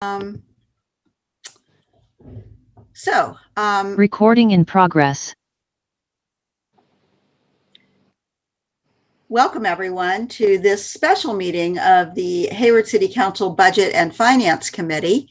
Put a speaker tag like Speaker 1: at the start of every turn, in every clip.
Speaker 1: Um,
Speaker 2: Recording in progress.
Speaker 1: Welcome everyone to this special meeting of the Hayward City Council Budget and Finance Committee.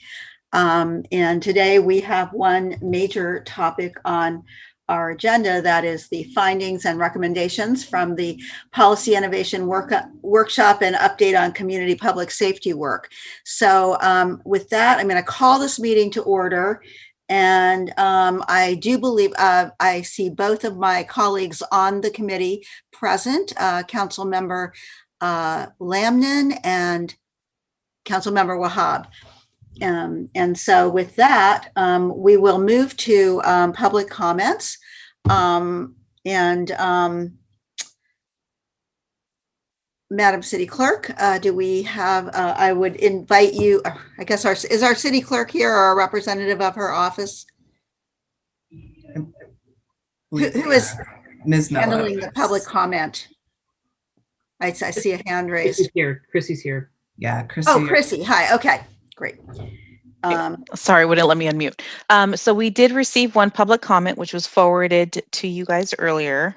Speaker 1: And today we have one major topic on our agenda, that is the findings and recommendations from the Policy Innovation Workshop and update on community public safety work. So with that, I'm going to call this meeting to order. And I do believe I see both of my colleagues on the committee present, Council Member Lamnan and Council Member Wahab. And so with that, we will move to public comments. Madam City Clerk, do we have, I would invite you, I guess is our City Clerk here or a representative of her office? Who is
Speaker 3: Ms.
Speaker 1: handling the public comment? I see a hand raised.
Speaker 4: Chrissy's here.
Speaker 3: Yeah, Chrissy.
Speaker 1: Oh, Chrissy. Hi. Okay, great.
Speaker 4: Sorry, wouldn't let me unmute. So we did receive one public comment, which was forwarded to you guys earlier.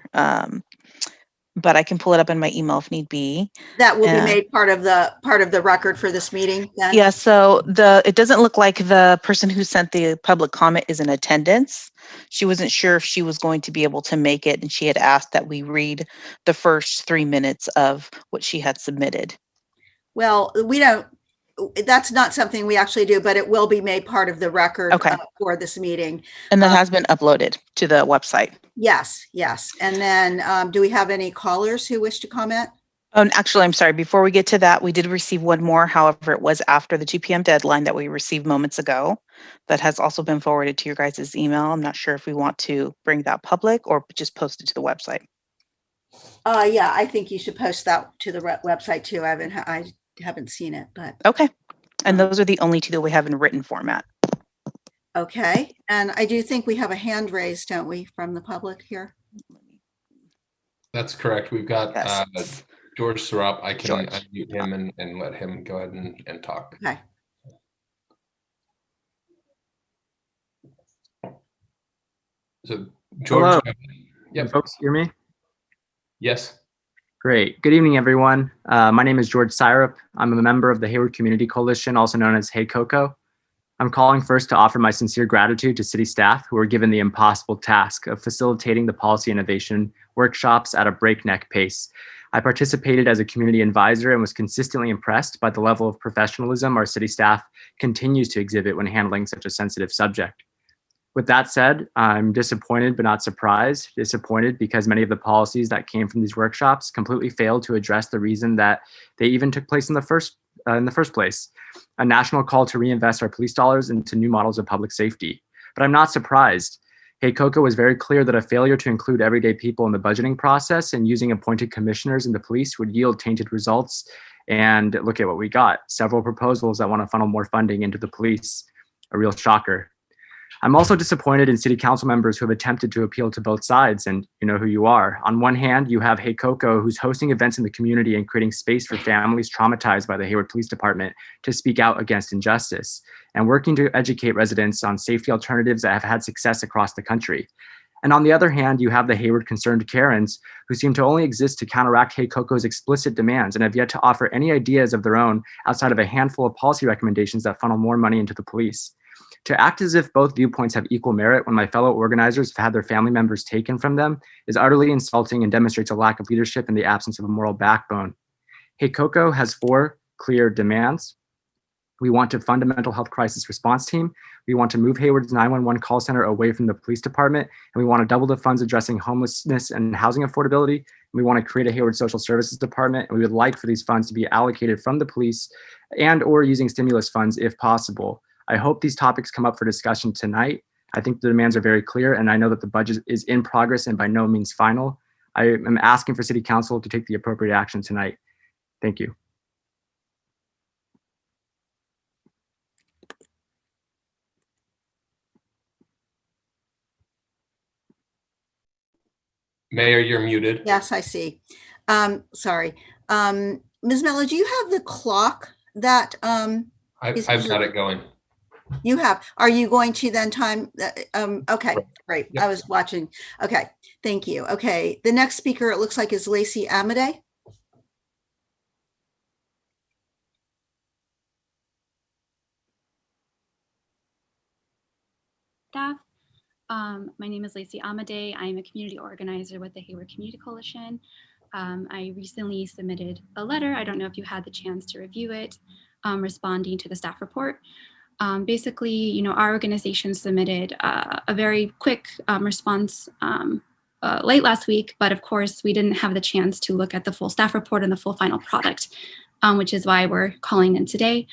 Speaker 4: But I can pull it up in my email if need be.
Speaker 1: That will be made part of the record for this meeting then?
Speaker 4: Yeah, so it doesn't look like the person who sent the public comment is in attendance. She wasn't sure if she was going to be able to make it, and she had asked that we read the first 3 minutes of what she had submitted.
Speaker 1: Well, that's not something we actually do, but it will be made part of the record for this meeting.
Speaker 4: And that has been uploaded to the website.
Speaker 1: Yes. And then do we have any callers who wish to comment?
Speaker 4: Oh, actually, I'm sorry. Before we get to that, we did receive one more. However, it was after the 2 p.m. deadline that we received moments ago. That has also been forwarded to your guys' email. I'm not sure if we want to bring that public or just post it to the website.
Speaker 1: Yeah, I think you should post that to the website too. I haven't seen it, but
Speaker 4: okay. And those are the only two that we have in written format.
Speaker 1: Okay. And I do think we have a hand raised, don't we, from the public here?
Speaker 5: That's correct. We've got George Sarop. I can unmute him and let him go ahead and talk.
Speaker 1: Okay.
Speaker 5: So George.
Speaker 6: Hello.
Speaker 5: Yep.
Speaker 6: Can folks hear me?
Speaker 5: Yes.
Speaker 6: Great. Good evening, everyone. My name is George Syrup. I'm a member of the Hayward Community Coalition, also known as Hey Coco. I'm calling first to offer my sincere gratitude to city staff who were given the impossible task of facilitating the policy innovation workshops at a breakneck pace. I participated as a community advisor and was consistently impressed by the level of professionalism our city staff continues to exhibit when handling such a sensitive subject. With that said, I'm disappointed but not surprised. Disappointed because many of the policies that came from these workshops completely failed to address the reason that they even took place in the first place, a national call to reinvest our police dollars into new models of public safety. But I'm not surprised. Hey Coco was very clear that a failure to include everyday people in the budgeting process and using appointed commissioners in the police would yield tainted results. And look at what we got. Several proposals that want to funnel more funding into the police. A real shocker. I'm also disappointed in city council members who have attempted to appeal to both sides, and you know who you are. On one hand, you have Hey Coco, who's hosting events in the community and creating space for families traumatized by the Hayward Police Department to speak out against injustice, and working to educate residents on safety alternatives that have had success across the country. And on the other hand, you have the Hayward Concerned Karens, who seem to only exist to counteract Hey Coco's explicit demands and have yet to offer any ideas of their own outside of a handful of policy recommendations that funnel more money into the police. To act as if both viewpoints have equal merit when my fellow organizers have had their family members taken from them is utterly insulting and demonstrates a lack of leadership in the absence of a moral backbone. Hey Coco has 4 clear demands. We want to fund a mental health crisis response team. We want to move Hayward's 911 call center away from the police department. And we want to double the funds addressing homelessness and housing affordability. And we want to create a Hayward Social Services Department. And we would like for these funds to be allocated from the police and or using stimulus funds if possible. I hope these topics come up for discussion tonight. I think the demands are very clear, and I know that the budget is in progress and by no means final. I am asking for City Council to take the appropriate action tonight. Thank you.
Speaker 5: Mayor, you're muted.
Speaker 1: Yes, I see. Sorry. Ms. Mello, do you have the clock that
Speaker 5: I've got it going.
Speaker 1: You have. Are you going to then time? Okay, great.
Speaker 5: Yep.
Speaker 1: I was watching. Okay, thank you. Okay, the next speaker, it looks like, is Lacey Amadei.
Speaker 2: Staff. My name is Lacey Amadei. I'm a community organizer with the Hayward Community Coalition. I recently submitted a letter. I don't know if you had the chance to review it, responding to the staff report. Basically, you know, our organization submitted a very quick response late last week, but of course we didn't have the chance to look at the full staff report and the full final product, which is why we're calling in today.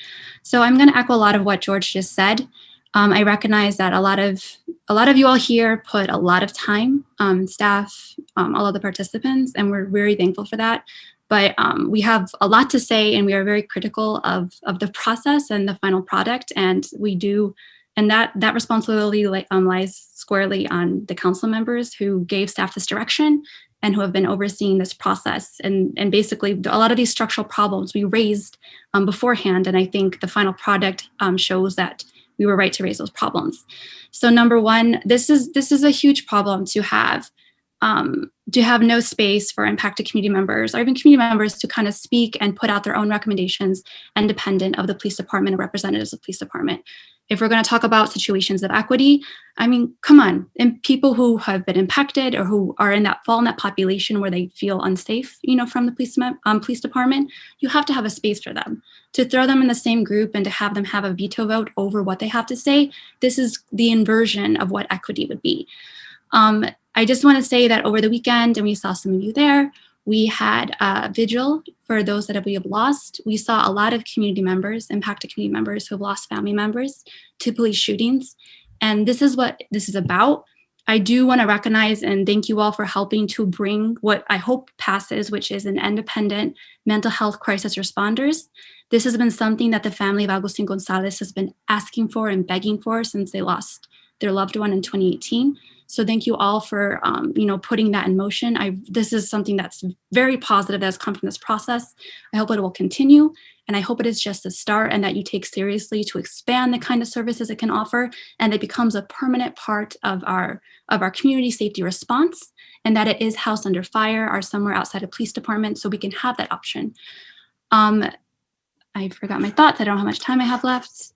Speaker 2: So I'm going to echo a lot of what George just said. I recognize that a lot of you all here put a lot of time, staff, all of the participants, and we're very thankful for that. But we have a lot to say, and we are very critical of the process and the final product. And we do, and that responsibility lies squarely on the council members who gave staff this direction and who have been overseeing this process. And basically, a lot of these structural problems we raised beforehand, and I think the final product shows that we were right to raise those problems. So number one, this is a huge problem to have no space for impacted community members or even community members to kind of speak and put out their own recommendations independent of the police department or representatives of the police department. If we're going to talk about situations of equity, I mean, come on, and people who have been impacted or who are fall in that population where they feel unsafe, you know, from the police department, you have to have a space for them. To throw them in the same group and to have them have a veto vote over what they have to say, this is the inversion of what equity would be. I just want to say that over the weekend, and we saw some of you there, we had a vigil for those that we have lost. We saw a lot of community members, impacted community members who have lost family members to police shootings. And this is what this is about. I do want to recognize and thank you all for helping to bring what I hope passes, which is an independent mental health crisis responders. This has been something that the family of Agustin Gonzalez has been asking for and begging for since they lost their loved one in 2018. So thank you all for, putting that in motion. This is something that's very positive that has come from this process. I hope it will continue, and I hope it is just a start and that you take seriously to expand the kind of services it can offer, and it becomes a permanent part of our community safety response, and that it is housed under fire or somewhere outside a police department, so we can have that option. I forgot my thoughts. I don't know how much time I have left.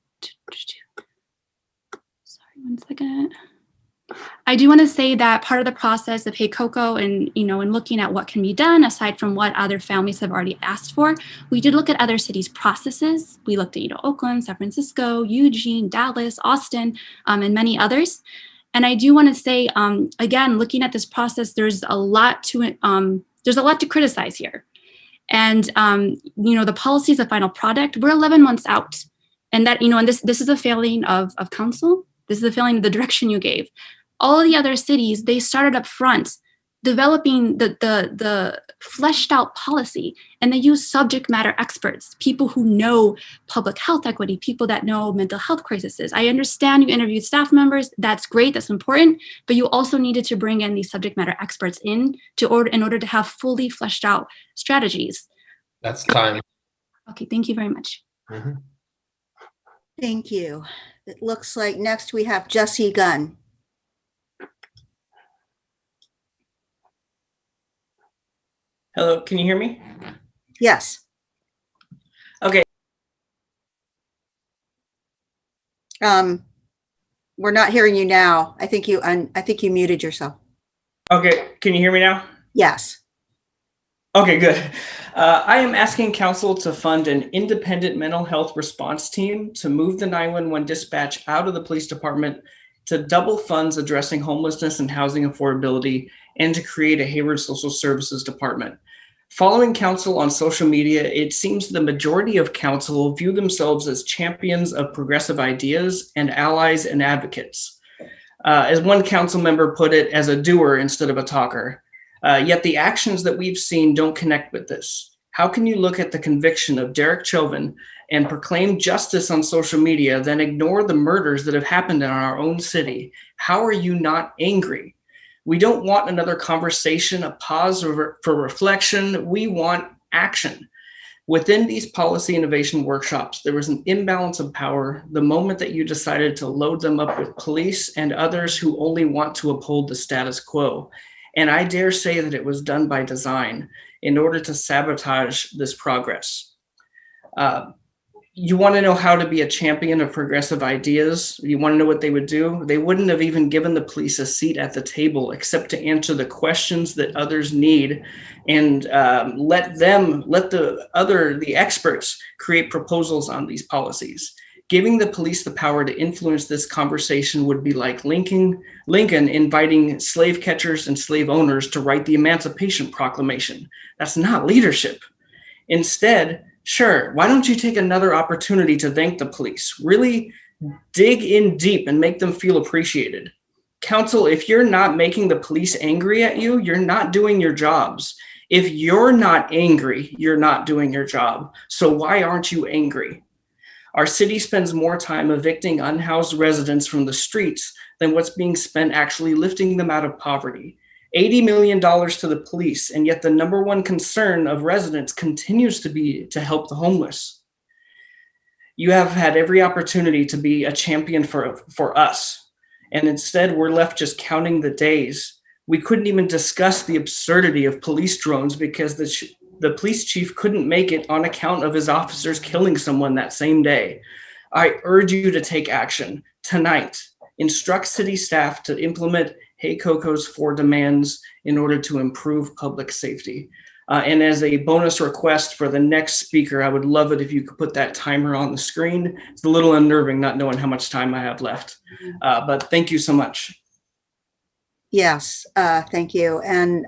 Speaker 2: Sorry, 1 second. I do want to say that part of the process of Hey Coco and, and looking at what can be done aside from what other families have already asked for, we did look at other cities' processes. We looked at, Oakland, San Francisco, Eugene, Dallas, Austin, and many others. And I do want to say, again, looking at this process, there's a lot to criticize here. And, the policy is a final product. We're 11 months out. And that, and this is a failing of council. This is a failing of the direction you gave. All of the other cities, they started up front, developing the fleshed out policy, and they use subject matter experts, people who know public health equity, people that know mental health crises. I understand you interviewed staff members. That's great. That's important. But you also needed to bring in these subject matter experts in order to have fully fleshed out strategies.
Speaker 5: That's time.
Speaker 2: Okay. Thank you very much.
Speaker 5: Mm-hmm.
Speaker 1: Thank you. It looks like next we have Jesse Gunn.
Speaker 3: Hello, can you hear me?
Speaker 1: Yes.
Speaker 3: Okay.
Speaker 1: We're not hearing you now. I think you muted yourself.
Speaker 3: Okay, can you hear me now?
Speaker 1: Yes.
Speaker 3: Okay, good. I am asking council to fund an independent mental health response team to move the 911 dispatch out of the police department, to double funds addressing homelessness and housing affordability, and to create a Hayward Social Services Department. Following council on social media, it seems the majority of council view themselves as champions of progressive ideas and allies and advocates. As one council member put it, as a doer instead of a talker. Yet the actions that we've seen don't connect with this. How can you look at the conviction of Derek Chauvin and proclaim justice on social media, then ignore the murders that have happened in our own city? How are you not angry? We don't want another conversation, a pause for reflection. We want action. Within these policy innovation workshops, there was an imbalance of power the moment that you decided to load them up with police and others who only want to uphold the status quo. And I dare say that it was done by design in order to sabotage this progress. You want to know how to be a champion of progressive ideas? You want to know what they would do? They wouldn't have even given the police a seat at the table except to answer the questions that others need, and let the experts create proposals on these policies. Giving the police the power to influence this conversation would be like Lincoln inviting slave catchers and slave owners to write the Emancipation Proclamation. That's not leadership. Instead, sure, why don't you take another opportunity to thank the police? Really dig in deep and make them feel appreciated. Council, if you're not making the police angry at you, you're not doing your jobs. If you're not angry, you're not doing your job. So why aren't you angry? Our city spends more time evicting unhoused residents from the streets than what's being spent actually lifting them out of poverty. $80 million to the police, and yet the number one concern of residents continues to be to help the homeless. You have had every opportunity to be a champion for us, and instead we're left just counting the days. We couldn't even discuss the absurdity of police drones because the police chief couldn't make it on account of his officers killing someone that same day. I urge you to take action tonight. Instruct city staff to implement Hey Coco's 4 demands in order to improve public safety. And as a bonus request for the next speaker, I would love it if you could put that timer on the screen. It's a little unnerving not knowing how much time I have left, but thank you so much.
Speaker 1: Yes, thank you. And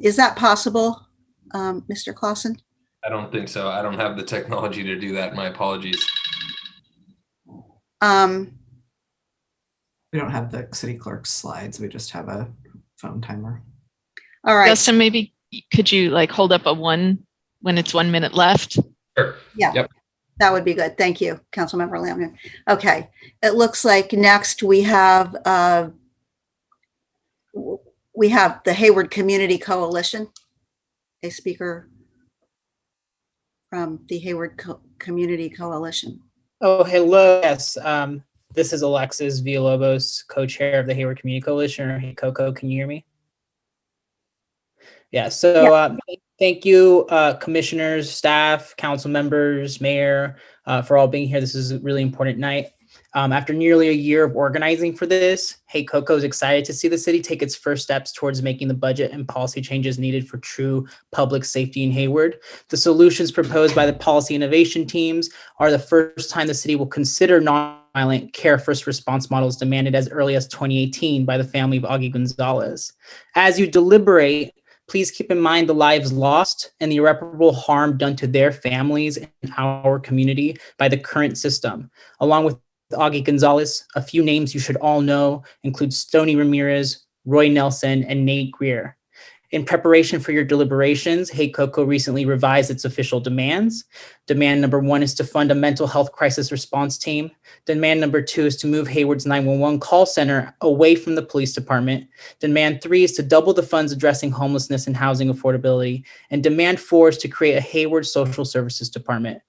Speaker 1: is that possible, Mr. Clausen?
Speaker 5: I don't think so. I don't have the technology to do that. My apologies.
Speaker 7: We don't have the city clerk's slides. We just have a phone timer.
Speaker 1: All right.
Speaker 8: Justin, maybe could you hold up a 1 when it's 1 minute left?
Speaker 5: Sure.
Speaker 1: Yeah. Yep. That would be good. Thank you, Councilmember Lamb. Okay. It looks like next we have the Hayward Community Coalition, a speaker from the Hayward Community Coalition.
Speaker 9: Oh, hello. Yes. This is Alexis Villalobos, co-chair of the Hayward Community Coalition, or Hey Coco. Can you hear me? Yeah. So thank you, commissioners, staff, council members, mayor, for all being here. This is a really important night. After nearly a year of organizing for this, Hey Coco is excited to see the city take its first steps towards making the budget and policy changes needed for true public safety in Hayward. The solutions proposed by the policy innovation teams are the first time the city will consider nonviolent care first response models demanded as early as 2018 by the family of Augie Gonzalez. As you deliberate, please keep in mind the lives lost and the irreparable harm done to their families and our community by the current system. Along with Augie Gonzalez, a few names you should all know include Stoney Ramirez, Roy Nelson, and Nate Greer. In preparation for your deliberations, Hey Coco recently revised its official demands. Demand number 1 is to fund a mental health crisis response team. Demand number 2 is to move Hayward's 911 call center away from the police department. Demand 3 is to double the funds addressing homelessness and housing affordability. And demand 4 is to create a Hayward Social Services Department.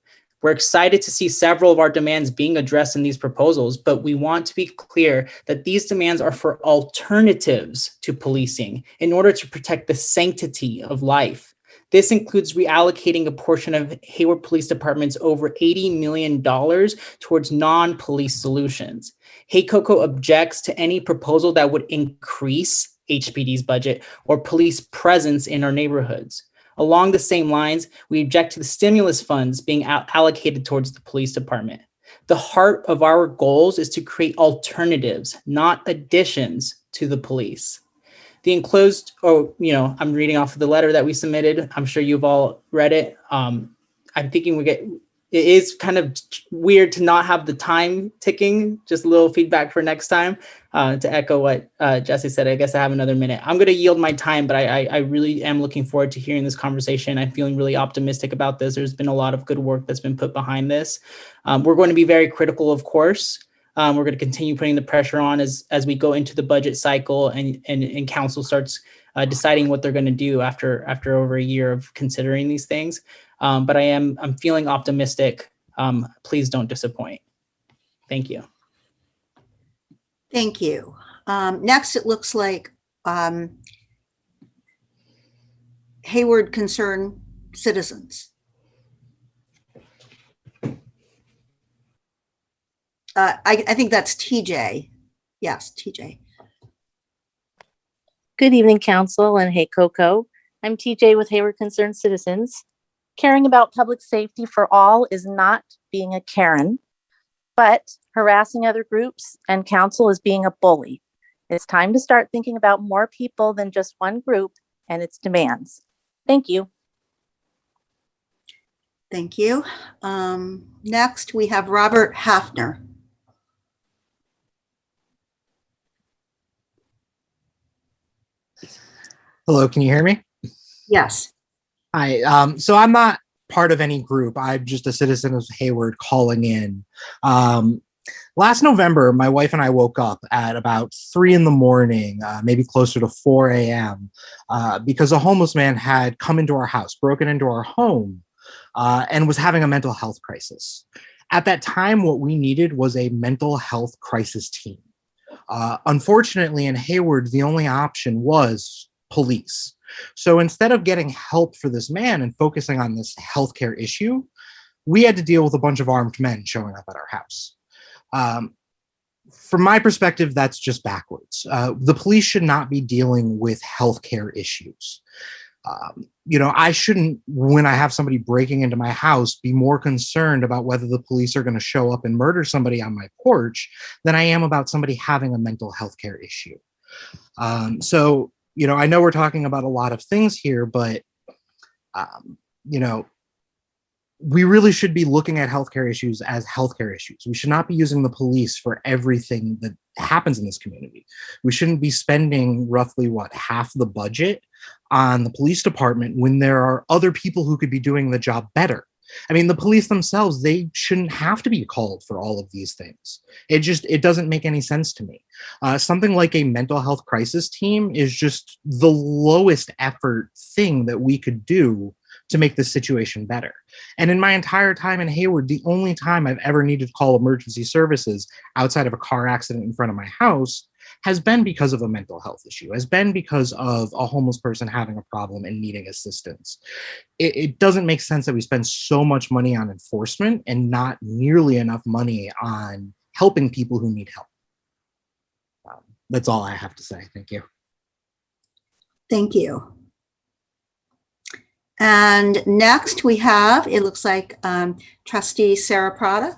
Speaker 9: We're excited to see several of our demands being addressed in these proposals, but we want to be clear that these demands are for alternatives to policing in order to protect the sanctity of life. This includes reallocating a portion of Hayward Police Department's over $80 million towards non-police solutions. Hey Coco objects to any proposal that would increase HPD's budget or police presence in our neighborhoods. Along the same lines, we object to the stimulus funds being allocated towards the police department. The heart of our goals is to create alternatives, not additions to the police. The enclosed, I'm reading off of the letter that we submitted. I'm sure you've all read it. I'm thinking it is kind of weird to not have the time ticking. Just a little feedback for next time. To echo what Jesse said, I guess I have another minute. I'm going to yield my time, but I really am looking forward to hearing this conversation. I'm feeling really optimistic about this. There's been a lot of good work that's been put behind this. We're going to be very critical, of course. We're going to continue putting the pressure on as we go into the budget cycle and council starts deciding what they're going to do after over a year of considering these things. But I'm feeling optimistic. Please don't disappoint. Thank you.
Speaker 1: Thank you. Next, it looks like Hayward Concerned Citizens. I think that's TJ. Yes, TJ.
Speaker 10: Good evening, Council and Hey Coco. I'm TJ with Hayward Concerned Citizens. Caring about public safety for all is not being a Karen, but harassing other groups and council is being a bully. It's time to start thinking about more people than just one group and its demands. Thank you.
Speaker 1: Thank you. Next, we have Robert Hafner.
Speaker 11: Hello, can you hear me?
Speaker 1: Yes.
Speaker 11: Hi. So I'm not part of any group. I'm just a citizen of Hayward calling in. Last November, my wife and I woke up at about 3 a.m, maybe closer to 4 a.m., because a homeless man had come into our house, broken into our home, and was having a mental health crisis. At that time, what we needed was a mental health crisis team. Unfortunately, in Hayward, the only option was police. So instead of getting help for this man and focusing on this healthcare issue, we had to deal with a bunch of armed men showing up at our house. From my perspective, that's just backwards. The police should not be dealing with healthcare issues. I shouldn't, when I have somebody breaking into my house, be more concerned about whether the police are going to show up and murder somebody on my porch than I am about somebody having a mental health care issue. I know we're talking about a lot of things here, but, we really should be looking at healthcare issues as healthcare issues. We should not be using the police for everything that happens in this community. We shouldn't be spending roughly, half the budget on the police department when there are other people who could be doing the job better. I mean, the police themselves, they shouldn't have to be called for all of these things. It doesn't make any sense to me. Something like a mental health crisis team is just the lowest effort thing that we could do to make this situation better. And in my entire time in Hayward, the only time I've ever needed to call emergency services outside of a car accident in front of my house has been because of a mental health issue, has been because of a homeless person having a problem and needing assistance. It doesn't make sense that we spend so much money on enforcement and not nearly enough money on helping people who need help. That's all I have to say. Thank you.
Speaker 1: Thank you. And next we have, it looks like Trustee Sarah Prada.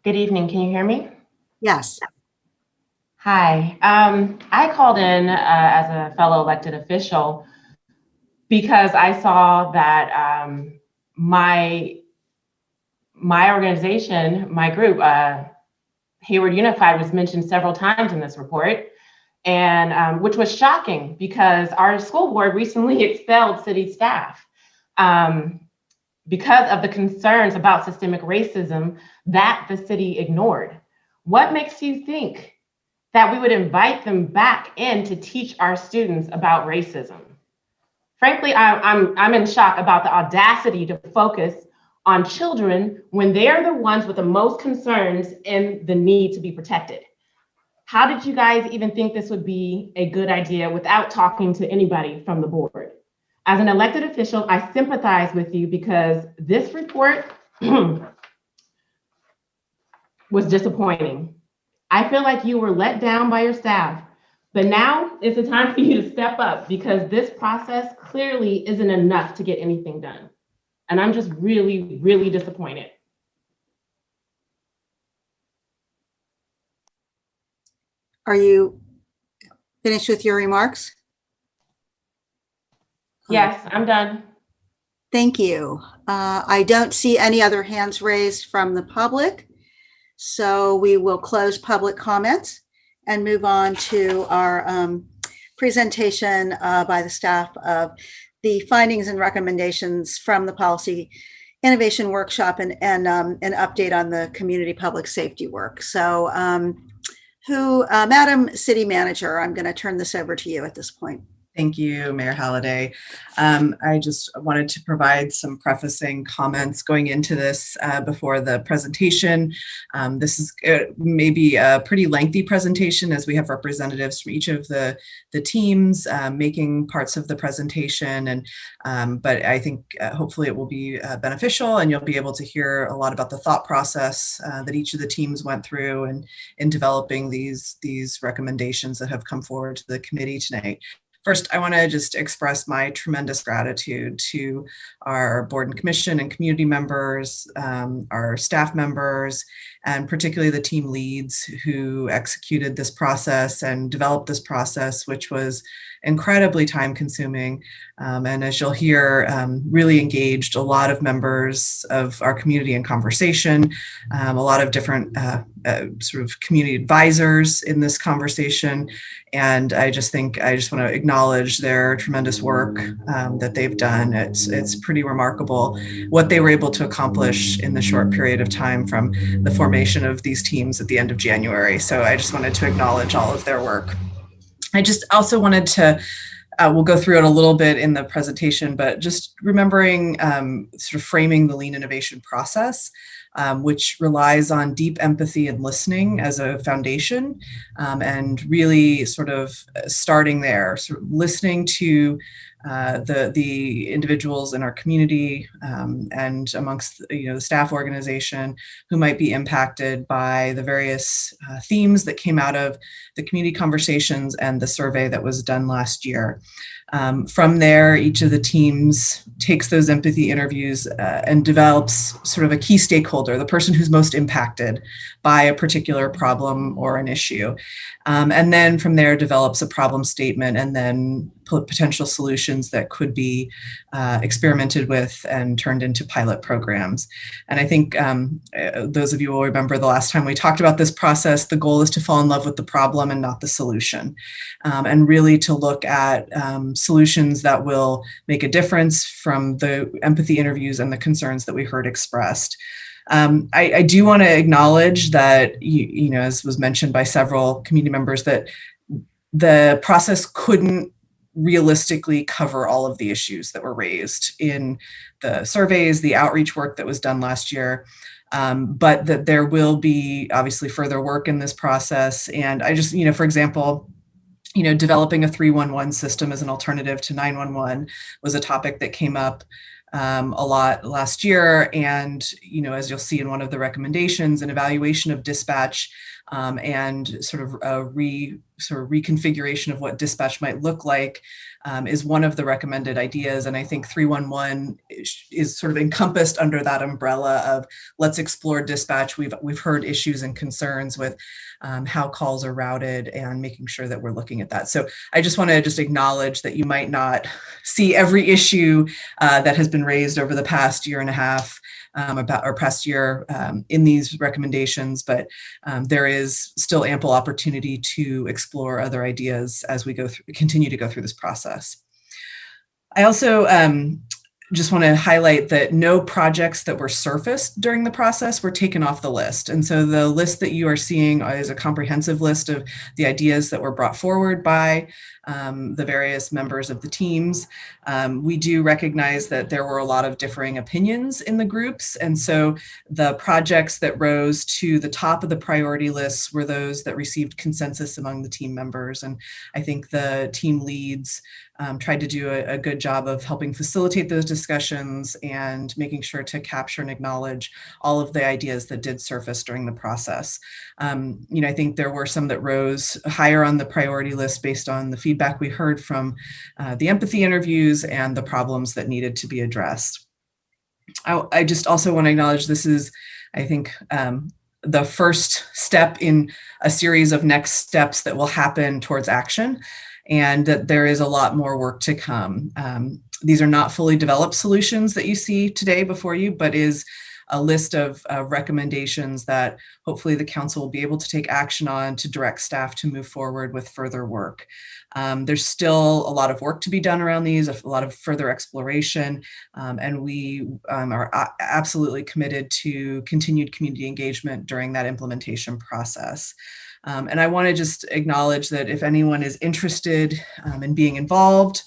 Speaker 12: Good evening. Can you hear me?
Speaker 1: Yes.
Speaker 12: Hi. I called in as a fellow elected official because I saw that my organization, my group, Hayward Unified, was mentioned several times in this report, and which was shocking because our school board recently expelled city staff because of the concerns about systemic racism that the city ignored. What makes you think that we would invite them back in to teach our students about racism? Frankly, I'm in shock about the audacity to focus on children when they're the ones with the most concerns and the need to be protected. How did you guys even think this would be a good idea without talking to anybody from the board? As an elected official, I sympathize with you because this report was disappointing. I feel like you were let down by your staff, but now is the time for you to step up because this process clearly isn't enough to get anything done. And I'm just really, really disappointed.
Speaker 1: Are you finished with your remarks?
Speaker 12: Yes, I'm done.
Speaker 1: Thank you. I don't see any other hands raised from the public. So we will close public comments and move on to our presentation by the staff of the findings and recommendations from the Policy innovation workshop and an update on the community public safety work. So Madam City Manager, I'm going to turn this over to you at this point.
Speaker 7: Thank you, Mayor Halliday. I just wanted to provide some prefacing comments going into this before the presentation. This is maybe a pretty lengthy presentation as we have representatives from each of the teams making parts of the presentation. But I think hopefully it will be beneficial, and you'll be able to hear a lot about the thought process that each of the teams went through in developing these recommendations that have come forward to the committee tonight. First, I want to just express my tremendous gratitude to our board and commission and community members, our staff members, and particularly the team leads who executed this process and developed this process, which was incredibly time consuming. And as you'll hear, really engaged a lot of members of our community in conversation, a lot of different sort of community advisors in this conversation. And I just want to acknowledge their tremendous work that they've done. It's pretty remarkable what they were able to accomplish in the short period of time from the formation of these teams at the end of January. So I just wanted to acknowledge all of their work. I just also wanted to, we'll go through it a little bit in the presentation, but just remembering sort of framing the lean innovation process, which relies on deep empathy and listening as a foundation, and really sort of starting there, sort of listening to the individuals in our community and amongst the staff organization who might be impacted by the various themes that came out of the community conversations and the survey that was done last year. From there, each of the teams takes those empathy interviews and develops sort of a key stakeholder, the person who's most impacted by a particular problem or an issue. And then from there develops a problem statement and then potential solutions that could be experimented with and turned into pilot programs. And I think those of you will remember the last time we talked about this process, the goal is to fall in love with the problem and not the solution, and really to look at solutions that will make a difference from the empathy interviews and the concerns that we heard expressed. I do want to acknowledge that, as was mentioned by several community members, that the process couldn't realistically cover all of the issues that were raised in the surveys, the outreach work that was done last year, but that there will be obviously further work in this process. And I just, for example, developing a 311 system as an alternative to 911 was a topic that came up a lot last year. And, as you'll see in one of the recommendations, an evaluation of dispatch and sort of a reconfiguration of what dispatch might look like is one of the recommended ideas. And I think 311 is sort of encompassed under that umbrella of let's explore dispatch. We've heard issues and concerns with how calls are routed and making sure that we're looking at that. So I just want to acknowledge that you might not see every issue that has been raised over the past year and a half or past year in these recommendations, but there is still ample opportunity to explore other ideas as we continue to go through this process. I also just want to highlight that no projects that were surfaced during the process were taken off the list. And so the list that you are seeing is a comprehensive list of the ideas that were brought forward by the various members of the teams. We do recognize that there were a lot of differing opinions in the groups. And so the projects that rose to the top of the priority lists were those that received consensus among the team members. And I think the team leads tried to do a good job of helping facilitate those discussions and making sure to capture and acknowledge all of the ideas that did surface during the process. I think there were some that rose higher on the priority list based on the feedback we heard from the empathy interviews and the problems that needed to be addressed. I just also want to acknowledge this is, I think, the first step in a series of next steps that will happen towards action, and that there is a lot more work to come. These are not fully developed solutions that you see today before you, but is a list of recommendations that hopefully the council will be able to take action on to direct staff to move forward with further work. There's still a lot of work to be done around these, a lot of further exploration, and we are absolutely committed to continued community engagement during that implementation process. And I want to just acknowledge that if anyone is interested in being involved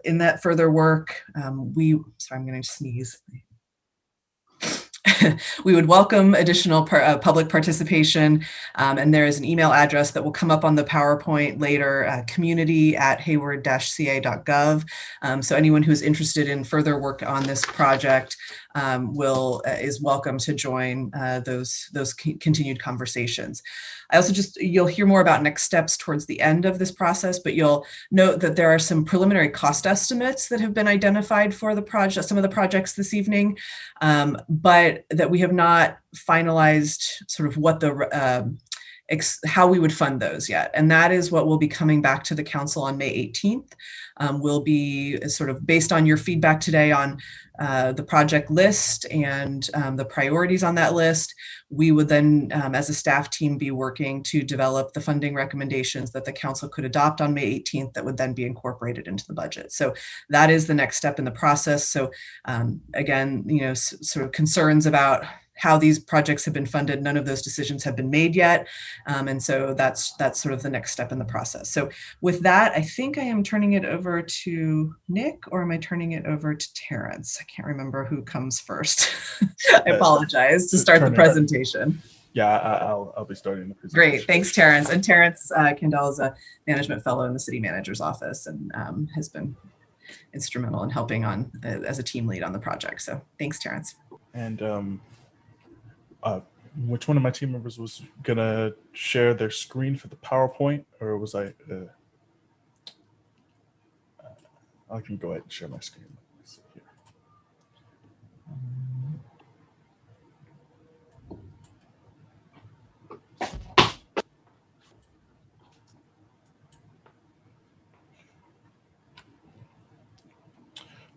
Speaker 7: in that further work, sorry, I'm going to sneeze. We would welcome additional public participation, and there is an email address that will come up on the PowerPoint later, community@hayward-ca.gov. So anyone who's interested in further work on this project is welcome to join those continued conversations. I also you'll hear more about next steps towards the end of this process, but you'll note that there are some preliminary cost estimates that have been identified for the project, some of the projects this evening, but that we have not finalized sort of what how we would fund those yet. And that is what will be coming back to the council on May 18th. Will be sort of based on your feedback today on the project list and the priorities on that list. We would then, as a staff team, be working to develop the funding recommendations that the council could adopt on May 18th that would then be incorporated into the budget. So that is the next step in the process. So again, sort of concerns about how these projects have been funded, none of those decisions have been made yet. And so that's sort of the next step in the process. So with that, I think I am turning it over to Nick, or am I turning it over to Terrence? I can't remember who comes first. I apologize to start the presentation.
Speaker 13: Yeah, I'll be starting the presentation.
Speaker 7: Great, thanks, Terrence. And Terrence Kendall is a management fellow in the city manager's office and has been instrumental in helping as a team lead on the project. So thanks, Terrence.
Speaker 13: And which one of my team members was gonna share their screen for the PowerPoint, or was I can go ahead and share my screen.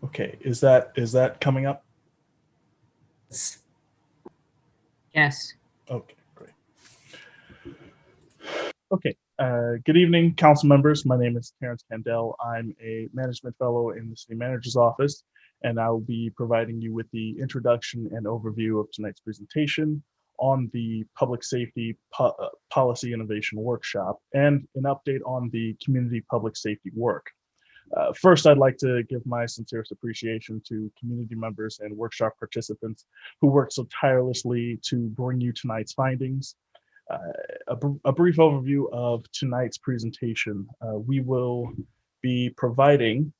Speaker 13: Okay, is that coming up?
Speaker 14: Yes.
Speaker 13: Okay, great. Okay, good evening, council members. My name is Terrence Kendall. I'm a management fellow in the city manager's office, and I will be providing you with the introduction and overview of tonight's presentation on the Public Safety Policy Innovation Workshop and an update on the community public safety work. First, I'd like to give my sincerest appreciation to community members and workshop participants who worked so tirelessly to bring you tonight's findings. A brief overview of tonight's presentation. We will be providing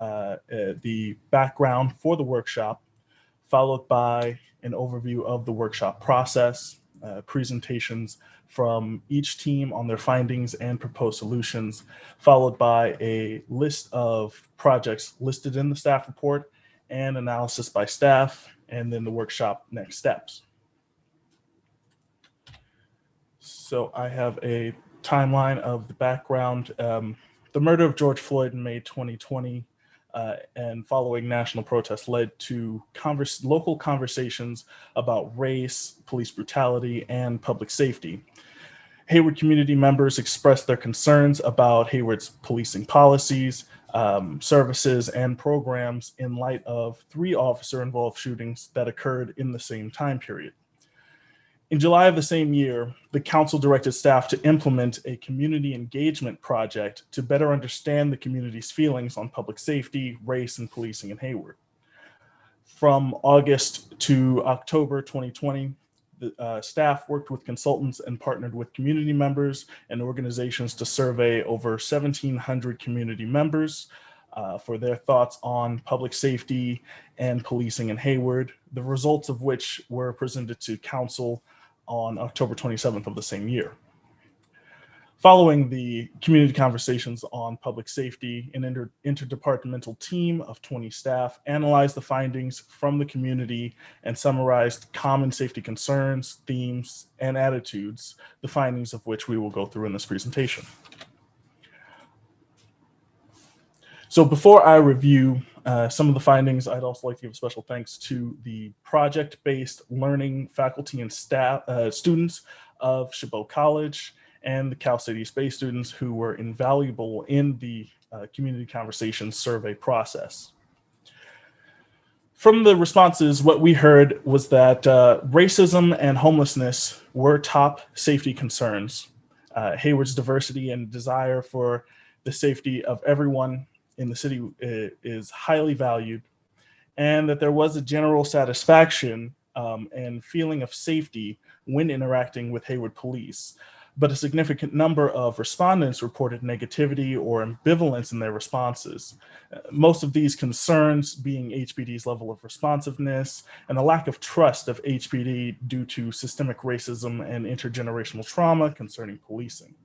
Speaker 13: the background for the workshop, followed by an overview of the workshop process, presentations from each team on their findings and proposed solutions, followed by a list of projects listed in the staff report and analysis by staff, and then the workshop next steps. So I have a timeline of the background. The murder of George Floyd in May 2020 and following national protests led to local conversations about race, police brutality, and public safety. Hayward community members expressed their concerns about Hayward's policing policies, services, and programs in light of 3 officer-involved shootings that occurred in the same time period. In July of the same year, the council directed staff to implement a community engagement project to better understand the community's feelings on public safety, race, and policing in Hayward. From August to October 2020, the staff worked with consultants and partnered with community members and organizations to survey over 1,700 community members for their thoughts on public safety and policing in Hayward, the results of which were presented to council on October 27th of the same year. Following the community conversations on public safety, an interdepartmental team of 20 staff analyzed the findings from the community and summarized common safety concerns, themes, and attitudes, the findings of which we will go through in this presentation. So before I review some of the findings, I'd also like to give a special thanks to the project-based learning faculty and staff, students of Chabot College, and the Cal City Space students who were invaluable in the community conversation survey process. From the responses, what we heard was that racism and homelessness were top safety concerns. Hayward's diversity and desire for the safety of everyone in the city is highly valued, and that there was a general satisfaction and feeling of safety when interacting with Hayward police. But a significant number of respondents reported negativity or ambivalence in their responses. Most of these concerns being HPD's level of responsiveness and a lack of trust of HPD due to systemic racism and intergenerational trauma concerning policing.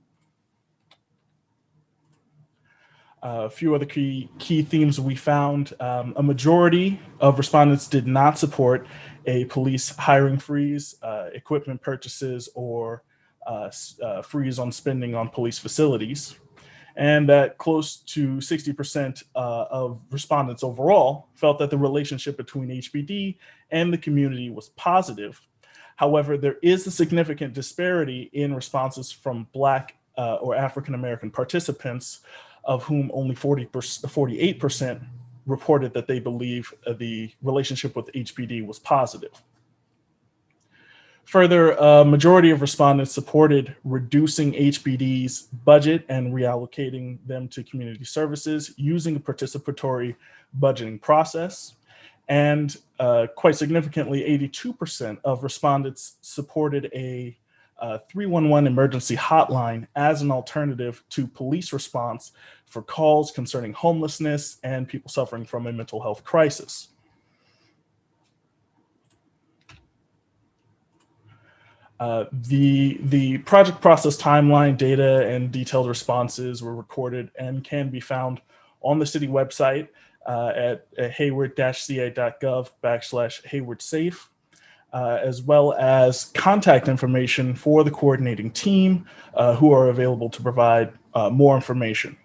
Speaker 13: A few other key themes we found. A majority of respondents did not support a police hiring freeze, equipment purchases, or freeze on spending on police facilities. And that close to 60% of respondents overall felt that the relationship between HPD and the community was positive. However, there is a significant disparity in responses from Black or African American participants, of whom only 48% reported that they believe the relationship with HPD was positive. Further, a majority of respondents supported reducing HPD's budget and reallocating them to community services using a participatory budgeting process. And quite significantly, 82% of respondents supported a 311 emergency hotline as an alternative to police response for calls concerning homelessness and people suffering from a mental health crisis. The project process timeline, data, and detailed responses were recorded and can be found on the city website at hayward-ca.gov/HaywardSafe, as well as contact information for the coordinating team who are available to provide more information.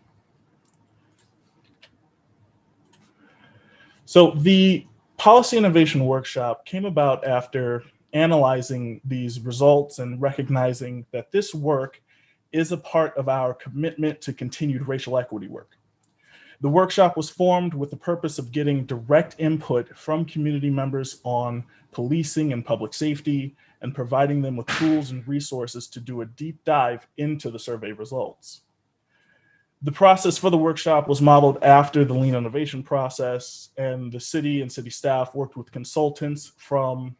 Speaker 13: So the Policy Innovation Workshop came about after analyzing these results and recognizing that this work is a part of our commitment to continued racial equity work. The workshop was formed with the purpose of getting direct input from community members on policing and public safety and providing them with tools and resources to do a deep dive into the survey results. The process for the workshop was modeled after the Lean Innovation process, and the city and city staff worked with consultants from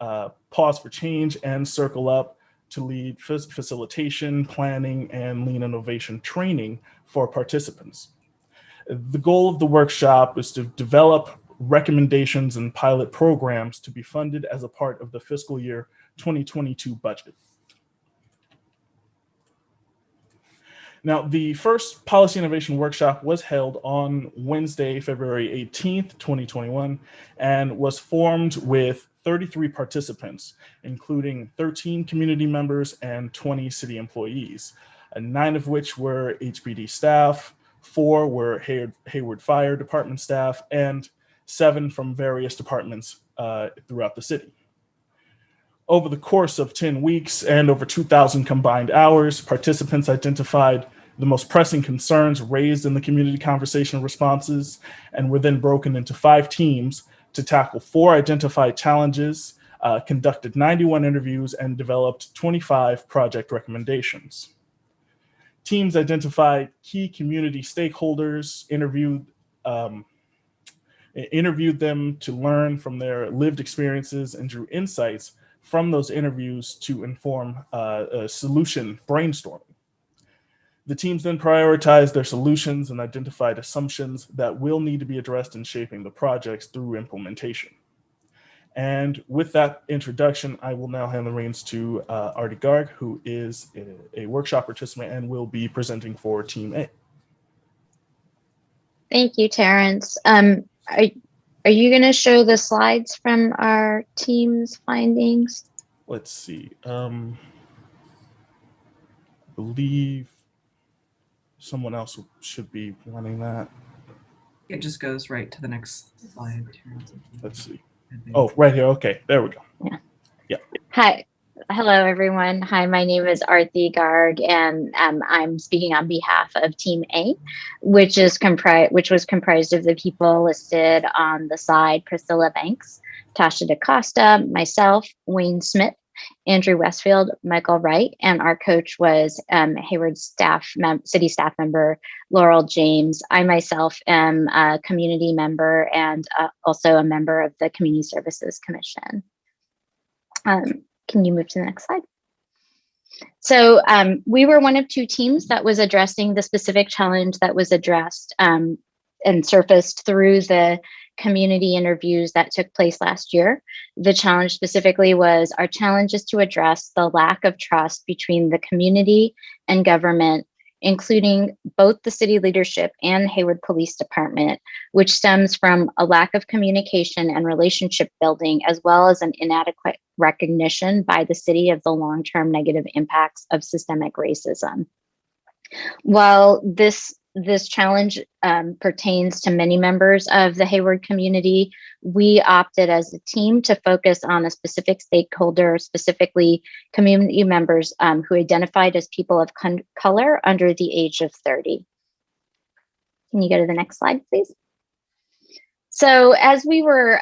Speaker 13: Pause for Change and Circle Up to lead facilitation, planning, and Lean Innovation training for participants. The goal of the workshop is to develop recommendations and pilot programs to be funded as a part of the fiscal year 2022 budget. Now, the first Policy Innovation Workshop was held on Wednesday, February 18th, 2021, and was formed with 33 participants, including 13 community members and 20 city employees, 9 of which were HPD staff, 4 were Hayward Fire Department staff, and 7 from various departments throughout the city. Over the course of 10 weeks and over 2,000 combined hours, participants identified the most pressing concerns raised in the community conversation responses and were then broken into 5 teams to tackle 4 identified challenges, conducted 91 interviews, and developed 25 project recommendations. Teams identified key community stakeholders, interviewed them to learn from their lived experiences, and drew insights from those interviews to inform a solution brainstorming. The teams then prioritized their solutions and identified assumptions that will need to be addressed in shaping the projects through implementation. And with that introduction, I will now hand the reins to Artie Garg, who is a workshop participant and will be presenting for Team A.
Speaker 15: Thank you, Terrence. Are you going to show the slides from our team's findings?
Speaker 13: Let's see. I believe someone else should be running that.
Speaker 7: It just goes right to the next slide.
Speaker 13: Let's see. Oh, right here. Okay, there we go.
Speaker 15: Yeah.
Speaker 13: Yeah.
Speaker 15: Hi. Hello, everyone. Hi, my name is Arthi Garg, and I'm speaking on behalf of Team A, which was comprised of the people listed on the slide: Priscilla Banks, Tasha DaCosta, myself, Wayne Smith, Andrew Westfield, Michael Wright, and our coach was Hayward city staff member Laurel James. I myself am a community member and also a member of the Community Services Commission. Can you move to the next slide? So we were one of two teams that was addressing the specific challenge that was addressed and surfaced through the community interviews that took place last year. The challenge specifically was, our challenge is to address the lack of trust between the community and government, including both the city leadership and Hayward Police Department, which stems from a lack of communication and relationship building, as well as an inadequate recognition by the city of the long-term negative impacts of systemic racism. While this challenge pertains to many members of the Hayward community, we opted as a team to focus on a specific stakeholder, specifically community members who identified as people of color under the age of 30. Can you go to the next slide, please? So as we were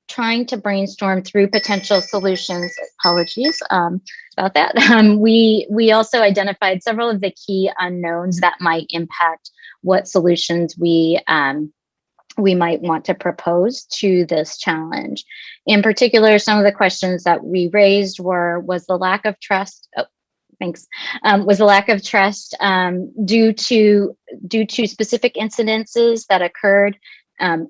Speaker 15: trying to brainstorm through potential solutions, apologies about that, we also identified several of the key unknowns that might impact what solutions we might want to propose to this challenge. In particular, some of the questions that we raised was the lack of trust. Was the lack of trust due to specific incidences that occurred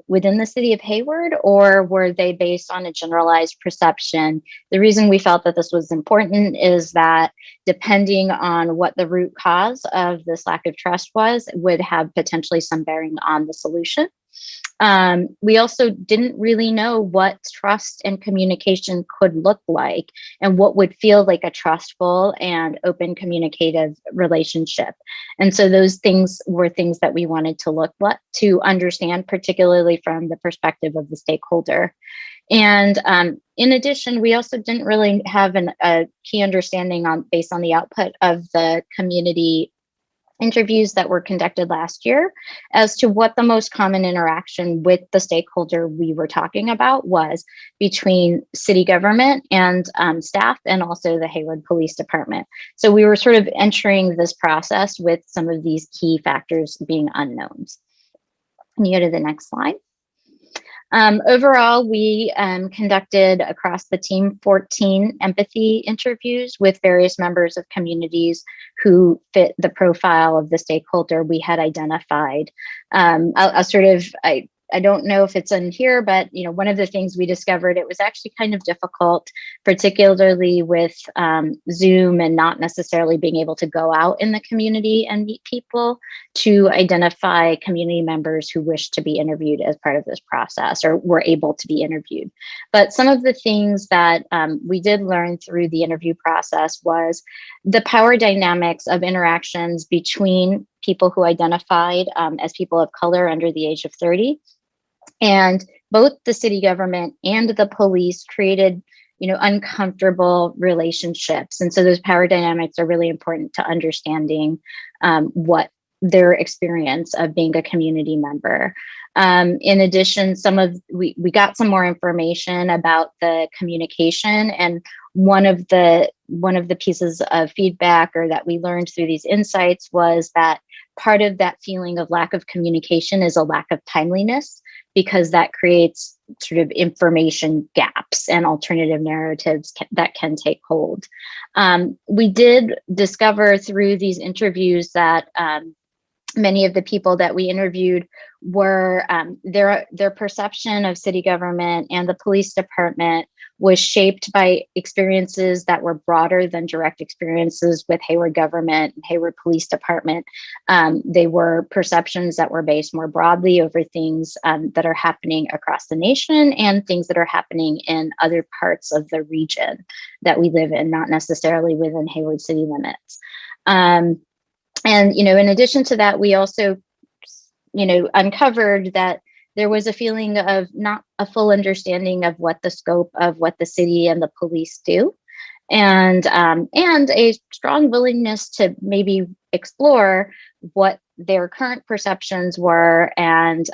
Speaker 15: within the city of Hayward, or were they based on a generalized perception? The reason we felt that this was important is that depending on what the root cause of this lack of trust was, would have potentially some bearing on the solution. We also didn't really know what trust and communication could look like and what would feel like a trustful and open communicative relationship. And so those things were things that we wanted to look to understand, particularly from the perspective of the stakeholder. And in addition, we also didn't really have a key understanding based on the output of the community interviews that were conducted last year as to what the most common interaction with the stakeholder we were talking about was between city government and staff, and also the Hayward Police Department. So we were sort of entering this process with some of these key factors being unknowns. Can you go to the next slide? Overall, we conducted across the team 14 empathy interviews with various members of communities who fit the profile of the stakeholder we had identified. I don't know if it's in here, but one of the things we discovered, it was actually kind of difficult, particularly with Zoom and not necessarily being able to go out in the community and meet people, to identify community members who wished to be interviewed as part of this process or were able to be interviewed. But some of the things that we did learn through the interview process was the power dynamics of interactions between people who identified as people of color under the age of 30. And both the city government and the police created, uncomfortable relationships. And so those power dynamics are really important to understanding what their experience of being a community member. In addition, we got some more information about the communication, and one of the pieces of feedback or that we learned through these insights was that part of that feeling of lack of communication is a lack of timeliness, because that creates sort of information gaps and alternative narratives that can take hold. We did discover through these interviews that many of the people that we interviewed were their perception of city government and the police department was shaped by experiences that were broader than direct experiences with Hayward government and Hayward Police Department. They were perceptions that were based more broadly over things that are happening across the nation and things that are happening in other parts of the region that we live in, not necessarily within Hayward city limits. And, in addition to that, we also, uncovered that there was a feeling of not a full understanding of what the scope of what the city and the police do. and a strong willingness to maybe explore what their current perceptions were, and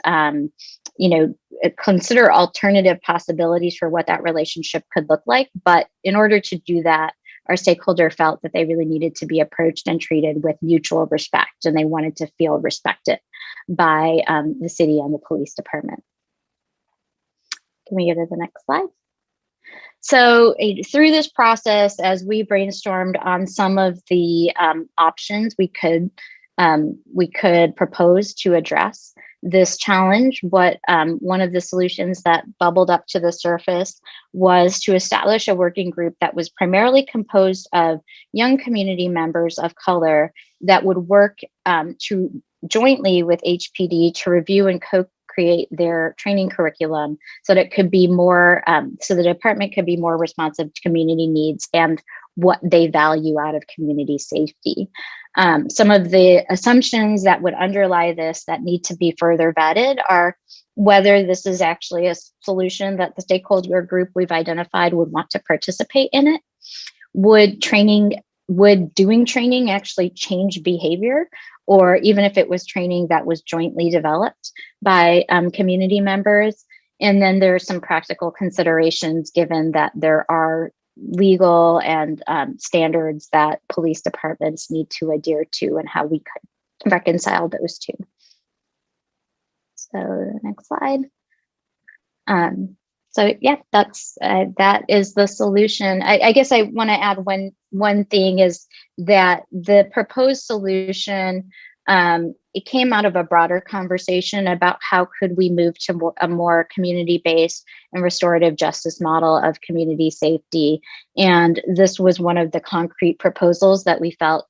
Speaker 15: consider alternative possibilities for what that relationship could look like. But in order to do that, our stakeholder felt that they really needed to be approached and treated with mutual respect, and they wanted to feel respected by the city and the police department. Can we go to the next slide? So through this process, as we brainstormed on some of the options we could propose to address this challenge, one of the solutions that bubbled up to the surface was to establish a working group that was primarily composed of young community members of color that would work jointly with HPD to review and co-create their training curriculum so that it could be more, so the department could be more responsive to community needs and what they value out of community safety. Some of the assumptions that would underlie this that need to be further vetted are whether this is actually a solution that the stakeholder group we've identified would want to participate in it. Would doing training actually change behavior, or even if it was training that was jointly developed by community members? And then there are some practical considerations given that there are legal and standards that police departments need to adhere to, and how we could reconcile those two. So next slide. So yeah, that is the solution. I guess I want to add one thing is that the proposed solution, it came out of a broader conversation about how could we move to a more community-based and restorative justice model of community safety. And this was one of the concrete proposals that we felt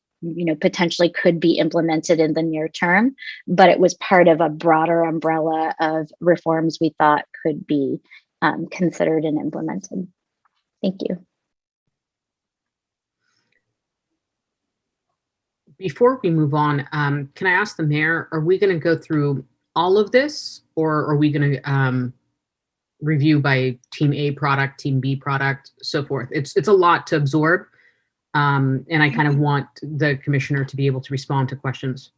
Speaker 15: potentially could be implemented in the near term, but it was part of a broader umbrella of reforms we thought could be considered and implemented. Thank you.
Speaker 14: Before we move on, can I ask the mayor, are we going to go through all of this, or are we going to review by team A product, team B product, so forth? It's a lot to absorb, and I kind of want the commissioner to be able to respond to questions.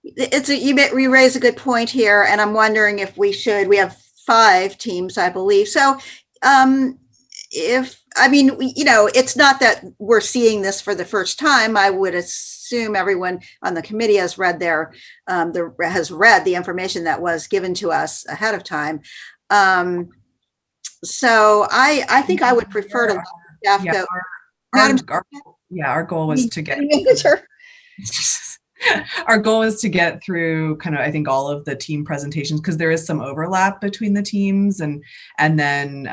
Speaker 1: You raise a good point here, and I'm wondering if we have 5 teams, I believe. So it's not that we're seeing this for the first time. I would assume everyone on the committee has read the information that was given to us ahead of time. So I think I would prefer to let staff go.
Speaker 7: Our goal was to get our goal is to get through kind of, I think, all of the team presentations, because there is some overlap between the teams, and then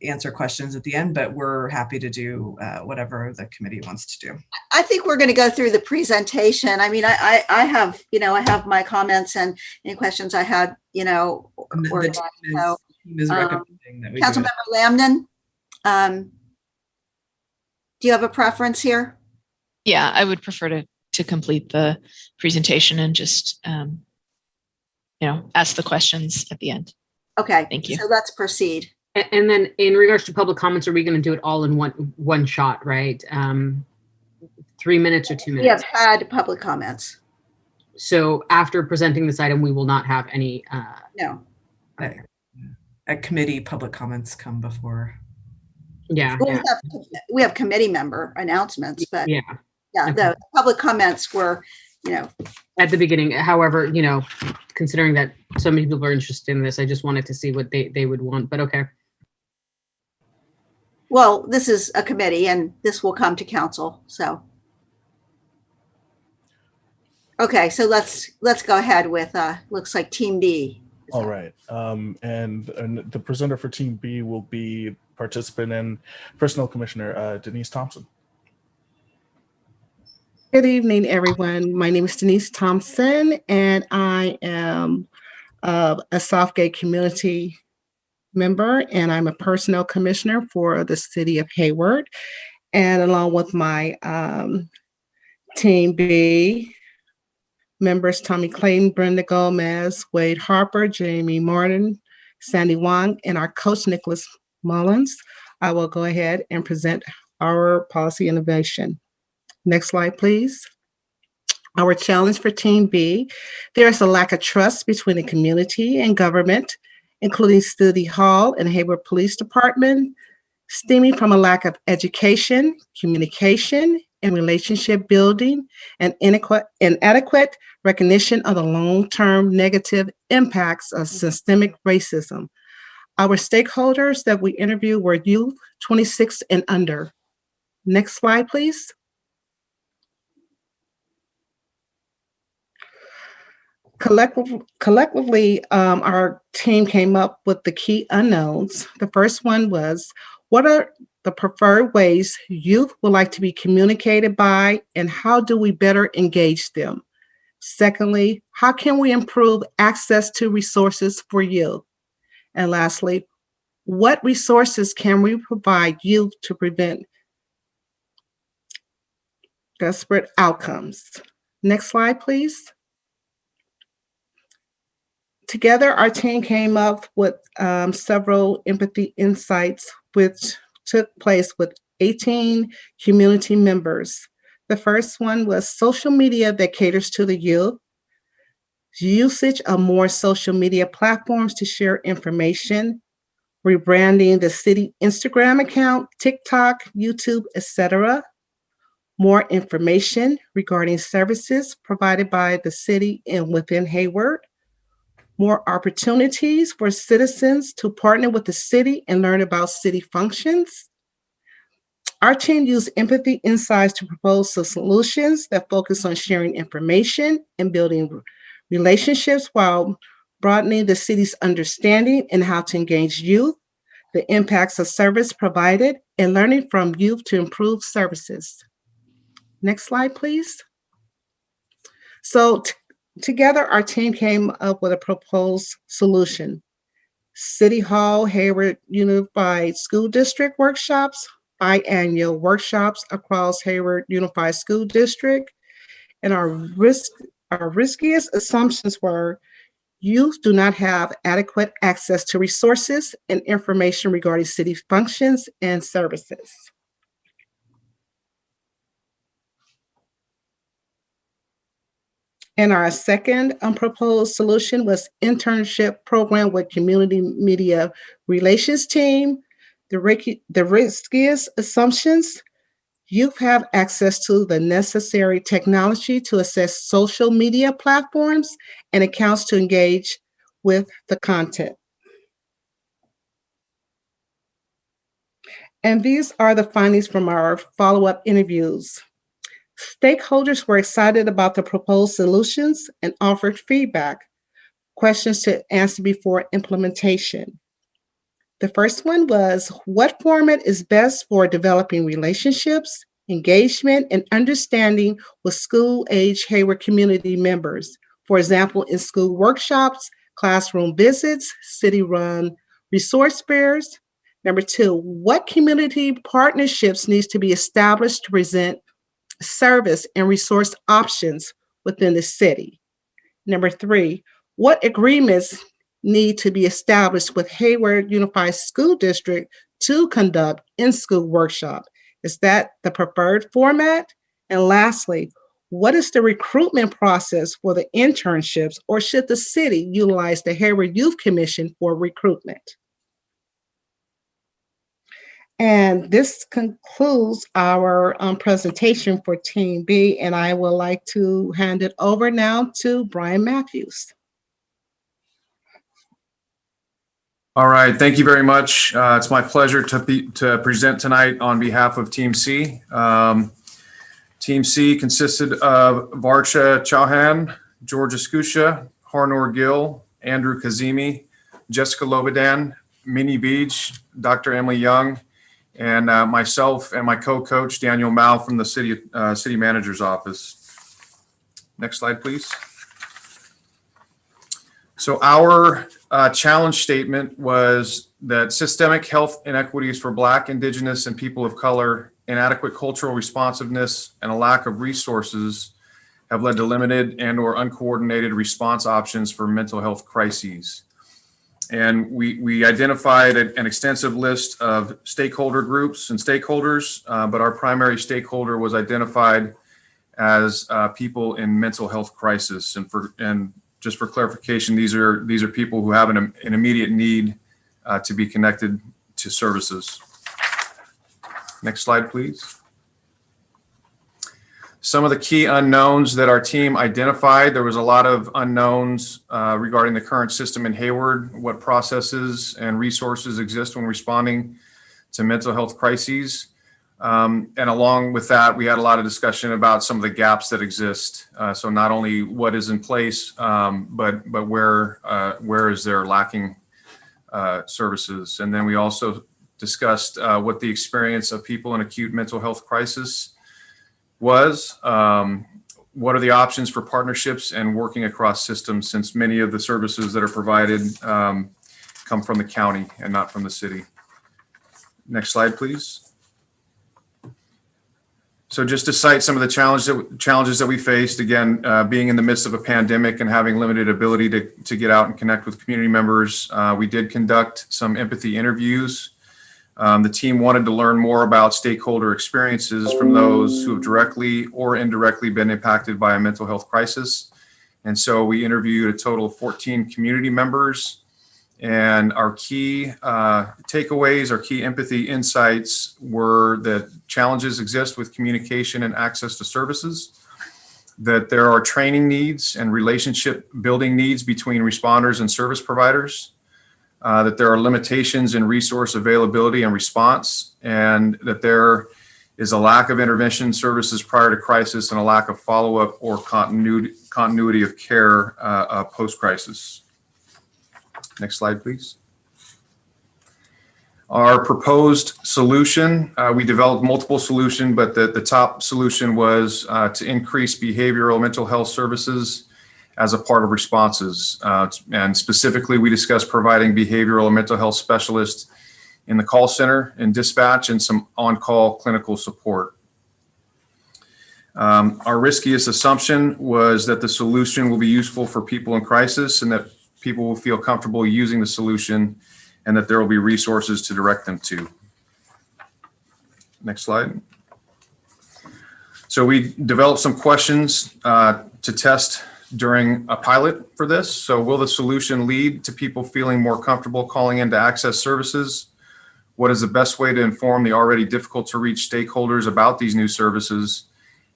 Speaker 7: answer questions at the end, but we're happy to do whatever the committee wants to do.
Speaker 1: I think we're going to go through the presentation. I mean, I have my comments and any questions I had,
Speaker 7: the team is recommending that we
Speaker 1: Councilmember Lambden, do you have a preference here?
Speaker 8: Yeah, I would prefer to complete the presentation and just, ask the questions at the end.
Speaker 1: Okay.
Speaker 8: Thank you.
Speaker 1: So let's proceed.
Speaker 14: And then in regards to public comments, are we going to do it all in one shot, right? 3 minutes or 2 minutes?
Speaker 1: We have had public comments.
Speaker 14: So after presenting this item, we will not have any.
Speaker 1: No.
Speaker 7: At committee, public comments come before.
Speaker 14: Yeah.
Speaker 1: We have committee member announcements, but
Speaker 14: yeah.
Speaker 1: Yeah, the public comments were,
Speaker 14: at the beginning. However, considering that so many people are interested in this, I just wanted to see what they would want, but okay.
Speaker 1: Well, this is a committee and this will come to council, so. Okay, so let's go ahead with, looks like Team B.
Speaker 13: All right, and the presenter for Team B will be participant and Personnel Commissioner Denise Thompson.
Speaker 16: Good evening, everyone. My name is Denise Thompson, and I am a Southgate community member, and I'm a personnel commissioner for the city of Hayward. And along with my Team B members, Tommy Clayton, Brenda Gomez, Wade Harper, Jamie Martin, Sandy Wong, and our coach, Nicholas Mullins. I will go ahead and present our policy innovation. Next slide, please. Our challenge for Team B, there is a lack of trust between the community and government, including City Hall and Hayward Police Department, stemming from a lack of education, communication, and relationship building, and inadequate recognition of the long-term negative impacts of systemic racism. Our stakeholders that we interviewed were youth 26 and under. Next slide, please. Collectively, our team came up with the key unknowns. The first one was, what are the preferred ways youth would like to be communicated by, and how do we better engage them? Secondly, how can we improve access to resources for youth? And lastly, what resources can we provide youth to prevent desperate outcomes? Next slide, please. Together, our team came up with several empathy insights, which took place with 18 community members. The first one was social media that caters to the youth, usage of more social media platforms to share information, rebranding the city Instagram account, TikTok, YouTube, etc., more information regarding services provided by the city and within Hayward, more opportunities for citizens to partner with the city and learn about city functions. Our team used empathy insights to propose some solutions that focus on sharing information and building relationships while broadening the city's understanding and how to engage youth, the impacts of service provided, and learning from youth to improve services. Next slide, please. So together, our team came up with a proposed solution. City Hall, Hayward Unified School District workshops, biannual workshops across Hayward Unified School District. And our riskiest assumptions were youth do not have adequate access to resources and information regarding city functions and services. And our second proposed solution was internship program with community media relations team. The riskiest assumptions, youth have access to the necessary technology to access social media platforms and accounts to engage with the content. And these are the findings from our follow-up interviews. Stakeholders were excited about the proposed solutions and offered feedback, questions to answer before implementation. The first one was, what format is best for developing relationships, engagement, and understanding with school-age Hayward community members? For example, in school workshops, classroom visits, city-run resource fairs. Number two, what community partnerships needs to be established to present service and resource options within the city? Number three, what agreements need to be established with Hayward Unified School District to conduct in-school workshop? Is that the preferred format? And lastly, what is the recruitment process for the internships, or should the city utilize the Hayward Youth Commission for recruitment? And this concludes our presentation for Team B, and I would like to hand it over now to Brian Matthews.
Speaker 17: All right, thank you very much. It's my pleasure to present tonight on behalf of Team C. Team C consisted of Varsha Chauhan, George Escutia, Harnor Gill, Andrew Kazemi, Jessica Lobadan, Minnie Beach, Dr. Emily Young, and myself and my co-coach, Daniel Mao from the city manager's office. Next slide, please. So our challenge statement was that systemic health inequities for Black, Indigenous, and people of color, inadequate cultural responsiveness, and a lack of resources have led to limited and or uncoordinated response options for mental health crises. And we identified an extensive list of stakeholder groups and stakeholders, but our primary stakeholder was identified as people in mental health crisis. And just for clarification, these are people who have an immediate need to be connected to services. Next slide, please. Some of the key unknowns that our team identified: there was a lot of unknowns regarding the current system in Hayward, what processes and resources exist when responding to mental health crises. And along with that, we had a lot of discussion about some of the gaps that exist. So not only what is in place, but where is there lacking services. And then we also discussed what the experience of people in acute mental health crisis was. What are the options for partnerships and working across systems, since many of the services that are provided come from the county and not from the city. Next slide, please. So just to cite some of the challenges that we faced, again, being in the midst of a pandemic and having limited ability to get out and connect with community members, we did conduct some empathy interviews. The team wanted to learn more about stakeholder experiences from those who have directly or indirectly been impacted by a mental health crisis. And so we interviewed a total of 14 community members. And our key takeaways, our key empathy insights were that challenges exist with communication and access to services, that there are training needs and relationship building needs between responders and service providers, that there are limitations in resource availability and response, and that there is a lack of intervention services prior to crisis and a lack of follow-up or continuity of care post-crisis. Next slide, please. Our proposed solution, we developed multiple solutions, but the top solution was to increase behavioral mental health services as a part of responses. And specifically, we discussed providing behavioral and mental health specialists in the call center and dispatch and some on-call clinical support. Our riskiest assumption was that the solution will be useful for people in crisis and that people will feel comfortable using the solution and that there will be resources to direct them to. Next slide. So we developed some questions to test during a pilot for this. So will the solution lead to people feeling more comfortable calling in to access services? What is the best way to inform the already difficult to reach stakeholders about these new services?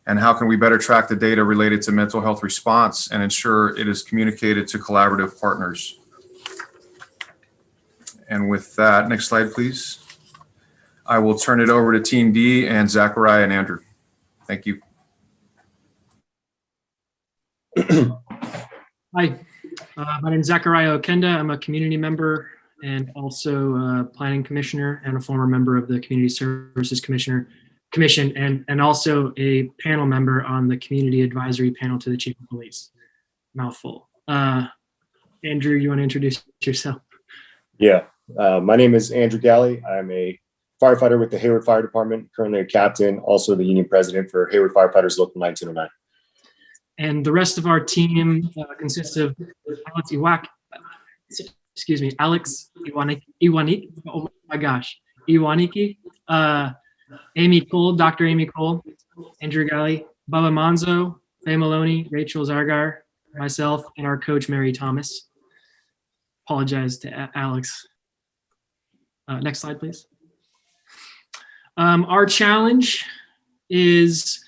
Speaker 17: And how can we better track the data related to mental health response and ensure it is communicated to collaborative partners? And with that, next slide, please. I will turn it over to Team D and Zachariah and Andrew. Thank you.
Speaker 18: Hi, my name is Zachariah Okenda. I'm a community member and also a planning commissioner and a former member of the Community Services Commission and also a panel member on the community advisory panel to the Chief of Police. Mouthful. Andrew, you want to introduce yourself?
Speaker 19: Yeah, my name is Andrew Galley. I'm a firefighter with the Hayward Fire Department, currently a captain, also the union president for Hayward Firefighters Local 1909.
Speaker 18: And the rest of our team consists of Alex Iwaniki, oh my gosh, Iwaniki, Amy Cole, Dr. Amy Cole, Andrew Galley, Baba Manzo, Faye Maloney, Rachel Zargar, myself, and our coach, Mary Thomas. Apologize to Alex. Next slide, please. Our challenge is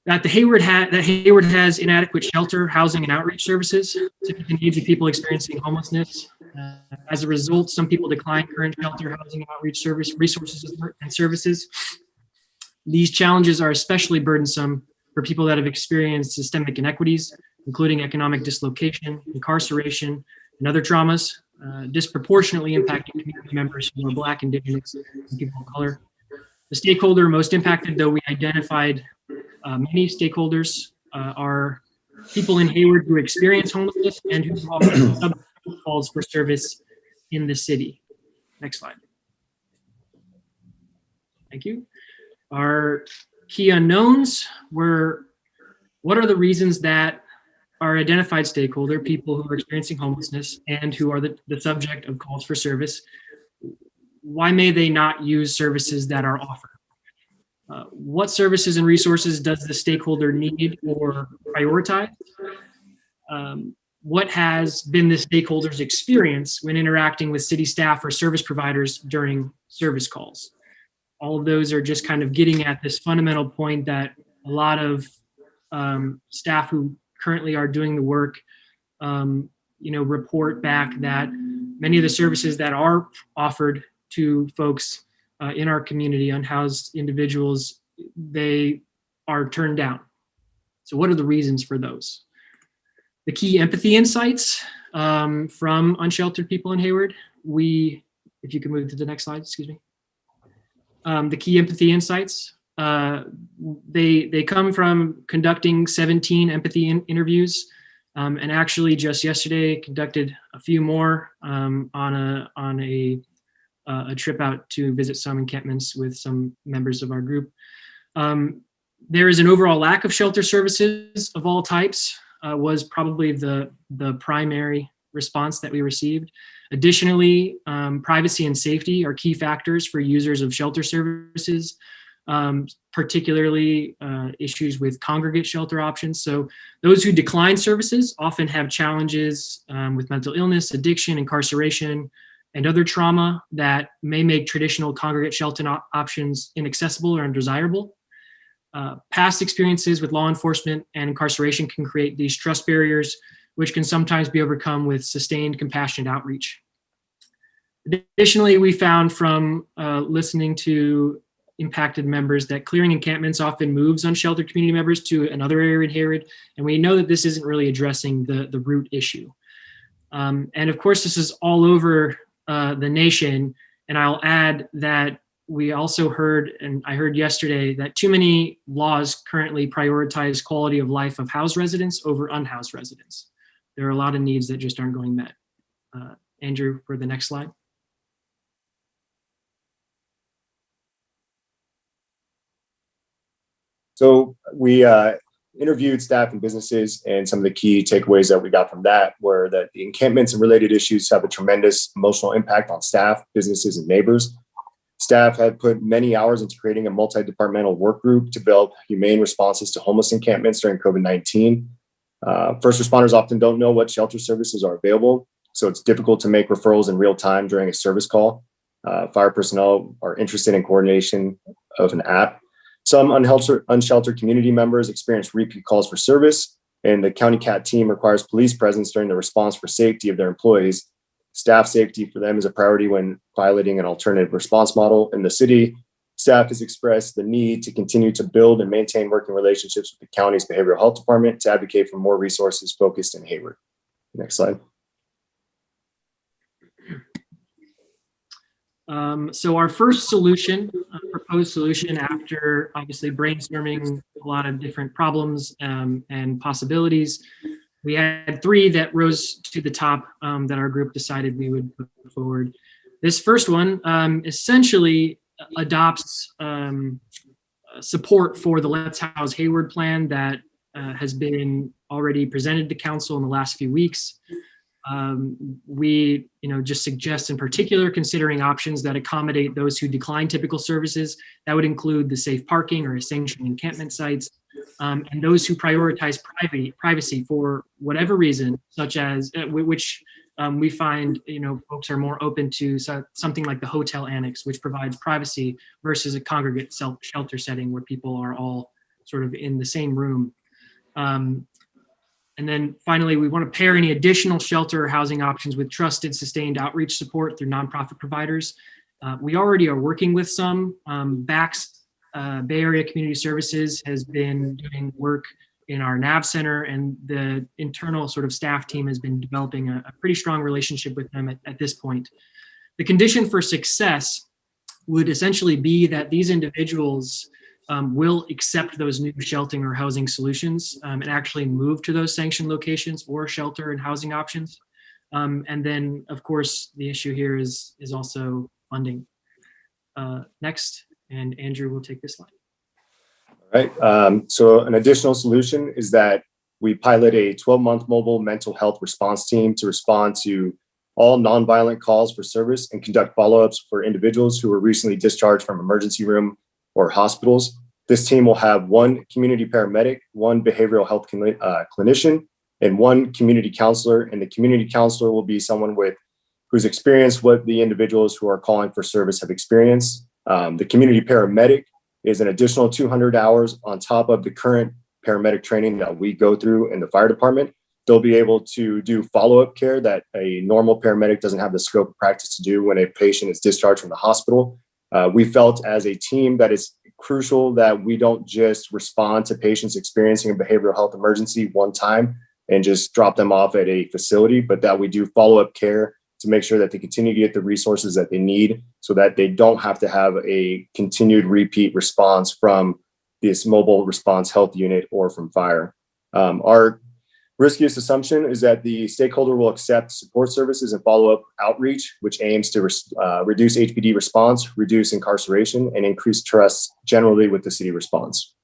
Speaker 18: that Hayward has inadequate shelter, housing, and outreach services to meet the needs of people experiencing homelessness. As a result, some people decline current shelter, housing, and outreach resources and services. These challenges are especially burdensome for people that have experienced systemic inequities, including economic dislocation, incarceration, and other traumas, disproportionately impacting community members who are Black, Indigenous, and people of color. The stakeholder most impacted, though we identified many stakeholders, are people in Hayward who experience homelessness and who also calls for service in the city. Next slide. Thank you. Our key unknowns were, what are the reasons that our identified stakeholder, people who are experiencing homelessness and who are the subject of calls for service, why may they not use services that are offered? What services and resources does the stakeholder need or prioritize? What has been the stakeholder's experience when interacting with city staff or service providers during service calls? All of those are just kind of getting at this fundamental point that a lot of staff who currently are doing the work, report back that many of the services that are offered to folks in our community, unhoused individuals, they are turned down. So what are the reasons for those? The key empathy insights from unsheltered people in Hayward, if you can move to the next slide, excuse me. The key empathy insights, they come from conducting 17 empathy interviews, and actually just yesterday conducted a few more on a trip out to visit some encampments with some members of our group. There is an overall lack of shelter services of all types, was probably the primary response that we received. Additionally, privacy and safety are key factors for users of shelter services, particularly issues with congregate shelter options. So those who decline services often have challenges with mental illness, addiction, incarceration, and other trauma that may make traditional congregate shelter options inaccessible or undesirable. Past experiences with law enforcement and incarceration can create these trust barriers, which can sometimes be overcome with sustained compassionate outreach. Additionally, we found from listening to impacted members that clearing encampments often moves unsheltered community members to another area in Hayward, and we know that this isn't really addressing the root issue. And of course, this is all over the nation, and I'll add that we also heard, and I heard yesterday, that too many laws currently prioritize quality of life of housed residents over unhoused residents. There are a lot of needs that just aren't going met. Andrew, for the next slide.
Speaker 19: So we interviewed staff and businesses, and some of the key takeaways that we got from that were that the encampments and related issues have a tremendous emotional impact on staff, businesses, and neighbors. Staff had put many hours into creating a multi-departmental work group to develop humane responses to homeless encampments during COVID-19. First responders often don't know what shelter services are available, so it's difficult to make referrals in real time during a service call. Fire personnel are interested in coordination of an app. Some unsheltered community members experience repeat calls for service, and the County CAT team requires police presence during the response for safety of their employees. Staff safety for them is a priority when piloting an alternative response model in the city. Staff has expressed the need to continue to build and maintain working relationships with the county's behavioral health department to advocate for more resources focused in Hayward. Next slide.
Speaker 18: So our first solution, proposed solution, after obviously brainstorming a lot of different problems and possibilities, we had three that rose to the top that our group decided we would put forward. This first one essentially adopts support for the Let's House Hayward plan that has been already presented to council in the last few weeks. We just suggest in particular considering options that accommodate those who decline typical services. That would include the safe parking or sanctioned encampment sites, and those who prioritize privacy for whatever reason, such as which we find folks are more open to something like the hotel annex, which provides privacy versus a congregate shelter setting where people are all sort of in the same room. And then finally, we want to pair any additional shelter or housing options with trusted, sustained outreach support through nonprofit providers. We already are working with some. BACS, Bay Area Community Services, has been doing work in our NAV center, and the internal sort of staff team has been developing a pretty strong relationship with them at this point. The condition for success would essentially be that these individuals will accept those new sheltering or housing solutions and actually move to those sanctioned locations or shelter and housing options. And then, of course, the issue here is also funding. Next, and Andrew will take this slide.
Speaker 19: All right. So an additional solution is that we pilot a 12-month mobile mental health response team to respond to all nonviolent calls for service and conduct follow-ups for individuals who were recently discharged from emergency room or hospitals. This team will have one community paramedic, one behavioral health clinician, and one community counselor. And the community counselor will be someone who's experienced what the individuals who are calling for service have experienced. The community paramedic is an additional 200 hours on top of the current paramedic training that we go through in the fire department. They'll be able to do follow-up care that a normal paramedic doesn't have the scope of practice to do when a patient is discharged from the hospital. We felt as a team that it's crucial that we don't just respond to patients experiencing a behavioral health emergency one time and just drop them off at a facility, but that we do follow-up care to make sure that they continue to get the resources that they need so that they don't have to have a continued repeat response from this mobile response health unit or from fire. Our riskiest assumption is that the stakeholder will accept support services and follow-up outreach, which aims to reduce HPD response, reduce incarceration, and increase trust generally with the city response.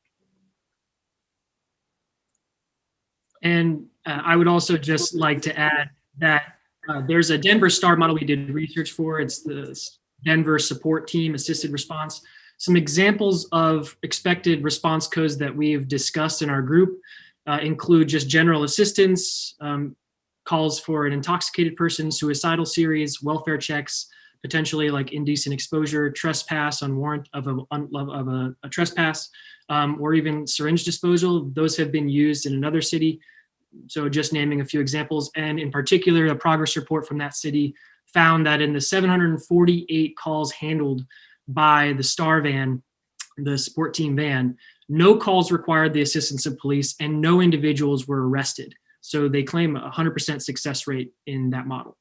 Speaker 18: And I would also just like to add that there's a Denver STAR model we did research for. It's the Denver Support Team Assisted Response. Some examples of expected response codes that we've discussed in our group include just general assistance, calls for an intoxicated person, suicidal series, welfare checks, potentially like indecent exposure, trespass on warrant of a trespass, or even syringe disposal. Those have been used in another city. So just naming a few examples, and in particular, a progress report from that city found that in the 748 calls handled by the STAR van, the support team van, no calls required the assistance of police and no individuals were arrested. So they claim a 100% success rate in that model.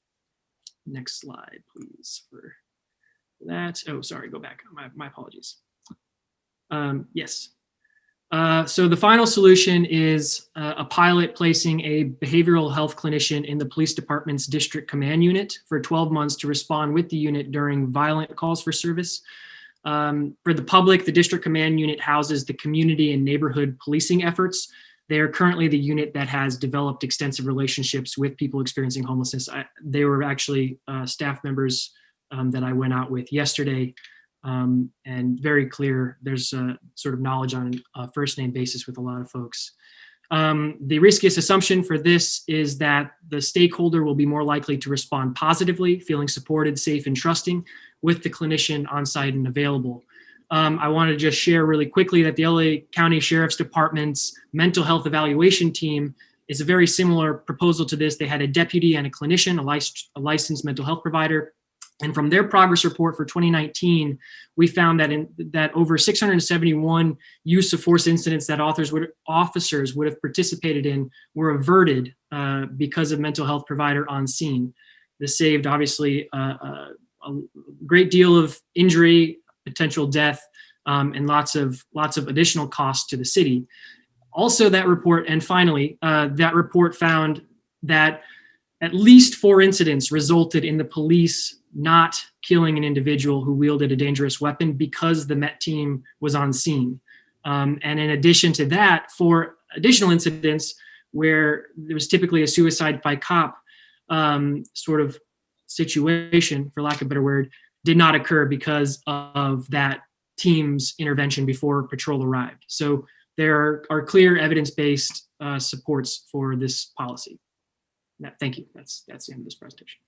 Speaker 18: Next slide, please, for that. Oh, sorry, go back. My apologies. Yes. So the final solution is a pilot placing a behavioral health clinician in the police department's district command unit for 12 months to respond with the unit during violent calls for service. For the public, the district command unit houses the community and neighborhood policing efforts. They are currently the unit that has developed extensive relationships with people experiencing homelessness. They were actually staff members that I went out with yesterday. And very clear, there's a sort of knowledge on a first name basis with a lot of folks. The riskiest assumption for this is that the stakeholder will be more likely to respond positively, feeling supported, safe, and trusting with the clinician on site and available. I want to just share really quickly that the LA County Sheriff's Department's mental health evaluation team is a very similar proposal to this. They had a deputy and a clinician, a licensed mental health provider. And from their progress report for 2019, we found that over 671 use of force incidents that officers would have participated in were averted because of mental health provider on scene. This saved obviously a great deal of injury, potential death, and lots of additional costs to the city. Also, that report, and finally, that report found that at least 4 incidents resulted in the police not killing an individual who wielded a dangerous weapon because the MET team was on scene. And in addition to that, 4 additional incidents where there was typically a suicide by cop sort of situation, for lack of a better word, did not occur because of that team's intervention before patrol arrived. So there are clear evidence-based supports for this policy. Thank you. That's the end of this presentation.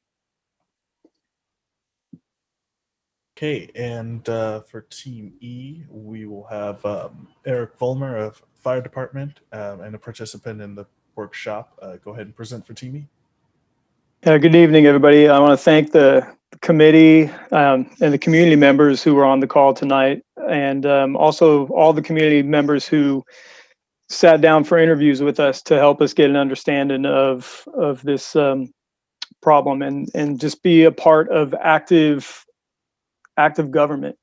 Speaker 13: Okay, and for Team E, we will have Eric Vollmer of Fire Department and a participant in the workshop. Go ahead and present for Team E.
Speaker 20: Good evening, everybody. I want to thank the committee and the community members who were on the call tonight, and also all the community members who sat down for interviews with us to help us get an understanding of this problem and just be a part of active government.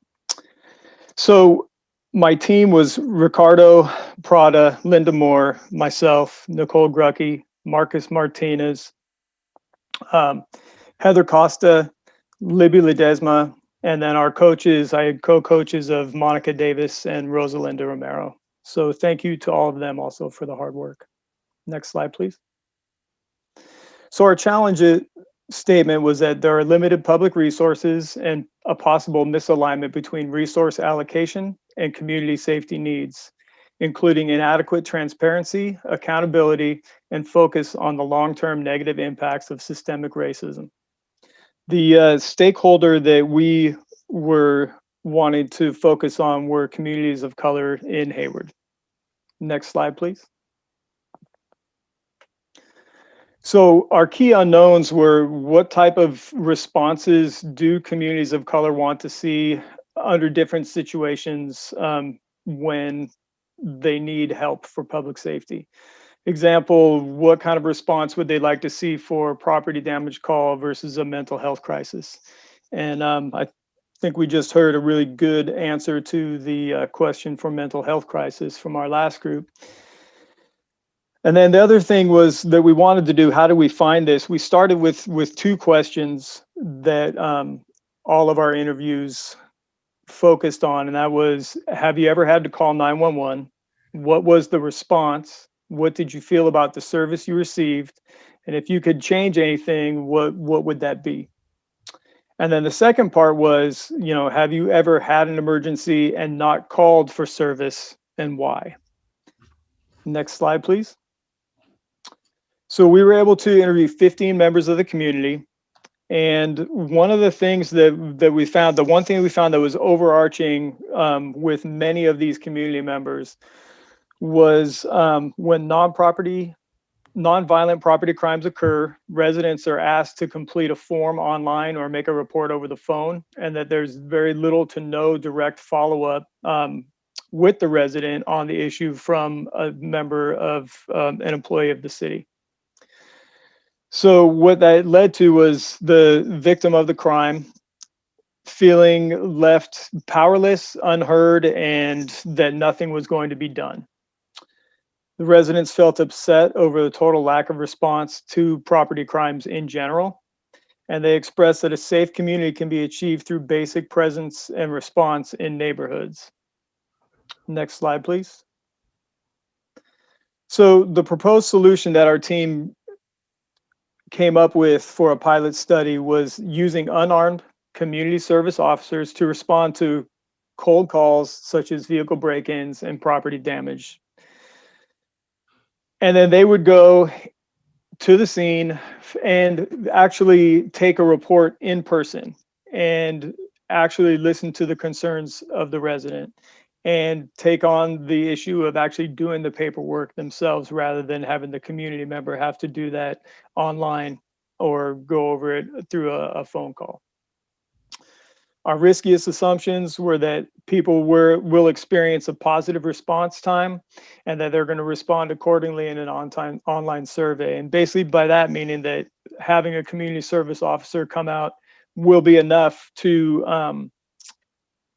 Speaker 20: So my team was Ricardo Prada, Linda Moore, myself, Nicole Grucky, Marcus Martinez, Heather Costa, Libby Ledesma, and then our coaches, I had co-coaches of Monica Davis and Rosalinda Romero. So thank you to all of them also for the hard work. Next slide, please. So our challenge statement was that there are limited public resources and a possible misalignment between resource allocation and community safety needs, including inadequate transparency, accountability, and focus on the long-term negative impacts of systemic racism. The stakeholder that we were wanting to focus on were communities of color in Hayward. Next slide, please. So our key unknowns were what type of responses do communities of color want to see under different situations when they need help for public safety. Example, what kind of response would they like to see for a property damage call versus a mental health crisis? And I think we just heard a really good answer to the question for mental health crisis from our last group. And then the other thing was that we wanted to do, how do we find this? We started with two questions that all of our interviews focused on, and that was, have you ever had to call 911? What was the response? What did you feel about the service you received? And if you could change anything, what would that be? And then the second part was, have you ever had an emergency and not called for service, and why? Next slide, please. So we were able to interview 15 members of the community. And one of the things that we found, the one thing we found that was overarching with many of these community members was when non-violent property crimes occur, residents are asked to complete a form online or make a report over the phone, and that there's very little to no direct follow-up with the resident on the issue from a member of an employee of the city. So what that led to was the victim of the crime feeling left powerless, unheard, and that nothing was going to be done. The residents felt upset over the total lack of response to property crimes in general, and they expressed that a safe community can be achieved through basic presence and response in neighborhoods. Next slide, please. So the proposed solution that our team came up with for a pilot study was using unarmed community service officers to respond to cold calls such as vehicle break-ins and property damage. And then they would go to the scene and actually take a report in person and actually listen to the concerns of the resident and take on the issue of actually doing the paperwork themselves rather than having the community member have to do that online or go over it through a phone call. Our riskiest assumptions were that people will experience a positive response time and that they're going to respond accordingly in an online survey. And basically by that meaning that having a community service officer come out will be enough to,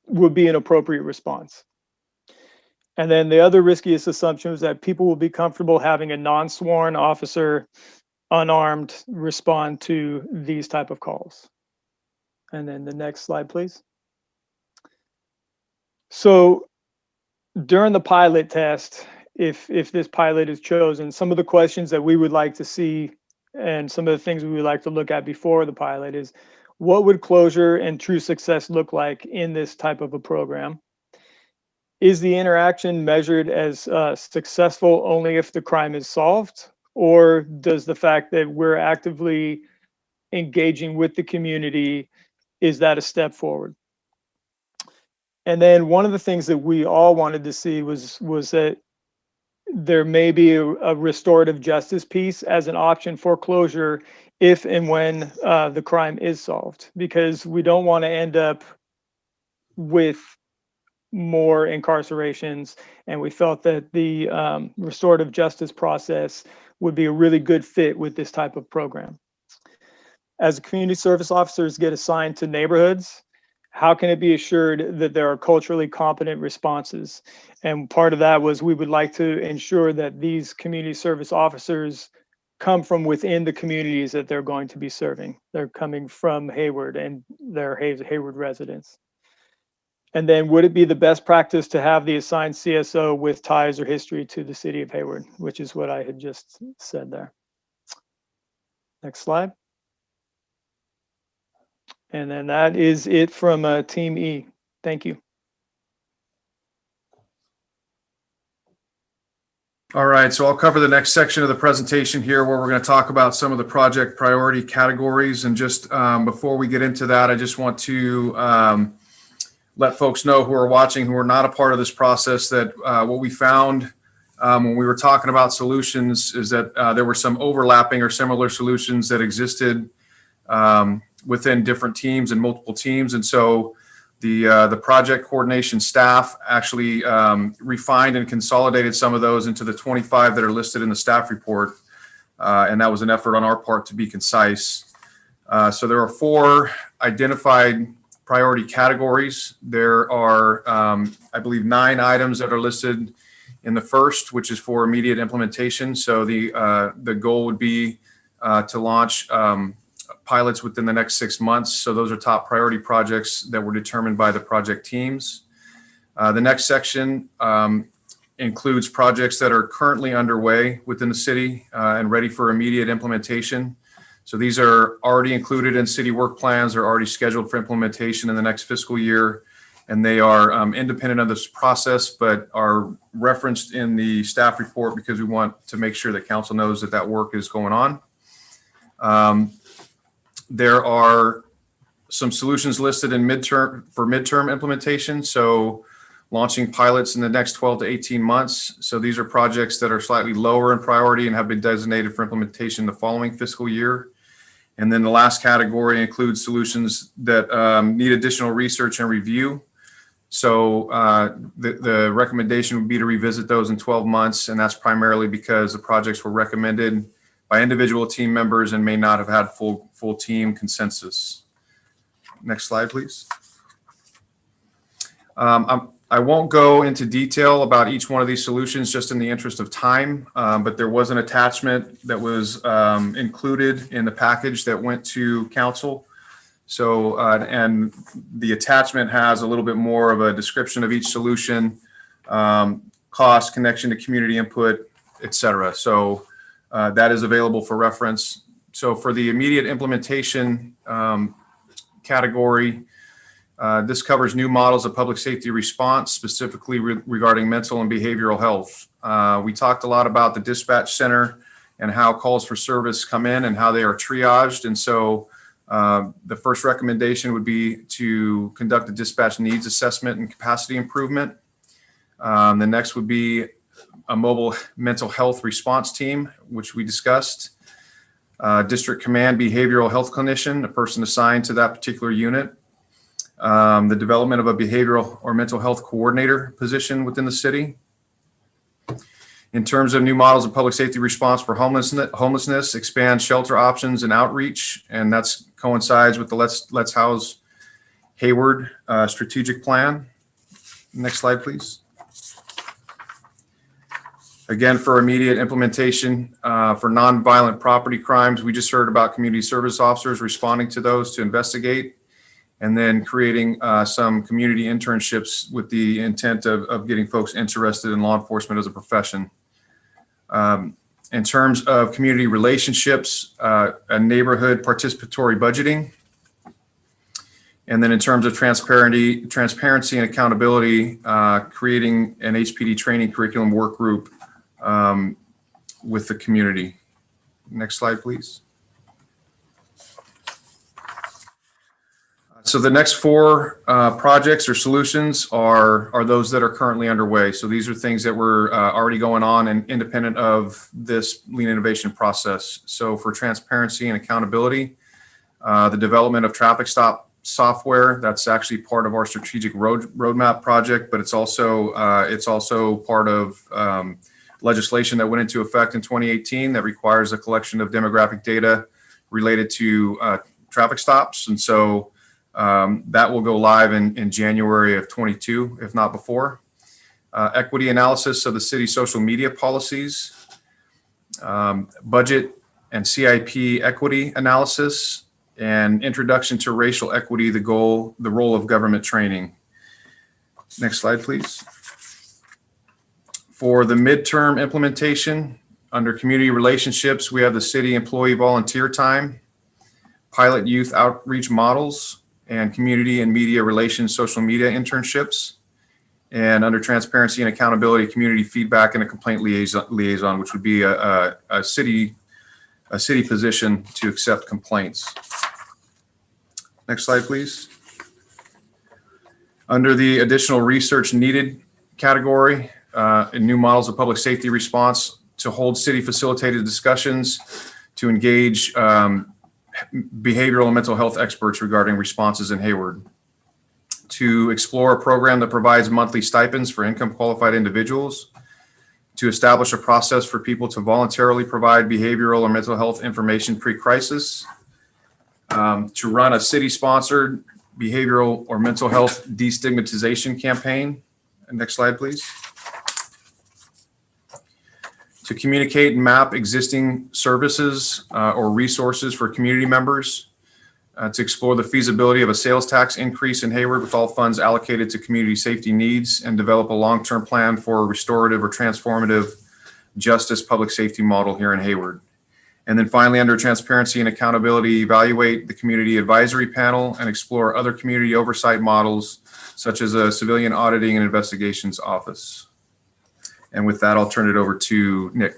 Speaker 20: will be an appropriate response. And then the other riskiest assumption was that people will be comfortable having a non-sworn officer, unarmed, respond to these type of calls. And then the next slide, please. So during the pilot test, if this pilot is chosen, some of the questions that we would like to see and some of the things we would like to look at before the pilot is, what would closure and true success look like in this type of a program? Is the interaction measured as successful only if the crime is solved? Or does the fact that we're actively engaging with the community, is that a step forward? And then one of the things that we all wanted to see was that there may be a restorative justice piece as an option for closure if and when the crime is solved, because we don't want to end up with more incarcerations. And we felt that the restorative justice process would be a really good fit with this type of program. As community service officers get assigned to neighborhoods, how can it be assured that there are culturally competent responses? And part of that was we would like to ensure that these community service officers come from within the communities that they're going to be serving. They're coming from Hayward and they're Hayward residents. And then would it be the best practice to have the assigned CSO with ties or history to the city of Hayward, which is what I had just said there. Next slide. And then that is it from Team E. Thank you.
Speaker 17: All right, so I'll cover the next section of the presentation here where we're going to talk about some of the project priority categories. And just before we get into that, I just want to let folks know who are watching, who are not a part of this process, that what we found when we were talking about solutions is that there were some overlapping or similar solutions that existed within different teams and multiple teams. And so the project coordination staff actually refined and consolidated some of those into the 25 that are listed in the staff report. And that was an effort on our part to be concise. So there are 4 identified priority categories. There are, I believe, 9 items that are listed in the first, which is for immediate implementation. So the goal would be to launch pilots within the next 6 months. So those are top priority projects that were determined by the project teams. The next section includes projects that are currently underway within the city and ready for immediate implementation. So these are already included in city work plans, are already scheduled for implementation in the next fiscal year, and they are independent of this process, but are referenced in the staff report because we want to make sure that council knows that that work is going on. There are some solutions listed in midterm implementation. So launching pilots in the next 12 to 18 months. So these are projects that are slightly lower in priority and have been designated for implementation the following fiscal year. And then the last category includes solutions that need additional research and review. So the recommendation would be to revisit those in 12 months. And that's primarily because the projects were recommended by individual team members and may not have had full team consensus. Next slide, please. I won't go into detail about each one of these solutions just in the interest of time, but there was an attachment that was included in the package that went to council. So, and the attachment has a little bit more of a description of each solution, cost, connection to community input, et cetera. So that is available for reference. So for the immediate implementation category, this covers new models of public safety response, specifically regarding mental and behavioral health. We talked a lot about the dispatch center and how calls for service come in and how they are triaged. And so the first recommendation would be to conduct a dispatch needs assessment and capacity improvement. The next would be a mobile mental health response team, which we discussed. District command behavioral health clinician, a person assigned to that particular unit. The development of a behavioral or mental health coordinator position within the city. In terms of new models of public safety response for homelessness, expand shelter options and outreach, and that coincides with the Let's House Hayward strategic plan. Next slide, please. Again, for immediate implementation for nonviolent property crimes, we just heard about community service officers responding to those to investigate, and then creating some community internships with the intent of getting folks interested in law enforcement as a profession. In terms of community relationships, a neighborhood participatory budgeting. And then in terms of transparency and accountability, creating an HPD training curriculum work group with the community. Next slide, please. So the next 4 projects or solutions are those that are currently underway. So these are things that were already going on and independent of this lean innovation process. So for transparency and accountability, the development of traffic stop software, that's actually part of our strategic roadmap project, but it's also part of legislation that went into effect in 2018 that requires a collection of demographic data related to traffic stops. And so that will go live in January of 22, if not before. Equity analysis of the city's social media policies, budget and CIP equity analysis, and introduction to racial equity, the role of government training. Next slide, please. For the midterm implementation, under community relationships, we have the city employee volunteer time, pilot youth outreach models, and community and media relations social media internships. And under transparency and accountability, community feedback and a complaint liaison, which would be a city position to accept complaints. Next slide, please. Under the additional research needed category, in new models of public safety response, to hold city facilitated discussions, to engage behavioral and mental health experts regarding responses in Hayward, to explore a program that provides monthly stipends for income qualified individuals, to establish a process for people to voluntarily provide behavioral or mental health information pre-crisis, to run a city-sponsored behavioral or mental health destigmatization campaign. Next slide, please. To communicate and map existing services or resources for community members, to explore the feasibility of a sales tax increase in Hayward with all funds allocated to community safety needs, and develop a long-term plan for a restorative or transformative justice public safety model here in Hayward. And then finally, under transparency and accountability, evaluate the community advisory panel and explore other community oversight models, such as a civilian auditing and investigations office. And with that, I'll turn it over to Nick.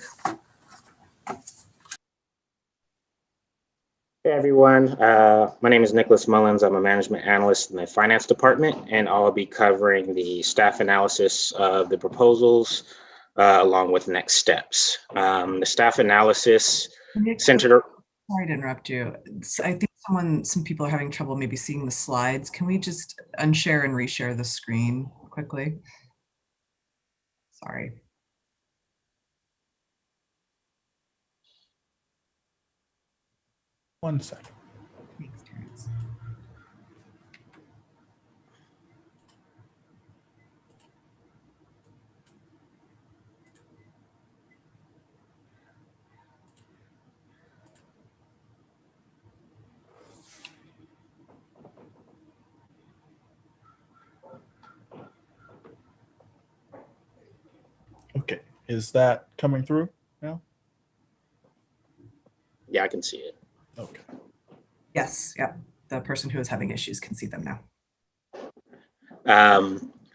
Speaker 21: Hey everyone, my name is Nicholas Mullins. I'm a management analyst in the finance department, and I'll be covering the staff analysis of the proposals along with next steps. The staff analysis centered.
Speaker 7: Sorry to interrupt you. I think some people are having trouble maybe seeing the slides. Can we just unshare and reshare the screen quickly? Sorry.
Speaker 13: One second.
Speaker 7: Thanks, Terrence.
Speaker 13: Okay, is that coming through now?
Speaker 21: Yeah, I can see it.
Speaker 13: Okay.
Speaker 7: Yes, yep. The person who is having issues can see them now.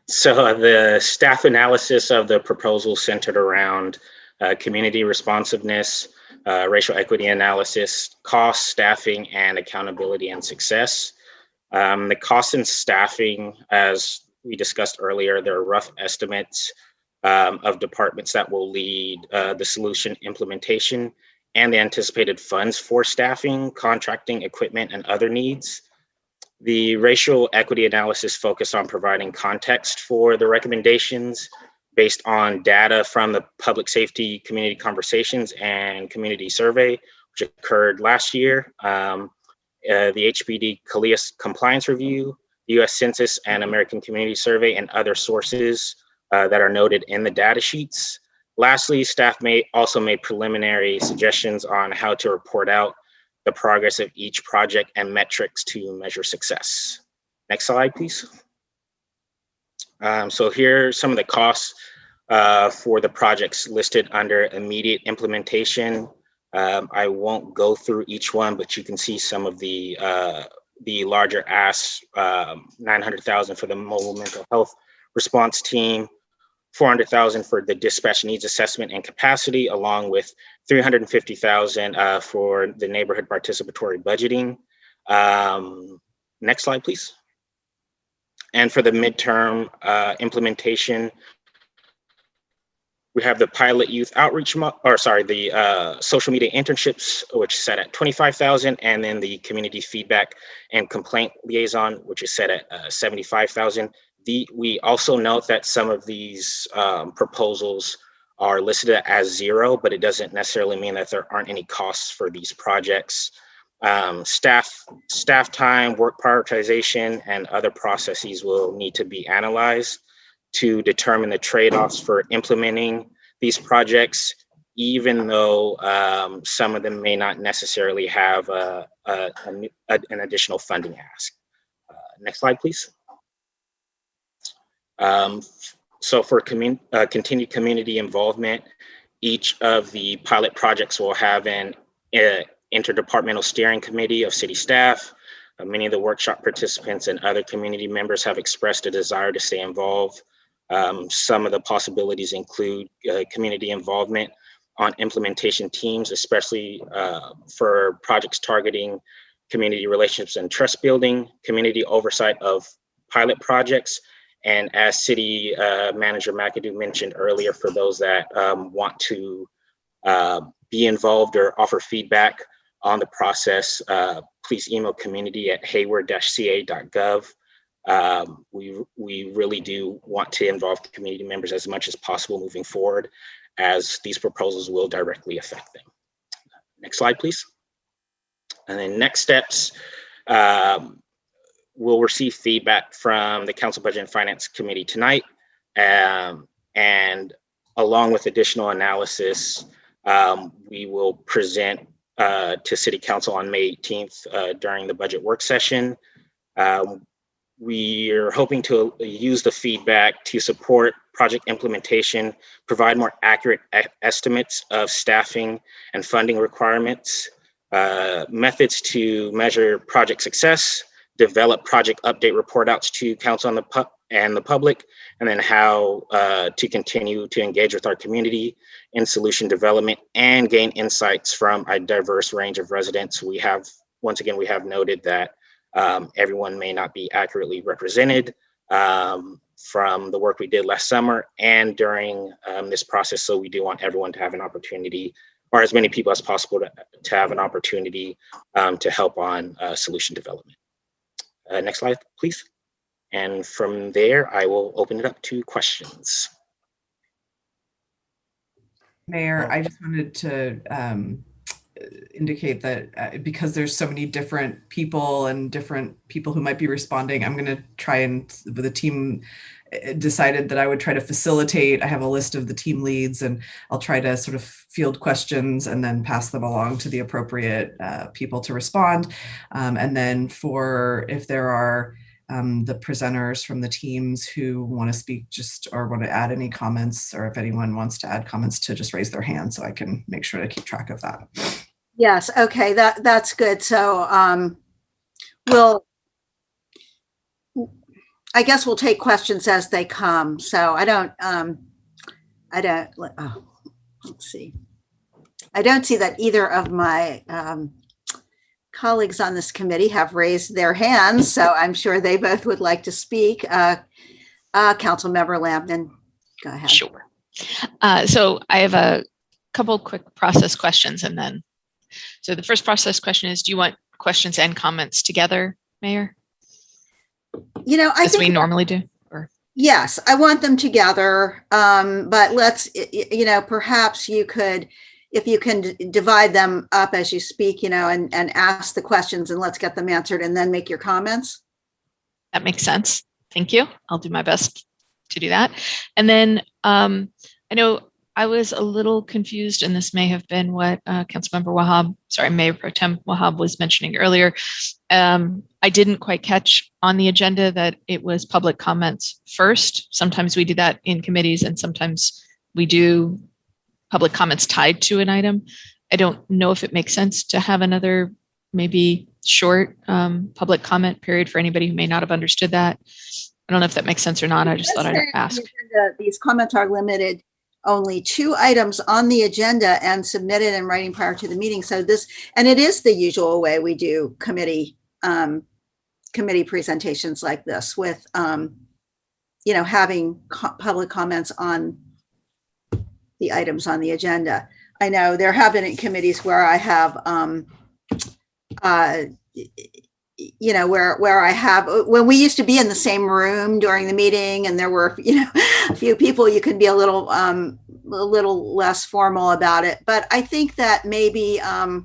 Speaker 21: So the staff analysis of the proposal centered around community responsiveness, racial equity analysis, cost, staffing, and accountability and success. The cost and staffing, as we discussed earlier, there are rough estimates of departments that will lead the solution implementation and the anticipated funds for staffing, contracting, equipment, and other needs. The racial equity analysis focused on providing context for the recommendations based on data from the public safety community conversations and community survey, which occurred last year, the HPD CALIA compliance review, the US Census and American Community Survey, and other sources that are noted in the data sheets. Lastly, staff also made preliminary suggestions on how to report out the progress of each project and metrics to measure success. Next slide, please. So here are some of the costs for the projects listed under immediate implementation. I won't go through each one, but you can see some of the larger asks, $900,000 for the mobile mental health response team, $400,000 for the dispatch needs assessment and capacity, along with $350,000 for the neighborhood participatory budgeting. Next slide, please. And for the midterm implementation, we have the pilot youth outreach, the social media internships, which is set at $25,000, and then the community feedback and complaint liaison, which is set at $75,000. We also note that some of these proposals are listed as zero, but it doesn't necessarily mean that there aren't any costs for these projects. Staff time, work prioritization, and other processes will need to be analyzed to determine the trade-offs for implementing these projects, even though some of them may not necessarily have an additional funding ask. Next slide, please. So for continued community involvement, each of the pilot projects will have an interdepartmental steering committee of city staff. Many of the workshop participants and other community members have expressed a desire to stay involved. Some of the possibilities include community involvement on implementation teams, especially for projects targeting community relationships and trust building, community oversight of pilot projects, and as City Manager McAdoo mentioned earlier, for those that want to be involved or offer feedback on the process, please email community@hayward-ca.gov. We really do want to involve community members as much as possible moving forward, as these proposals will directly affect them. Next slide, please. And then next steps, we'll receive feedback from the Council Budget and Finance Committee tonight, and along with additional analysis, we will present to City Council on May 18th during the budget work session. We are hoping to use the feedback to support project implementation, provide more accurate estimates of staffing and funding requirements, methods to measure project success, develop project update report outs to council and the public, and then how to continue to engage with our community in solution development and gain insights from a diverse range of residents. We have, once again, we have noted that everyone may not be accurately represented from the work we did last summer and during this process. So we do want everyone to have an opportunity, or as many people as possible to have an opportunity to help on solution development. Next slide, please. And from there, I will open it up to questions.
Speaker 7: Mayor, I just wanted to indicate that because there's so many different people and different people who might be responding, I'm going to try and, the team decided that I would try to facilitate. I have a list of the team leads, and I'll try to sort of field questions and then pass them along to the appropriate people to respond. And then if there are the presenters from the teams who want to speak or want to add any comments, or if anyone wants to add comments, to just raise their hand so I can make sure to keep track of that.
Speaker 1: Yes. Okay. That's good. So I guess we'll take questions as they come. So let's see. I don't see that either of my colleagues on this committee have raised their hands, so I'm sure they both would like to speak. Councilmember Lambton, go ahead.
Speaker 8: Sure. So I have a couple quick process questions, and then, so the first process question is, do you want questions and comments together, Mayor?
Speaker 1: You know,
Speaker 8: as we normally do, or?
Speaker 1: Yes, I want them together, but let's, perhaps you could, if you can divide them up as you speak, and ask the questions, and let's get them answered and then make your comments.
Speaker 8: That makes sense. Thank you. I'll do my best to do that. And then I know I was a little confused, and this may have been what Mayor Pro Tem Wahab was mentioning earlier. I didn't quite catch on the agenda that it was public comments first. Sometimes we do that in committees, and sometimes we do public comments tied to an item. I don't know if it makes sense to have another maybe short public comment period for anybody who may not have understood that. I don't know if that makes sense or not. I just thought I'd ask.
Speaker 1: These comments are limited only 2 items on the agenda and submitted in writing prior to the meeting. So and it is the usual way we do committee presentations like this, with having public comments on the items on the agenda. I know there have been committees where I have where I have, when we used to be in the same room during the meeting and there were, a few people, you could be a little less formal about it. But I think that maybe, I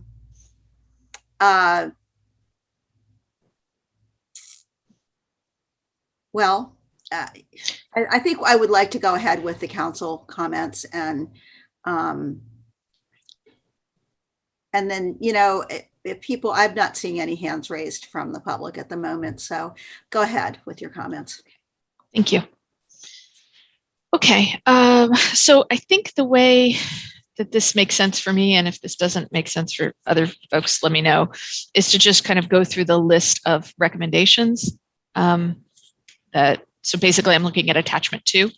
Speaker 1: think I would like to go ahead with the council comments, and then, if people, I'm not seeing any hands raised from the public at the moment. So go ahead with your comments.
Speaker 8: Thank you. Okay, so I think the way that this makes sense for me, and if this doesn't make sense for other folks, let me know, is to just kind of go through the list of recommendations. So basically I'm looking at attachment 2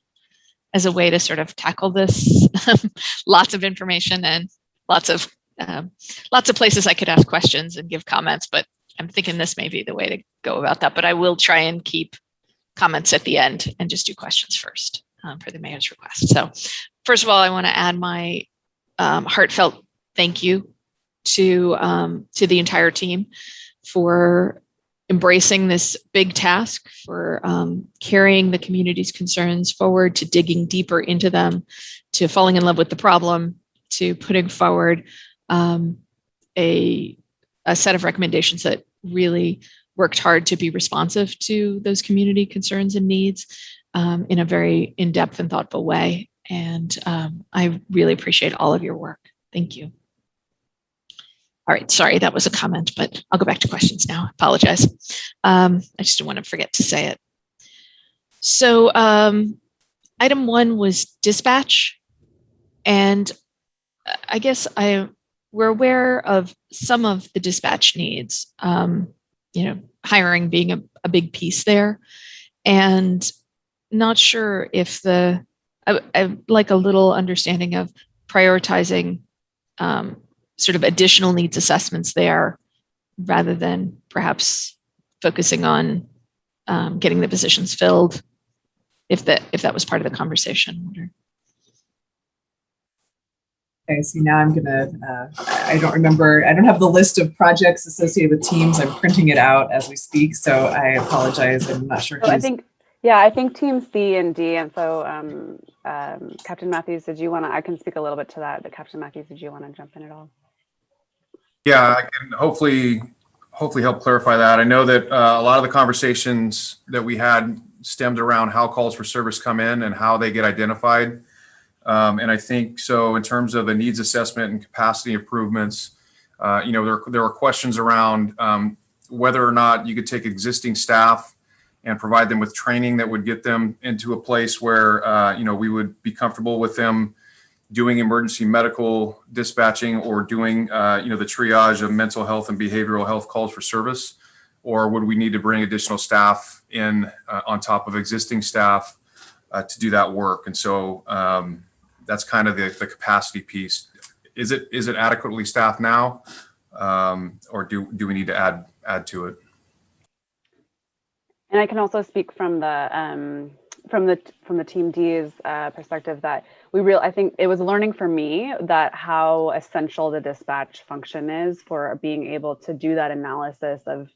Speaker 8: as a way to sort of tackle this. Lots of information and lots of places I could ask questions and give comments, but I'm thinking this may be the way to go about that. But I will try and keep comments at the end and just do questions first for the mayor's request. So first of all, I want to add my heartfelt thank you to the entire team for embracing this big task, for carrying the community's concerns forward, to digging deeper into them, to falling in love with the problem, to putting forward a set of recommendations that really worked hard to be responsive to those community concerns and needs in a very in-depth and thoughtful way. And I really appreciate all of your work. Thank you. All right, sorry, that was a comment, but I'll go back to questions now. I apologize. I just didn't want to forget to say it. So item 1 was dispatch. And I guess we're aware of some of the dispatch needs, hiring being a big piece there. And not sure if I'd like a little understanding of prioritizing sort of additional needs assessments there, rather than perhaps focusing on getting the positions filled, if that was part of the conversation.
Speaker 7: Okay, so now I'm gonna, I don't have the list of projects associated with teams. I'm printing it out as we speak, so I apologize. I'm not sure.
Speaker 4: So I think team C and D, and so Captain Matthews, I can speak a little bit to that, but Captain Matthews, did you want to jump in at all?
Speaker 17: Yeah, I can hopefully help clarify that. I know that a lot of the conversations that we had stemmed around how calls for service come in and how they get identified. And I think so in terms of the needs assessment and capacity improvements, there are questions around whether or not you could take existing staff and provide them with training that would get them into a place where, we would be comfortable with them doing emergency medical dispatching or doing, the triage of mental health and behavioral health calls for service, or would we need to bring additional staff in on top of existing staff to do that work? And so that's kind of the capacity piece. Is it adequately staffed now, or do we need to add to it?
Speaker 4: And I can also speak from the Team D's perspective that I think it was learning for me that how essential the dispatch function is for being able to do that analysis of,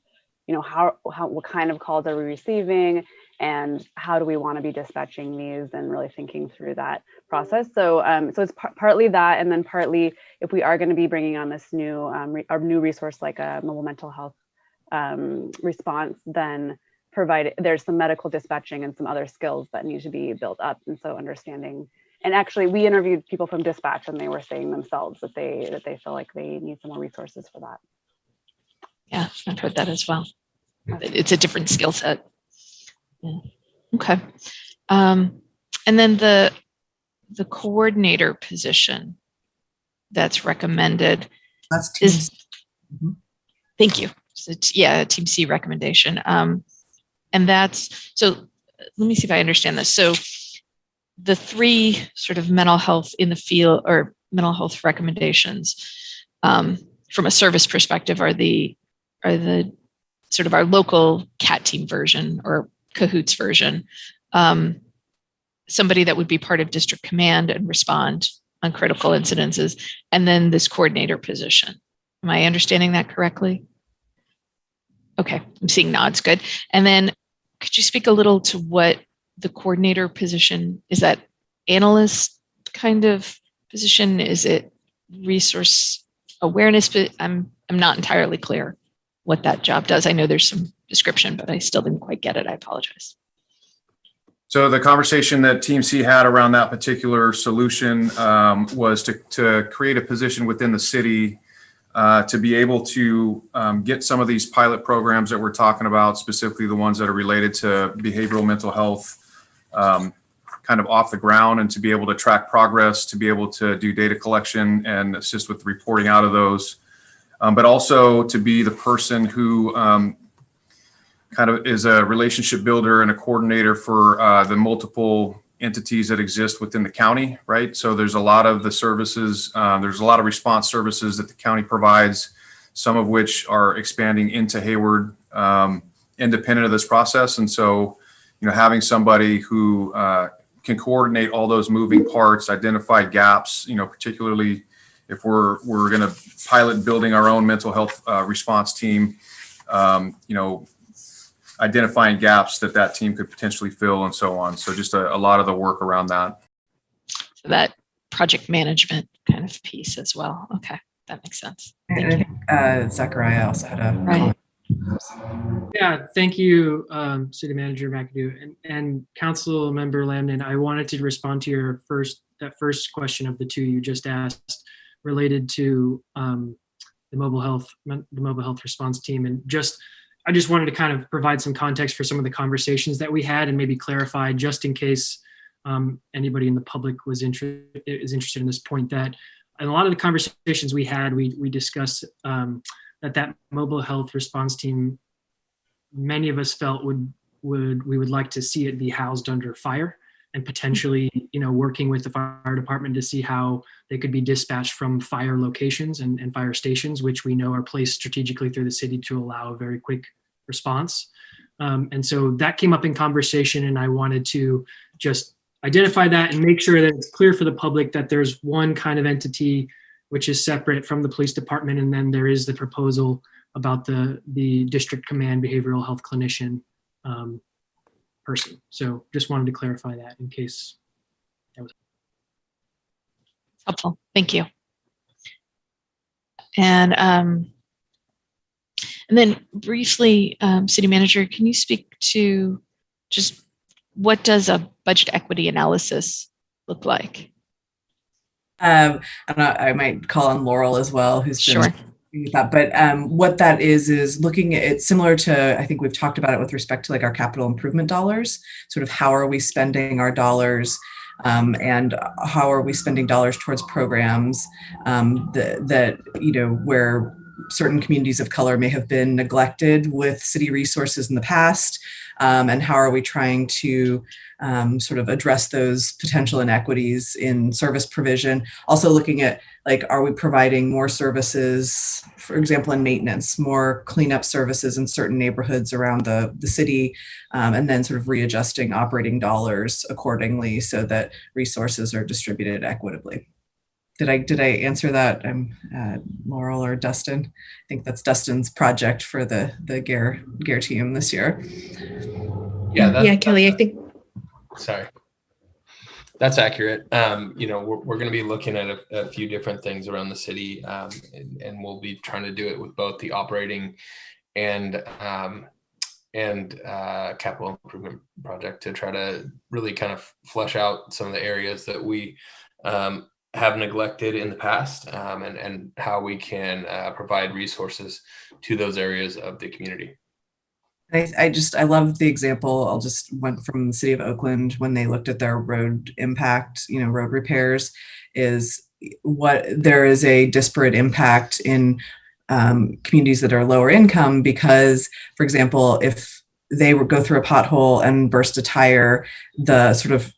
Speaker 4: what kind of calls are we receiving and how do we want to be dispatching these, and really thinking through that process. So it's partly that, and then partly if we are going to be bringing on this new resource like a mobile mental health response, then there's some medical dispatching and some other skills that need to be built up. And so understanding, and actually we interviewed people from dispatch and they were saying themselves that they feel like they need some more resources for that.
Speaker 8: Yeah, I've heard that as well. It's a different skill set. Yeah. Okay. And then the coordinator position that's recommended.
Speaker 7: That's Team C.
Speaker 8: Thank you. So Team C recommendation. And so let me see if I understand this. So the 3 sort of mental health in the field or mental health recommendations from a service perspective are the sort of our local CAT team version or Cahoots version. Somebody that would be part of district command and respond on critical incidences, and then this coordinator position. Am I understanding that correctly? Okay, I'm seeing nods, good. And then could you speak a little to what the coordinator position, is that analyst kind of position? Is it resource awareness? But I'm not entirely clear what that job does. I know there's some description, but I still didn't quite get it. I apologize.
Speaker 17: So the conversation that Team C had around that particular solution was to create a position within the city to be able to get some of these pilot programs that we're talking about, specifically the ones that are related to behavioral mental health kind of off the ground and to be able to track progress, to be able to do data collection and assist with reporting out of those, but also to be the person who kind of is a relationship builder and a coordinator for the multiple entities that exist within the county, right? So there's a lot of the services, there's a lot of response services that the county provides, some of which are expanding into Hayward, independent of this process. And so, having somebody who can coordinate all those moving parts, identify gaps, particularly if we're going to pilot building our own mental health response team, identifying gaps that team could potentially fill and so on. So just a lot of the work around that.
Speaker 8: So that project management kind of piece as well. Okay, that makes sense.
Speaker 7: And I think Zachariah also had a comment.
Speaker 18: Yeah, thank you, City Manager McAdoo and Council Member Lamden. I wanted to respond to your first question of the two you just asked, related to the mobile health response team, and I just wanted to kind of provide some context for some of the conversations that we had, and maybe clarify, just in case anybody in the public is interested in this point, that in a lot of the conversations we had, we discussed that mobile health response team, many of us felt we would like to see it be housed under fire, and potentially, working with the fire department to see how they could be dispatched from fire locations and fire stations, which we know are placed strategically through the city to allow a very quick response. And so that came up in conversation, and I wanted to just identify that and make sure that it's clear for the public that there's one kind of entity which is separate from the police department, and then there is the proposal about the district command behavioral health clinician person. So just wanted to clarify that in case that was
Speaker 8: helpful. Thank you. And then briefly, City Manager, can you speak to just what does a budget equity analysis look like?
Speaker 7: I might call on Laurel as well, who's been with that. But what that is looking at it similar to, I think we've talked about it with respect to like our capital improvement dollars, sort of how are we spending our dollars, and how are we spending dollars towards programs that where certain communities of color may have been neglected with city resources in the past, and how are we trying to sort of address those potential inequities in service provision. Also looking at, like, are we providing more services, for example, in maintenance, more cleanup services in certain neighborhoods around the city, and then sort of readjusting operating dollars accordingly so that resources are distributed equitably. Did I answer that, Laurel or Dustin? I think that's Dustin's project for the GARE team this year.
Speaker 5: Yeah,
Speaker 16: Kelly, I think.
Speaker 5: Sorry. That's accurate. We're going to be looking at a few different things around the city, and we'll be trying to do it with both the operating and capital improvement project to try to really kind of flesh out some of the areas that we have neglected in the past, and how we can provide resources to those areas of the community.
Speaker 7: I love the example. I'll just went from the city of Oakland when they looked at their road impact, road repairs, is what there is a disparate impact in communities that are lower income because, for example, if they would go through a pothole and burst a tire, the sort of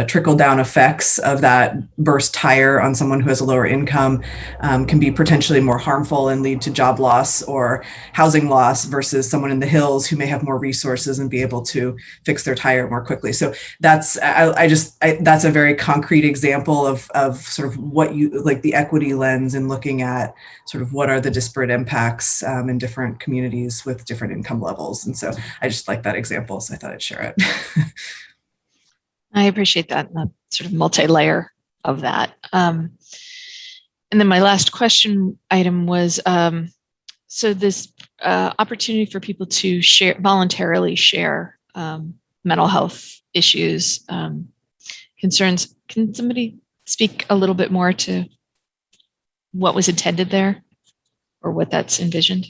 Speaker 7: trickle down effects of that burst tire on someone who has a lower income can be potentially more harmful and lead to job loss or housing loss versus someone in the hills who may have more resources and be able to fix their tire more quickly. So that's that's a very concrete example of sort of what you like, the equity lens and looking at sort of what are the disparate impacts in different communities with different income levels. And so I just like that example, so I thought I'd share it.
Speaker 8: I appreciate that sort of multi-layer of that. And then my last question item was, so this opportunity for people to voluntarily share mental health issues, concerns. Can somebody speak a little bit more to what was intended there or what that's envisioned?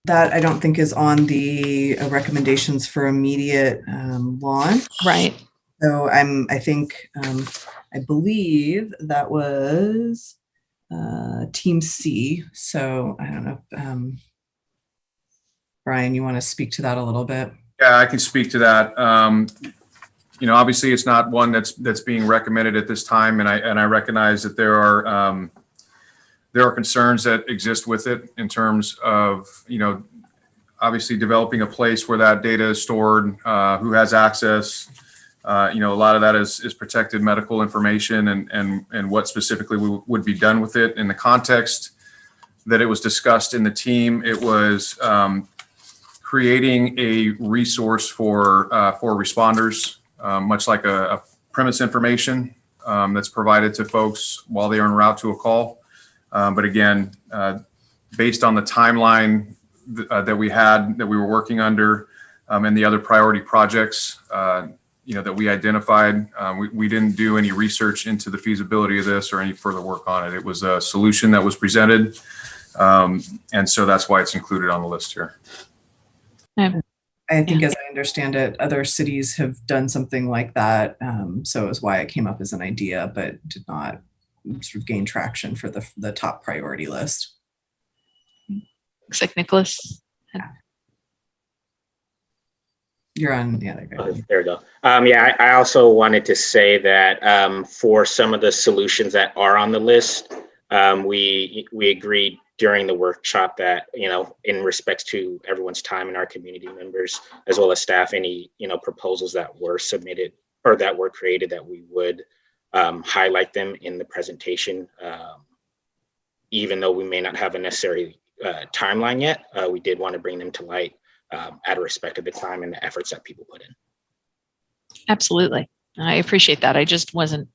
Speaker 7: That I don't think is on the recommendations for immediate launch.
Speaker 8: Right.
Speaker 7: So I believe that was Team C. So I don't know, Brian, you want to speak to that a little bit?
Speaker 17: Yeah, I can speak to that. Obviously it's not one that's being recommended at this time. And I recognize that there are concerns that exist with it in terms of, obviously developing a place where that data is stored, who has access. A lot of that is protected medical information and what specifically would be done with it. In the context that it was discussed in the team, it was creating a resource for responders, much like a premise information that's provided to folks while they are en route to a call. But again, based on the timeline that we were working under, and the other priority projects, that we identified, we didn't do any research into the feasibility of this or any further work on it. It was a solution that was presented, and so that's why it's included on the list here.
Speaker 7: I think, as I understand it, other cities have done something like that. So is why it came up as an idea, but did not sort of gain traction for the top priority list.
Speaker 8: Looks like Nicholas.
Speaker 7: You're on. Yeah,
Speaker 21: there we go. I also wanted to say that for some of the solutions that are on the list, we agreed during the workshop that, in respects to everyone's time and our community members, as well as staff, any, proposals that were submitted or that were created, that we would highlight them in the presentation. Even though we may not have a necessary timeline yet, we did want to bring them to light out of respect of the time and the efforts that people put in.
Speaker 8: Absolutely. I appreciate that. I just wasn't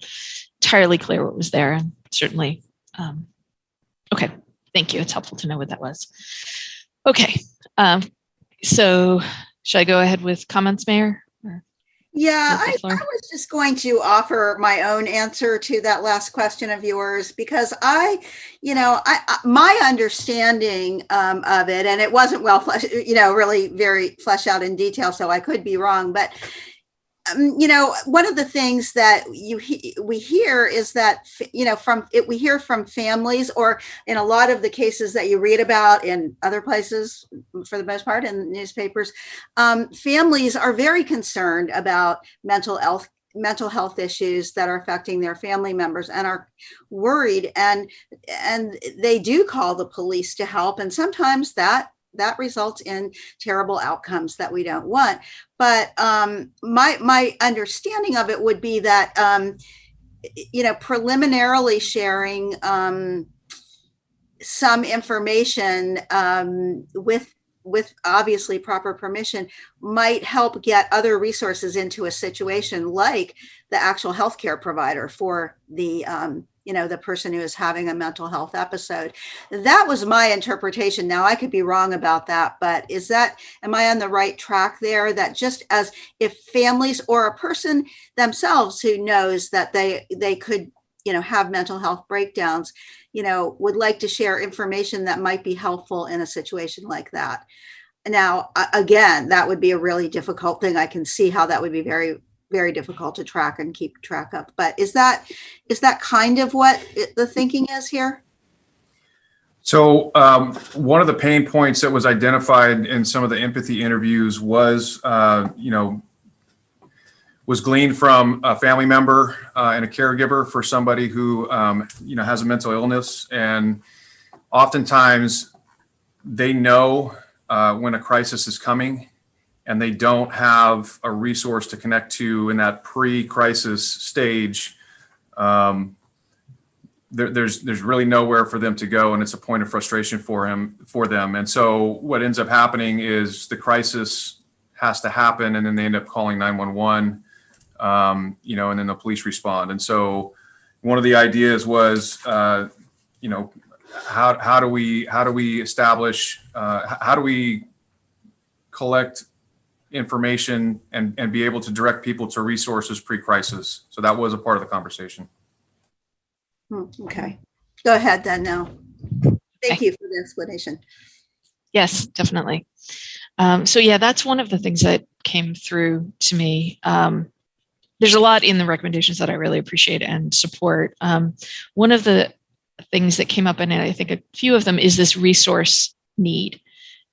Speaker 8: entirely clear what was there. And certainly, okay. Thank you. It's helpful to know what that was. Okay. So should I go ahead with comments, Mayor?
Speaker 1: Yeah, I was just going to offer my own answer to that last question of yours, because my understanding of it, and it wasn't well fleshed, really very fleshed out in detail, so I could be wrong, but one of the things that we hear is that, we hear from families, or in a lot of the cases that you read about in other places, for the most part in newspapers, families are very concerned about mental health issues that are affecting their family members and are worried, and they do call the police to help, and sometimes that results in terrible outcomes that we don't want. But my understanding of it would be that, preliminarily sharing some information with obviously proper permission might help get other resources into a situation, like the actual healthcare provider for the the person who is having a mental health episode. That was my interpretation. Now, I could be wrong about that, but am I on the right track there? That just as if families or a person themselves who knows that they could, have mental health breakdowns, would like to share information that might be helpful in a situation like that. Now, again, that would be a really difficult thing. I can see how that would be very, very difficult to track and keep track of. But is that kind of what the thinking is here?
Speaker 17: So one of the pain points that was identified in some of the empathy interviews was, was gleaned from a family member and a caregiver for somebody who, has a mental illness. And oftentimes they know when a crisis is coming, and they don't have a resource to connect to in that pre-crisis stage. There's really nowhere for them to go, and it's a point of frustration for them. And so what ends up happening is the crisis has to happen, and then they end up calling 911, and then the police respond. And so one of the ideas was, how do we establish, how do we collect information and be able to direct people to resources pre-crisis? So that was a part of the conversation.
Speaker 1: Okay, go ahead then now. Thank you for the explanation.
Speaker 8: Yes, definitely. So yeah, that's one of the things that came through to me. there's a lot in the recommendations that I really appreciate and support. One of the things that came up in it, I think a few of them, is this resource need.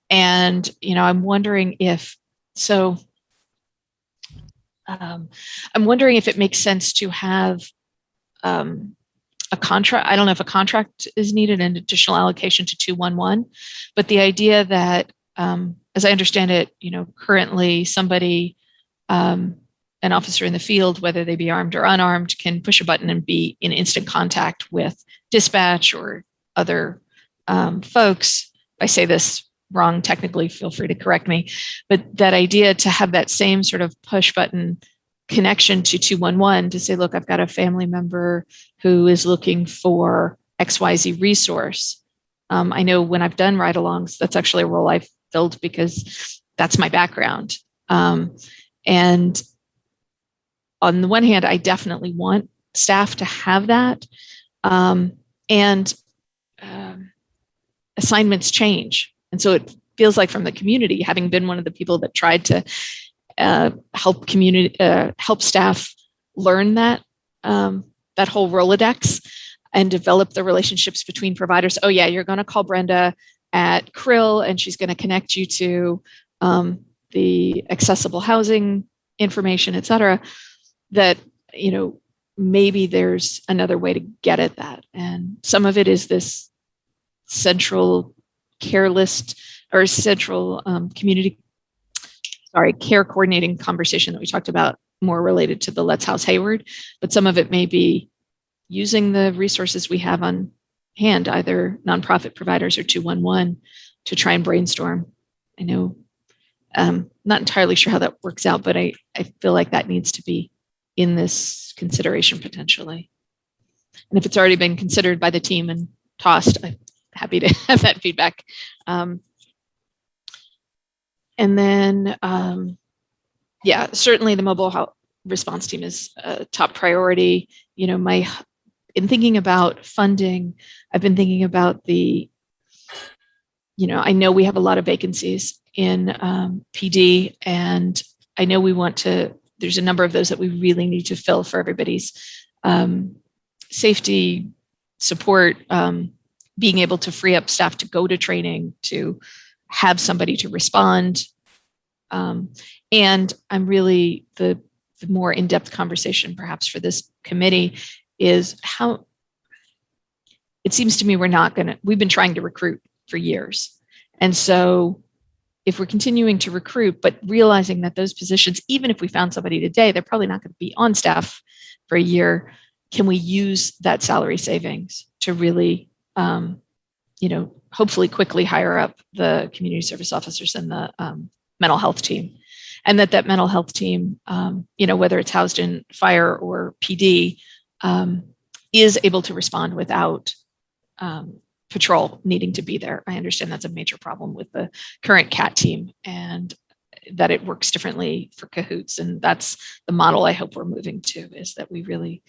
Speaker 8: And, I'm wondering if it makes sense to have a contract. I don't know if a contract is needed, an additional allocation to 211, but the idea that, as I understand it, currently somebody, an officer in the field, whether they be armed or unarmed, can push a button and be in instant contact with dispatch or other folks. If I say this wrong technically, feel free to correct me. But that idea to have that same sort of push button connection to 211 to say, look, I've got a family member who is looking for XYZ resource. I know when I've done ride-alongs, that's actually a role I've filled because that's my background. And on the one hand, I definitely want staff to have that. And assignments change. And so it feels like from the community, having been one of the people that tried to help staff learn that whole Rolodex and develop the relationships between providers. Oh yeah, you're going to call Brenda at Krill and she's going to connect you to the accessible housing information, et cetera, that, maybe there's another way to get at that. And some of it is this central care list or central care coordinating conversation that we talked about, more related to the Let's House Hayward, but some of it may be using the resources we have on hand, either nonprofit providers or 211, to try and brainstorm. I know, not entirely sure how that works out, but I feel like that needs to be in this consideration potentially. And if it's already been considered by the team and tossed, I'm happy to have that feedback. And then, certainly the mobile health response team is a top priority. In thinking about funding, I've been thinking about I know we have a lot of vacancies in PD, and I know there's a number of those that we really need to fill for everybody's safety, support, being able to free up staff to go to training, to have somebody to respond. And I'm really, the more in-depth conversation perhaps for this committee is how it seems to me we've been trying to recruit for years. And so if we're continuing to recruit, but realizing that those positions, even if we found somebody today, they're probably not going to be on staff for a year, can we use that salary savings to really, hopefully quickly hire up the community service officers and the mental health team? And that mental health team, whether it's housed in fire or PD, is able to respond without patrol needing to be there. I understand that's a major problem with the current CAT team, and that it works differently for cahoots. And that's the model I hope we're moving to, is that we really,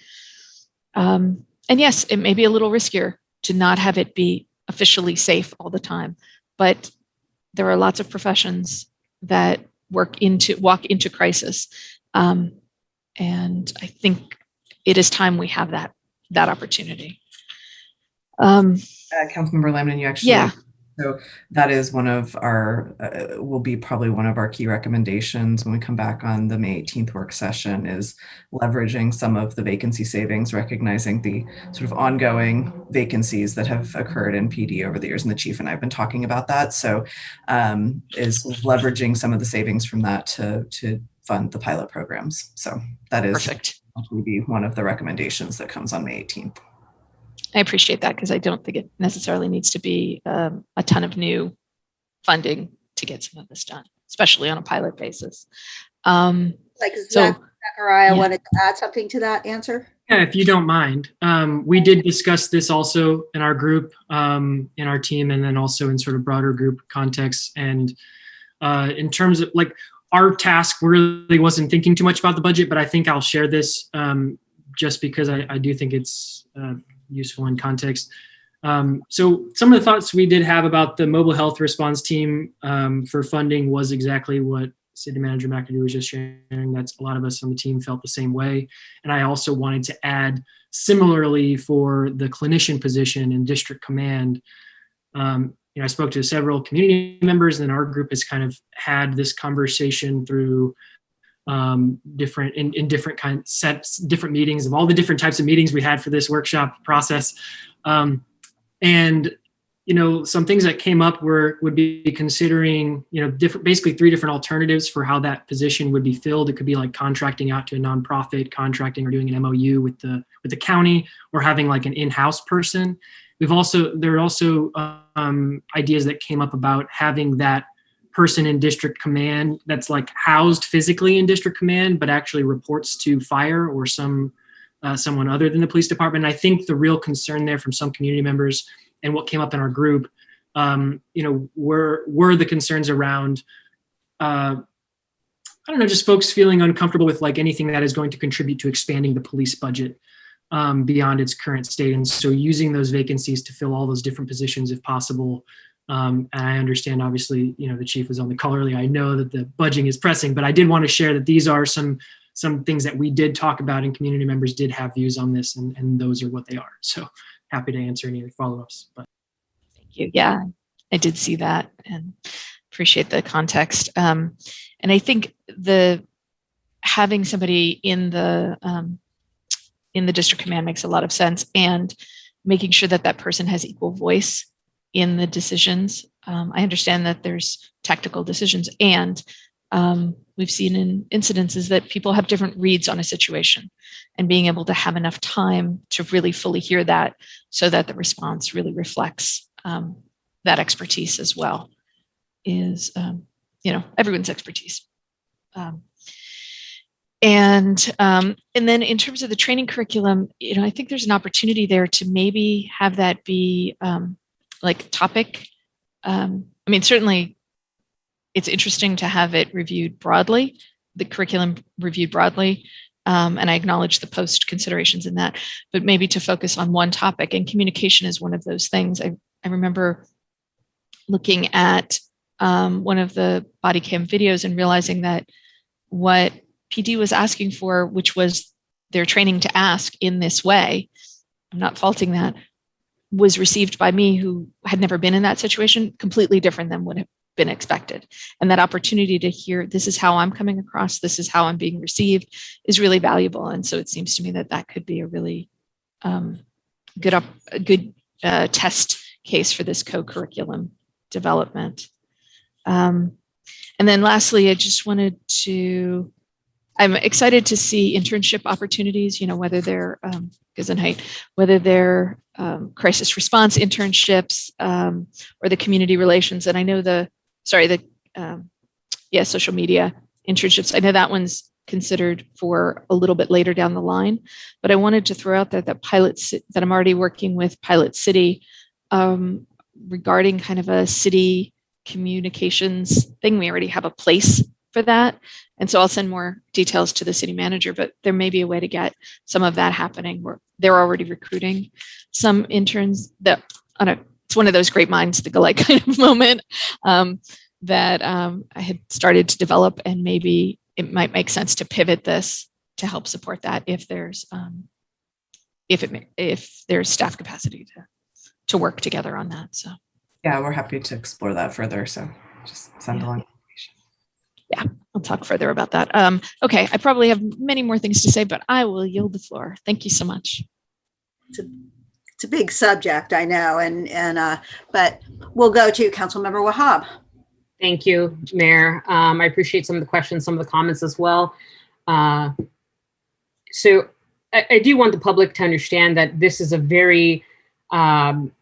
Speaker 8: and yes, it may be a little riskier to not have it be officially safe all the time, but there are lots of professions that walk into crisis. And I think it is time we have that opportunity.
Speaker 7: Councilmember Lamnon, you actually, so that is one of our, will be probably one of our key recommendations when we come back on the May 18th work session, is leveraging some of the vacancy savings, recognizing the sort of ongoing vacancies that have occurred in PD over the years. And the chief and I have been talking about that. So is leveraging some of the savings from that to fund the pilot programs. So that is perfect. Will be one of the recommendations that comes on May 18th.
Speaker 8: I appreciate that, because I don't think it necessarily needs to be a ton of new funding to get some of this done, especially on a pilot basis.
Speaker 1: Zachariah wanted to add something to that answer.
Speaker 18: Yeah, if you don't mind. We did discuss this also in our group, in our team, and then also in sort of broader group context. And in terms of our task, really wasn't thinking too much about the budget, but I think I'll share this just because I do think it's useful in context. So some of the thoughts we did have about the mobile health response team for funding was exactly what City Manager McAdoo was just sharing, that's a lot of us on the team felt the same way. And I also wanted to add, similarly for the clinician position in district command, I spoke to several community members, and our group has kind of had this conversation through different kind of sets, different meetings of all the different types of meetings we had for this workshop process. And some things that came up would be considering, basically 3 different alternatives for how that position would be filled. It could be like contracting out to a nonprofit, contracting or doing an MOU with the county, or having like an in-house person. There are also ideas that came up about having that person in district command that's like housed physically in district command, but actually reports to fire or someone other than the police department. And I think the real concern there from some community members, and what came up in our group, were the concerns around, just folks feeling uncomfortable with like anything that is going to contribute to expanding the police budget beyond its current state. And so using those vacancies to fill all those different positions if possible. And I understand, obviously, the chief was on the call earlier. I know that the budgeting is pressing, but I did want to share that these are some things that we did talk about, and community members did have views on this, and those are what they are. So happy to answer any follow-ups. But
Speaker 8: thank you. Yeah, I did see that and appreciate the context. And I think having somebody in the district command makes a lot of sense, and making sure that person has equal voice in the decisions. I understand that there's tactical decisions, and we've seen in incidences that people have different reads on a situation, and being able to have enough time to really fully hear that, so that the response really reflects that expertise as well, is everyone's expertise. And then in terms of the training curriculum, I think there's an opportunity there to maybe have that be like topic. Certainly it's interesting to have it reviewed broadly, the curriculum reviewed broadly. And I acknowledge the post considerations in that, but maybe to focus on one topic, and communication is one of those things. I remember looking at one of the body cam videos and realizing that what PD was asking for, which was their training to ask in this way, I'm not faulting that, was received by me, who had never been in that situation, completely different than would have been expected. And that opportunity to hear, this is how I'm coming across, this is how I'm being received, is really valuable. And so it seems to me that could be a really good test case for this co-curriculum development. And then lastly, I just wanted to, I'm excited to see internship opportunities, whether they're whether they're crisis response internships or the community relations. And I know social media internships. I know that one's considered for a little bit later down the line, but I wanted to throw out there that that I'm already working with Pilot City regarding kind of a city communications thing. We already have a place for that. And so I'll send more details to the city manager, but there may be a way to get some of that happening where they're already recruiting some interns it's one of those great minds think alike kind of moment that I had started to develop, and maybe it might make sense to pivot this to help support that if there's staff capacity to work together on that. So
Speaker 7: yeah, we're happy to explore that further. So just send along.
Speaker 8: Yeah, I'll talk further about that. Okay, I probably have many more things to say, but I will yield the floor. Thank you so much.
Speaker 1: It's a big subject, I know, but we'll go to Councilmember Wahab.
Speaker 14: Thank you, Mayor. I appreciate some of the questions, some of the comments as well. So I do want the public to understand that this is a very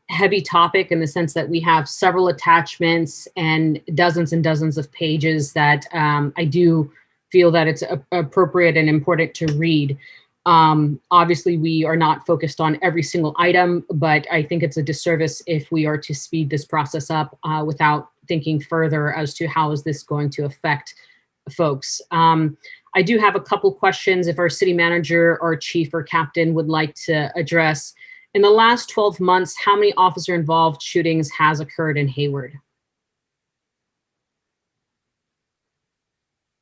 Speaker 14: heavy topic, in the sense that we have several attachments and dozens of pages that I do feel that it's appropriate and important to read. Obviously, we are not focused on every single item, but I think it's a disservice if we are to speed this process up without thinking further as to how is this going to affect folks. I do have a couple questions if our city manager or chief or captain would like to address. In the last 12 months, how many officer-involved shootings has occurred in Hayward?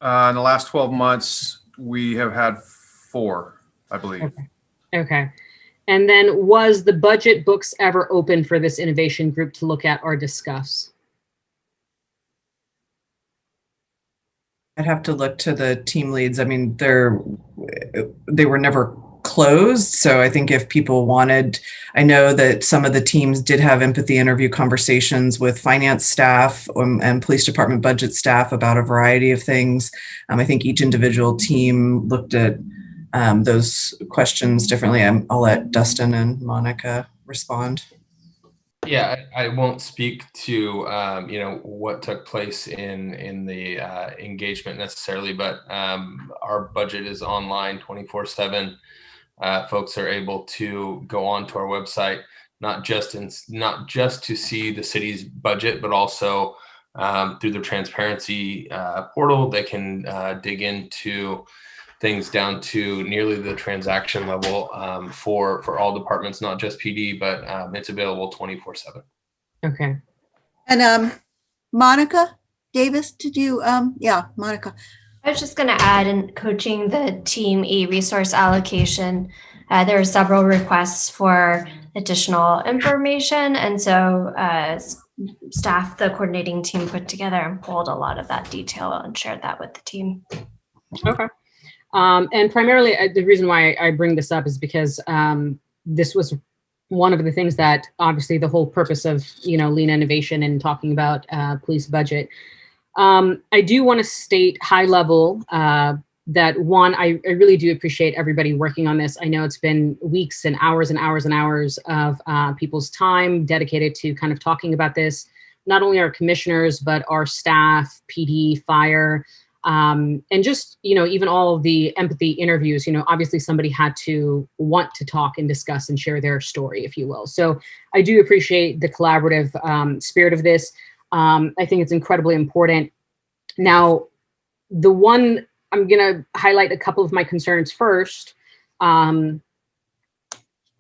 Speaker 17: In the last 12 months, we have had 4, I believe.
Speaker 14: Okay. And then was the budget books ever open for this innovation group to look at or discuss?
Speaker 7: I'd have to look to the team leads. I mean, they were never closed. So I think if people wanted, I know that some of the teams did have empathy interview conversations with finance staff and police department budget staff about a variety of things. I think each individual team looked at those questions differently. I'll let Dustin and Monica respond.
Speaker 5: Yeah, I won't speak to what took place in the engagement necessarily, but our budget is online 24/7. Folks are able to go onto our website, not just to see the city's budget, but also through the transparency portal. They can dig into things down to nearly the transaction level for all departments, not just PD, but it's available 24/7.
Speaker 14: Okay.
Speaker 1: And Monica Davis, did you, Monica.
Speaker 6: I was just going to add, in coaching the Team E resource allocation, there are several requests for additional information. And so staff, the coordinating team, put together and pulled a lot of that detail and shared that with the team.
Speaker 14: Okay. And primarily, the reason why I bring this up is because this was one of the things that obviously the whole purpose of, lean innovation and talking about police budget. I do want to state high level that one, I really do appreciate everybody working on this. I know it's been weeks and hours and hours and hours of people's time dedicated to kind of talking about this, not only our commissioners, but our staff, PD, fire, and just, even all of the empathy interviews. Obviously somebody had to want to talk and discuss and share their story, if you will. So I do appreciate the collaborative spirit of this. I think it's incredibly important. Now, the one, I'm going to highlight a couple of my concerns first.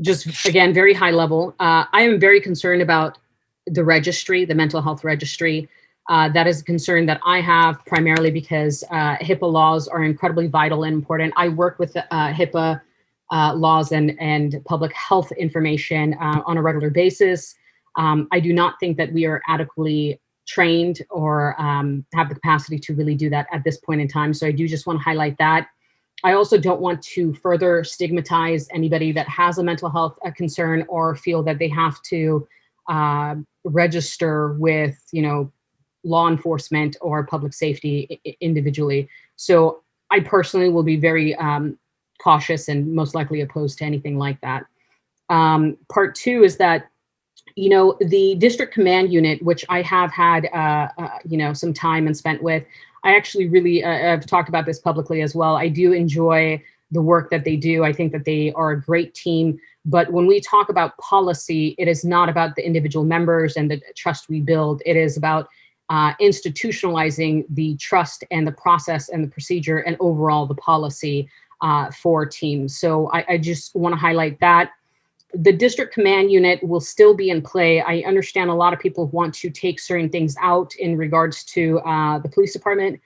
Speaker 14: Just again, very high level. I am very concerned about the registry, the mental health registry. That is a concern that I have primarily because HIPAA laws are incredibly vital and important. I work with HIPAA laws and public health information on a regular basis. I do not think that we are adequately trained or have the capacity to really do that at this point in time. So I do just want to highlight that. I also don't want to further stigmatize anybody that has a mental health concern or feel that they have to register with, law enforcement or public safety individually. So I personally will be very cautious and most likely opposed to anything like that. Part two is that, the district command unit, which I have had, some time and spent with, I actually really, I've talked about this publicly as well. I do enjoy the work that they do. I think that they are a great team. But when we talk about policy, it is not about the individual members and the trust we build. It is about institutionalizing the trust and the process and the procedure and overall the policy for teams. So I just want to highlight that. The district command unit will still be in play. I understand a lot of people want to take certain things out in regards to the police department.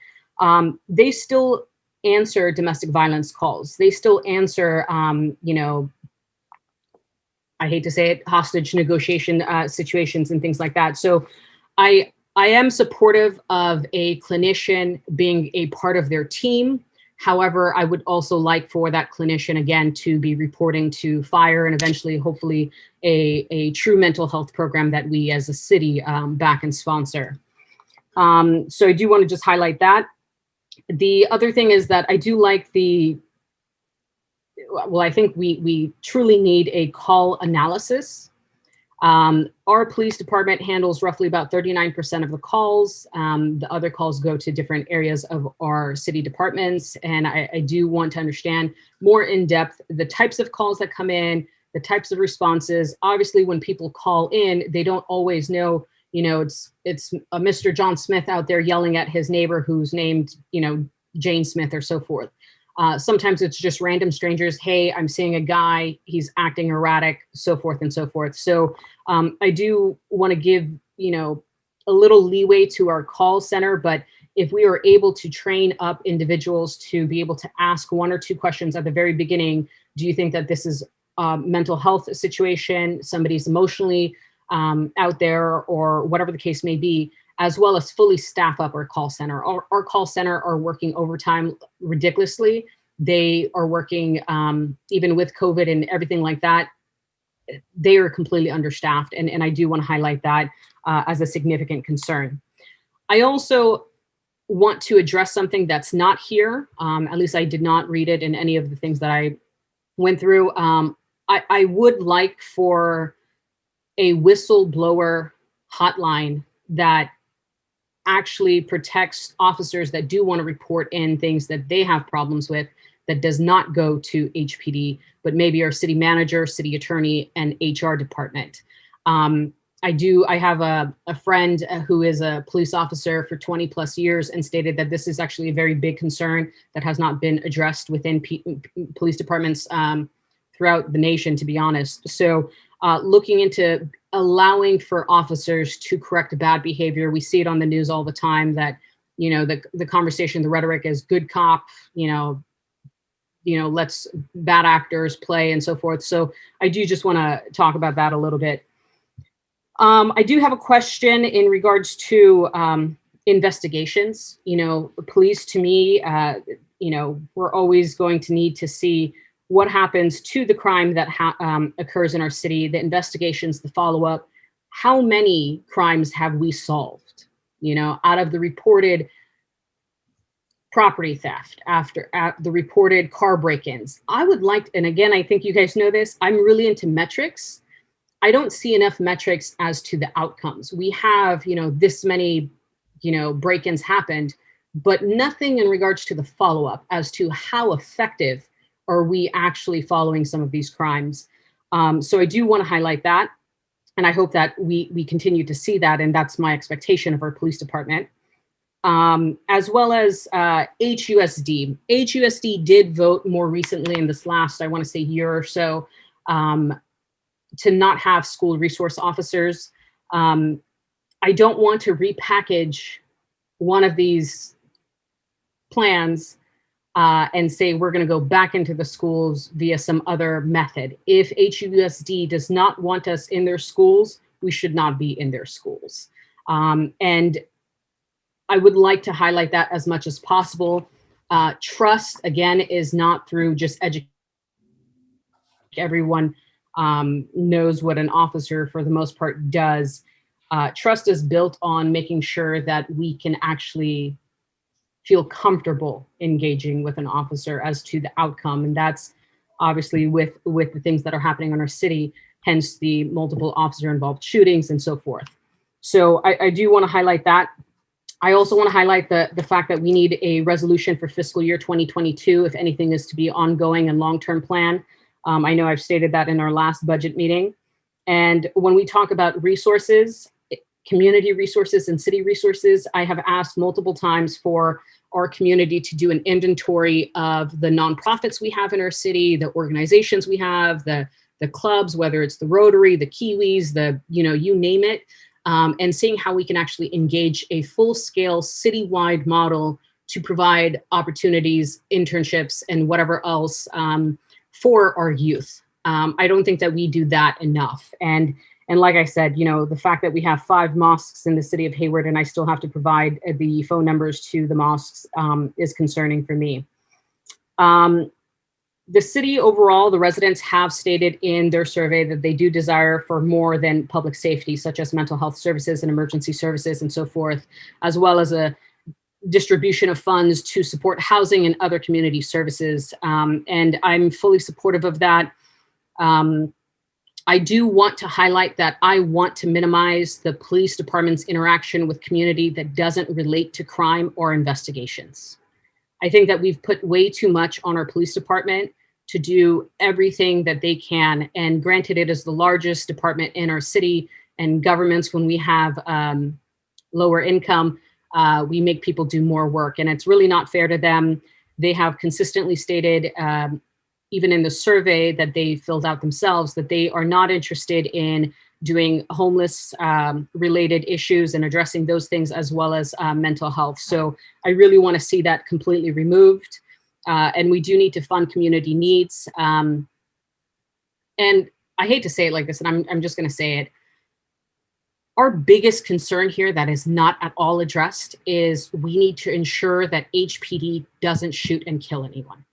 Speaker 14: They still answer domestic violence calls. They still answer, I hate to say it, hostage negotiation situations and things like that. So I am supportive of a clinician being a part of their team. However, I would also like for that clinician, again, to be reporting to fire and eventually, hopefully, a true mental health program that we as a city back and sponsor. So I do want to just highlight that. The other thing is that I do like I think we truly need a call analysis. Our police department handles roughly about 39% of the calls. The other calls go to different areas of our city departments. And I do want to understand more in depth the types of calls that come in, the types of responses. Obviously, when people call in, they don't always know, it's a Mr. John Smith out there yelling at his neighbor who's named, Jane Smith or so forth. Sometimes it's just random strangers. Hey, I'm seeing a guy, he's acting erratic, so forth and so forth. So I do want to give, a little leeway to our call center, but if we are able to train up individuals to be able to ask 1 or 2 questions at the very beginning, do you think that this is a mental health situation, somebody's emotionally out there, or whatever the case may be, as well as fully staff up our call center. Our call center are working overtime ridiculously. They are working, even with COVID and everything like that, they are completely understaffed. And I do want to highlight that as a significant concern. I also want to address something that's not here. At least I did not read it in any of the things that I went through. I would like for a whistleblower hotline that actually protects officers that do want to report in things that they have problems with, that does not go to HPD, but maybe our city manager, city attorney, and HR department. I have a friend who is a police officer for 20 plus years and stated that this is actually a very big concern that has not been addressed within police departments throughout the nation, to be honest. So looking into allowing for officers to correct bad behavior. We see it on the news all the time that, you know, the conversation, the rhetoric is good cop, let's bad actors play and so forth. So I do just want to talk about that a little bit. I do have a question in regards to investigations. Police, to me, we're always going to need to see what happens to the crime that occurs in our city, the investigations, the follow-up. How many crimes have we solved, out of the reported property theft, after the reported car break-ins? I would like, and again, I think you guys know this, I'm really into metrics. I don't see enough metrics as to the outcomes. We have, this many, break-ins happened, but nothing in regards to the follow-up as to how effective are we actually following some of these crimes. So I do want to highlight that. And I hope that we continue to see that. And that's my expectation of our police department. As well as HUSD. HUSD did vote more recently in this last, I want to say, year or so, to not have school resource officers. I don't want to repackage one of these plans and say we're going to go back into the schools via some other method. If HUSD does not want us in their schools, we should not be in their schools. And I would like to highlight that as much as possible. Trust, again, is not through just education. Everyone knows what an officer, for the most part, does. Trust is built on making sure that we can actually feel comfortable engaging with an officer as to the outcome. And that's obviously with the things that are happening in our city, hence the multiple officer involved shootings and so forth. So I do want to highlight that. I also want to highlight the fact that we need a resolution for fiscal year 2022, if anything is to be ongoing and long-term plan. I know I've stated that in our last budget meeting. And when we talk about resources, community resources and city resources, I have asked multiple times for our community to do an inventory of the nonprofits we have in our city, the organizations we have, the clubs, whether it's the Rotary, the Kiwis, you name it, and seeing how we can actually engage a full-scale citywide model to provide opportunities, internships, and whatever else for our youth. I don't think that we do that enough. And like I said, the fact that we have 5 mosques in the city of Hayward and I still have to provide the phone numbers to the mosques is concerning for me. The city overall, the residents have stated in their survey that they do desire for more than public safety, such as mental health services and emergency services and so forth, as well as a distribution of funds to support housing and other community services. And I'm fully supportive of that. I do want to highlight that I want to minimize the police department's interaction with community that doesn't relate to crime or investigations. I think that we've put way too much on our police department to do everything that they can. And granted, it is the largest department in our city, and governments, when we have lower income, we make people do more work, and it's really not fair to them. They have consistently stated, even in the survey that they filled out themselves, that they are not interested in doing homeless related issues and addressing those things, as well as mental health. So I really want to see that completely removed. And we do need to fund community needs. And I hate to say it like this, and I'm just going to say it. Our biggest concern here that is not at all addressed is we need to ensure that HPD doesn't shoot and kill anyone.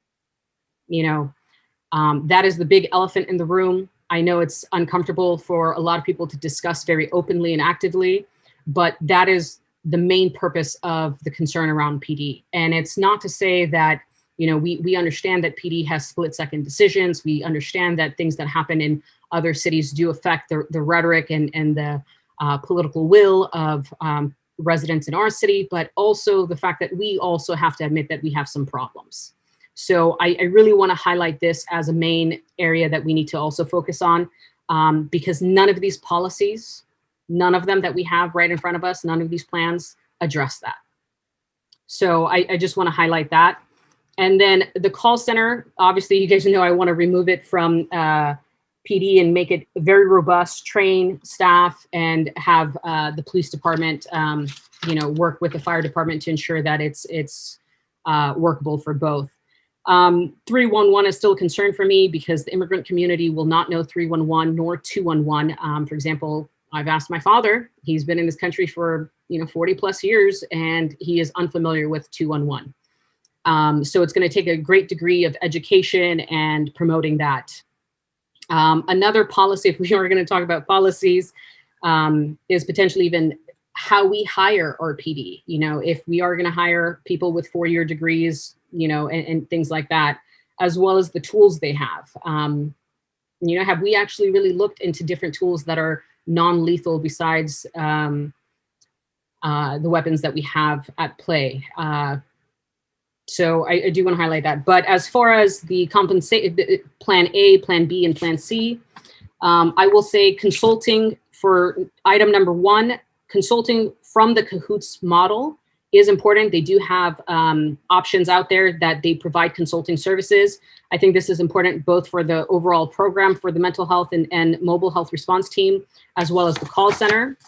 Speaker 14: That is the big elephant in the room. I know it's uncomfortable for a lot of people to discuss very openly and actively, but that is the main purpose of the concern around PD. And it's not to say that, we understand that PD has split-second decisions. We understand that things that happen in other cities do affect the rhetoric and the political will of residents in our city, but also the fact that we also have to admit that we have some problems. So I really want to highlight this as a main area that we need to also focus on, because none of these policies, none of them that we have right in front of us, none of these plans address that. So I just want to highlight that. And then the call center, obviously you guys know I want to remove it from PD and make it very robust, train staff, and have the police department, work with the fire department to ensure that it's workable for both. 311 is still a concern for me because the immigrant community will not know 311 nor 211. For example, I've asked my father, he's been in this country for 40 plus years, and he is unfamiliar with 211. So it's going to take a great degree of education and promoting that. Another policy, if we are going to talk about policies, is potentially even how we hire our PD. If we are going to hire people with 4-year degrees, and things like that, as well as the tools they have. Have we actually really looked into different tools that are non-lethal besides the weapons that we have at play? So I do want to highlight that. But as far as the plan A, plan B, and plan C, I will say consulting for item number 1, consulting from the Cahoots model is important. They do have options out there that they provide consulting services. I think this is important both for the overall program for the mental health and mobile health response team, as well as the call center.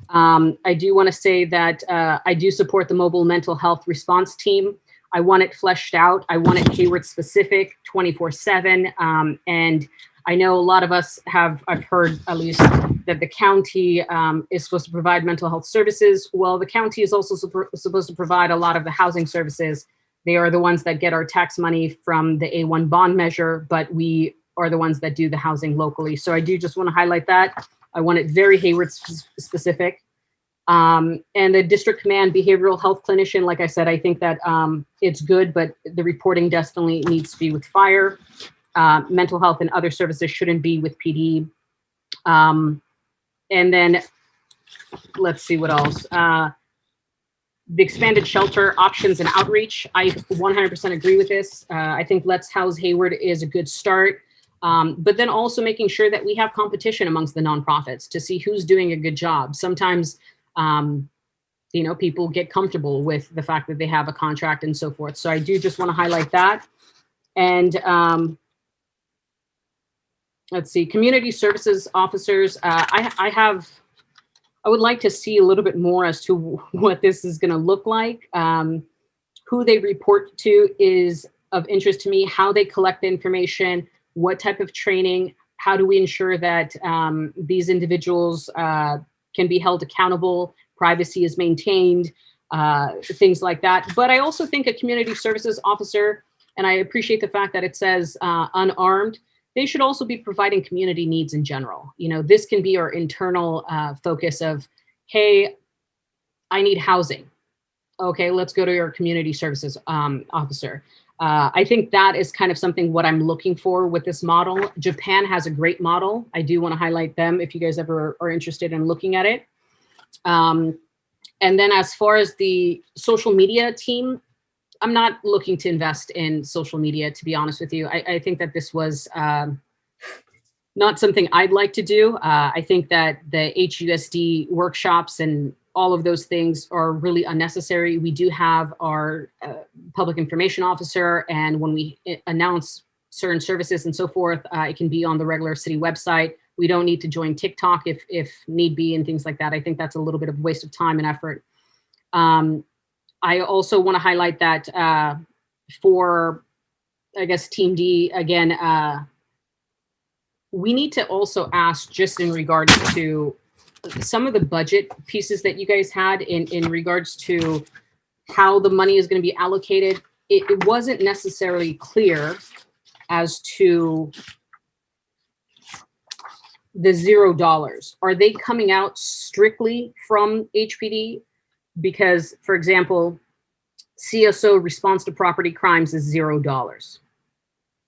Speaker 14: I do want to say that I do support the mobile mental health response team. I want it fleshed out. I want it Hayward specific 24/7. And I know a lot of us I've heard at least that the county is supposed to provide mental health services. Well, the county is also supposed to provide a lot of the housing services. They are the ones that get our tax money from the A1 bond measure, but we are the ones that do the housing locally. So I do just want to highlight that. I want it very Hayward specific. And the district command behavioral health clinician, like I said, I think that it's good, but the reporting definitely needs to be with fire. Mental health and other services shouldn't be with PD. And then let's see what else. The expanded shelter options and outreach. I 100% agree with this. I think Let's House Hayward is a good start. But then also making sure that we have competition amongst the nonprofits to see who's doing a good job. Sometimes, people get comfortable with the fact that they have a contract and so forth. So I do just want to highlight that. And let's see, community services officers. I would like to see a little bit more as to what this is going to look like. Who they report to is of interest to me, how they collect the information, what type of training, how do we ensure that these individuals can be held accountable, privacy is maintained, things like that. But I also think a community services officer, and I appreciate the fact that it says unarmed, they should also be providing community needs in general. This can be our internal focus of, hey, I need housing. Okay, let's go to your community services officer. I think that is kind of what I'm looking for with this model. Japan has a great model. I do want to highlight them if you guys ever are interested in looking at it. And then as far as the social media team, I'm not looking to invest in social media, to be honest with you. I think that this was not something I'd like to do. I think that the HUSD workshops and all of those things are really unnecessary. We do have our public information officer, and when we announce certain services and so forth, it can be on the regular city website. We don't need to join TikTok if need be and things like that. I think that's a little bit of waste of time and effort. I also want to highlight that for, I guess, Team D, again, we need to also ask, just in regards to some of the budget pieces that you guys had in regards to how the money is going to be allocated. It wasn't necessarily clear as to the $0. Are they coming out strictly from HPD? Because, for example, CSO response to property crimes is $0.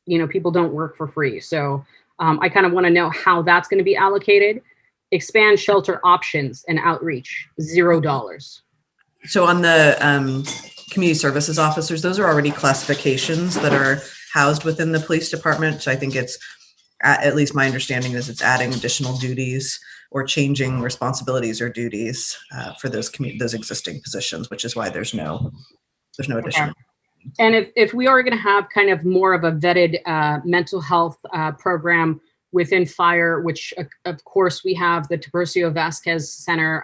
Speaker 14: You know, people don't work for free. So I kind of want to know how that's going to be allocated. Expand shelter options and outreach, $0.
Speaker 7: So on the community services officers, those are already classifications that are housed within the police department. So I think it's, at least my understanding is, it's adding additional duties or changing responsibilities or duties for those existing positions, which is why there's no additional.
Speaker 14: And if we are going to have kind of more of a vetted mental health program within fire, which of course we have the Tiburcio Vasquez Center.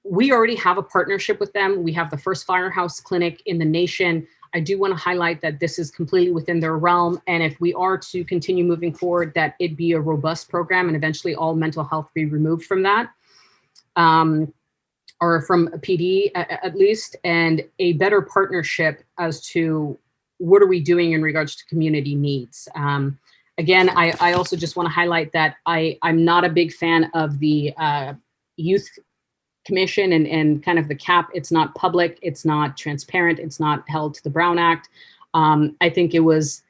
Speaker 14: We already have a partnership with them. We have the first firehouse clinic in the nation. I do want to highlight that this is completely within their realm. And if we are to continue moving forward, that it be a robust program and eventually all mental health be removed from that, or from a PD at least, and a better partnership as to what are we doing in regards to community needs. Again, I also just want to highlight that I'm not a big fan of the youth commission and kind of the cap. It's not public, it's not transparent, it's not held to the Brown Act. I think it was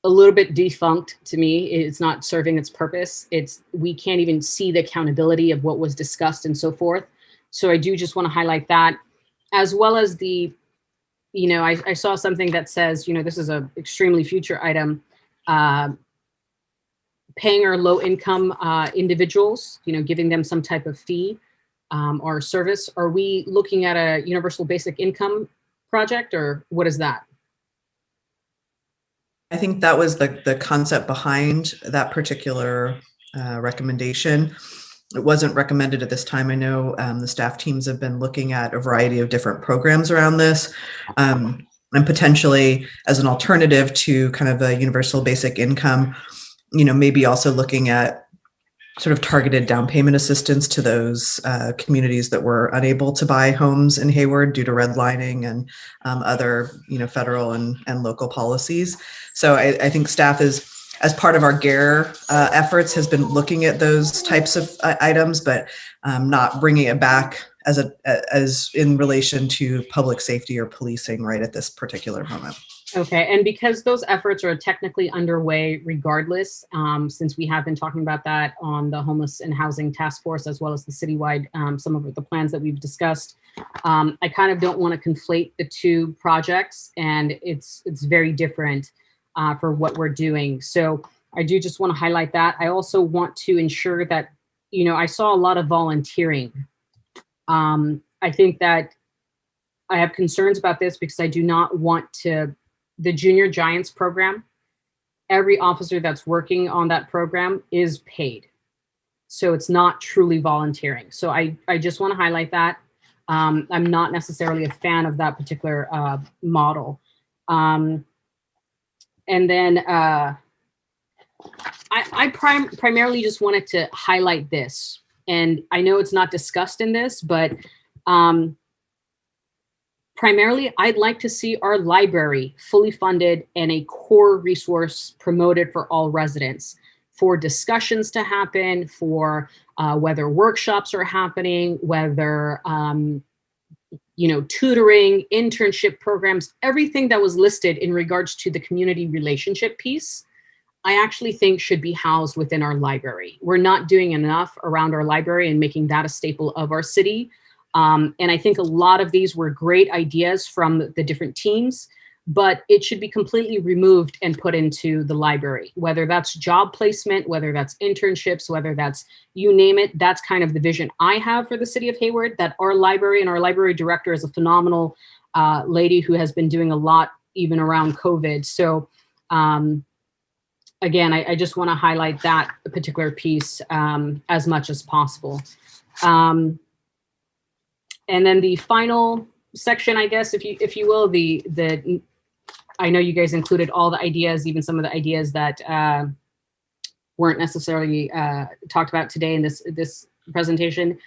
Speaker 14: a little bit defunct to me. It's not serving its purpose. We can't even see the accountability of what was discussed and so forth. So I do just want to highlight that, as well as the, you know, I saw something that says, you know, this is a extremely future item, paying our low income individuals, you know, giving them some type of fee or service. Are we looking at a universal basic income project, or what is that?
Speaker 7: I think that was the concept behind that particular recommendation. It wasn't recommended at this time. I know the staff teams have been looking at a variety of different programs around this, and potentially as an alternative to kind of a universal basic income, you know, maybe also looking at sort of targeted down payment assistance to those communities that were unable to buy homes in Hayward due to redlining and other, you know, federal and local policies. So I think staff is, as part of our GARE efforts, has been looking at those types of items, but not bringing it back as in relation to public safety or policing right at this particular moment.
Speaker 14: Okay, and because those efforts are technically underway regardless, since we have been talking about that on the Homeless and Housing Task Force, as well as the citywide, some of the plans that we've discussed, I kind of don't want to conflate the two projects, and it's very different for what we're doing. So I do just want to highlight that. I also want to ensure that, you know, I saw a lot of volunteering. I think that I have concerns about this because I do not want the Junior Giants program, every officer that's working on that program is paid. So it's not truly volunteering. So I just want to highlight that. I'm not necessarily a fan of that particular model. And then I primarily just wanted to highlight this. And I know it's not discussed in this, but primarily, I'd like to see our library fully funded and a core resource promoted for all residents, for discussions to happen, for whether workshops are happening, whether, you know, tutoring, internship programs, everything that was listed in regards to the community relationship piece, I actually think should be housed within our library. We're not doing enough around our library and making that a staple of our city. And I think a lot of these were great ideas from the different teams, but it should be completely removed and put into the library, whether that's job placement, whether that's internships, whether that's, you name it. That's kind of the vision I have for the city of Hayward, that our library and our library director is a phenomenal lady who has been doing a lot even around COVID. So again, I just want to highlight that particular piece as much as possible. And then the final section, I guess, if you will, I know you guys included all the ideas, even some of the ideas that weren't necessarily talked about today in this presentation.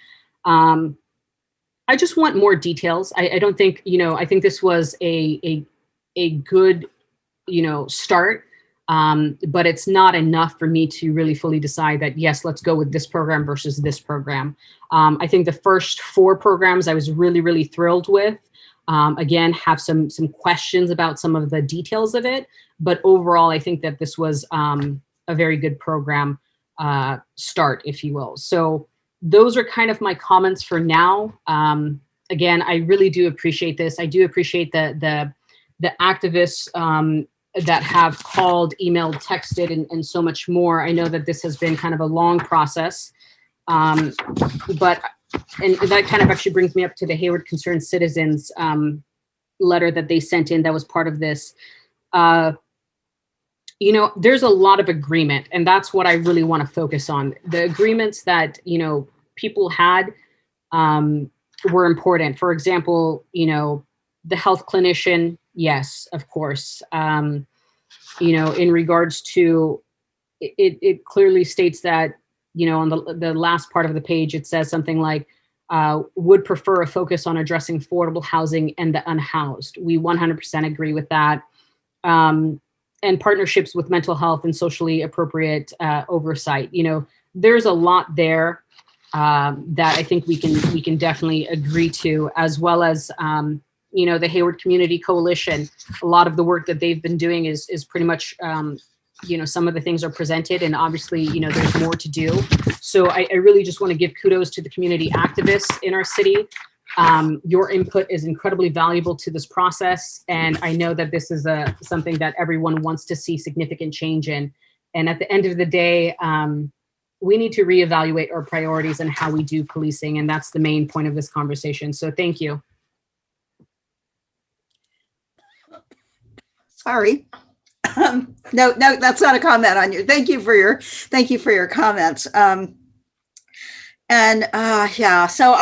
Speaker 14: I just want more details. I don't think, I think this was a good, start, but it's not enough for me to really fully decide that, yes, let's go with this program versus this program. I think the first 4 programs I was really, really thrilled with. Again, have some questions about some of the details of it, but overall, I think that this was a very good program start, if you will. So those are kind of my comments for now. Again, I really do appreciate this. I do appreciate the activists that have called, emailed, texted, and so much more. I know that this has been kind of a long process, but and that kind of actually brings me up to the Hayward Concerned Citizens letter that they sent in that was part of this. There's a lot of agreement, and that's what I really want to focus on. The agreements that, people had were important. For example, the health clinician, yes, of course. In regards to, it clearly states that, on the last part of the page, it says something like, would prefer a focus on addressing affordable housing and the unhoused. We 100% agree with that. And partnerships with mental health and socially appropriate oversight. There's a lot there that I think we can definitely agree to, as well as the Hayward Community Coalition. A lot of the work that they've been doing is pretty much some of the things are presented, and obviously there's more to do. So I really just want to give kudos to the community activists in our city. Your input is incredibly valuable to this process, and I know that this is something that everyone wants to see significant change in. And at the end of the day, we need to reevaluate our priorities and how we do policing, and that's the main point of this conversation. So thank you.
Speaker 1: Sorry. No, that's not a comment on you. Thank you for your comments. Yeah, so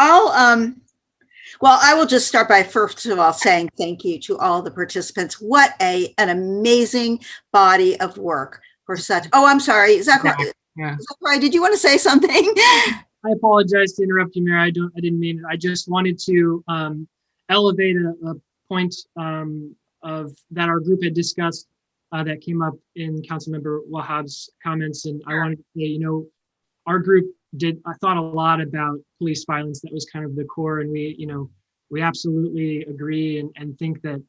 Speaker 1: I will just start by first of all saying thank you to all the participants. What an amazing body of work for such. Oh, I'm sorry, Zachary.
Speaker 18: Yeah.
Speaker 1: Zachary, did you want to say something?
Speaker 18: I apologize to interrupt you, Mayor. I didn't mean it. I just wanted to elevate a point of that our group had discussed that came up in Councilmember Wahab's comments, and I wanted to say, our group I thought a lot about police violence. That was kind of the core, and we absolutely agree and think that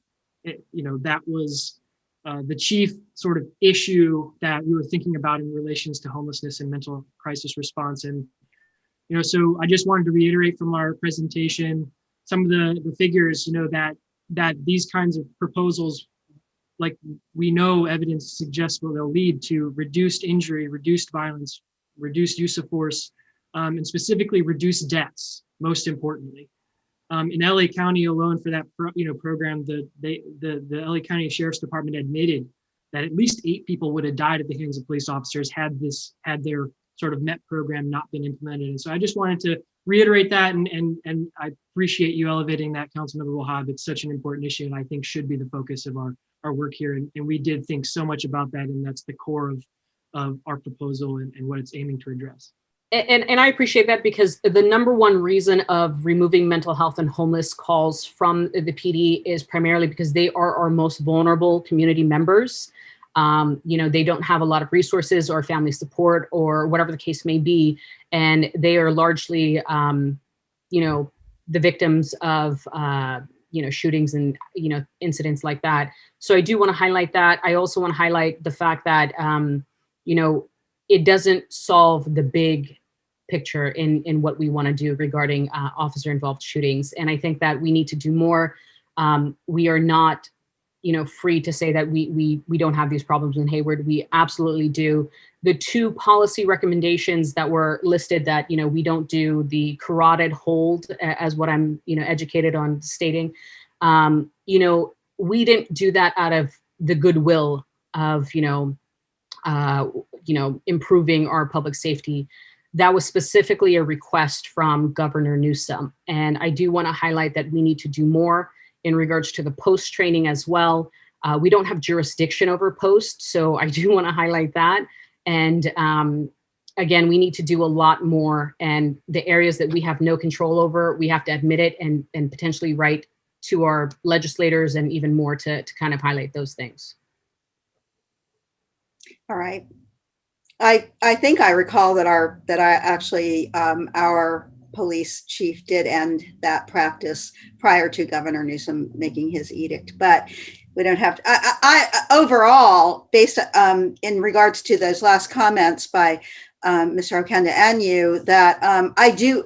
Speaker 18: that was the chief sort of issue that we were thinking about in relations to homelessness and mental crisis response. And so I just wanted to reiterate from our presentation some of the figures, that these kinds of proposals, like we know evidence suggests they'll lead to reduced injury, reduced violence, reduced use of force, and specifically reduced deaths, most importantly. In LA County alone for that program, the LA County Sheriff's Department admitted that at least 8 people would have died at the hands of police officers had their sort of MET program not been implemented. And so I just wanted to reiterate that, and I appreciate you elevating that, Councilmember Wahab. It's such an important issue, and I think should be the focus of our work here. And we did think so much about that, and that's the core of our proposal and what it's aiming to address.
Speaker 14: And I appreciate that, because the number one reason of removing mental health and homeless calls from the PD is primarily because they are our most vulnerable community members. They don't have a lot of resources or family support or whatever the case may be. And they are largely, the victims of, shootings and, incidents like that. So I do want to highlight that. I also want to highlight the fact that, it doesn't solve the big picture in what we want to do regarding officer involved shootings. And I think that we need to do more. We are not, free to say that we don't have these problems in Hayward. We absolutely do. The 2 policy recommendations that were listed that, we don't do the carotid hold, as what I'm, educated on stating, we didn't do that out of the goodwill of, improving our public safety. That was specifically a request from Governor Newsom. And I do want to highlight that we need to do more in regards to the post training as well. We don't have jurisdiction over post, so I do want to highlight that. And again, we need to do a lot more. And the areas that we have no control over, we have to admit it and potentially write to our legislators and even more to kind of highlight those things.
Speaker 1: All right. I think I recall that our police chief did end that practice prior to Governor Newsom making his edict, but we don't have to. I overall, based in regards to those last comments by Mr. Okenda and you, that I do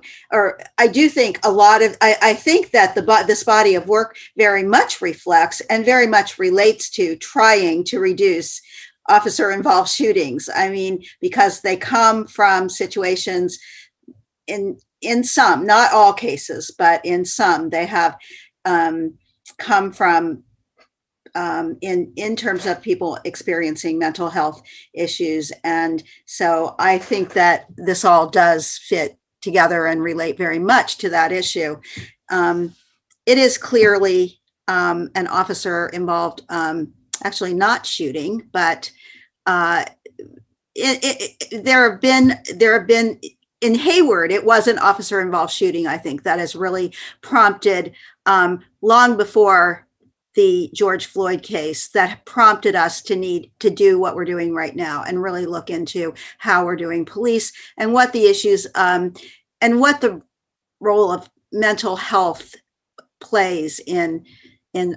Speaker 1: think a lot of, I think that this body of work very much reflects and very much relates to trying to reduce officer-involved shootings. I mean, because they come from situations in some, not all cases, but in some, they have come from in terms of people experiencing mental health issues. And so I think that this all does fit together and relate very much to that issue. It is clearly an officer involved, actually not shooting, but there have been in Hayward, it was an officer involved shooting, I think, that has really prompted long before the George Floyd case, that prompted us to need to do what we're doing right now and really look into how we're doing police and what the issues and what the role of mental health plays in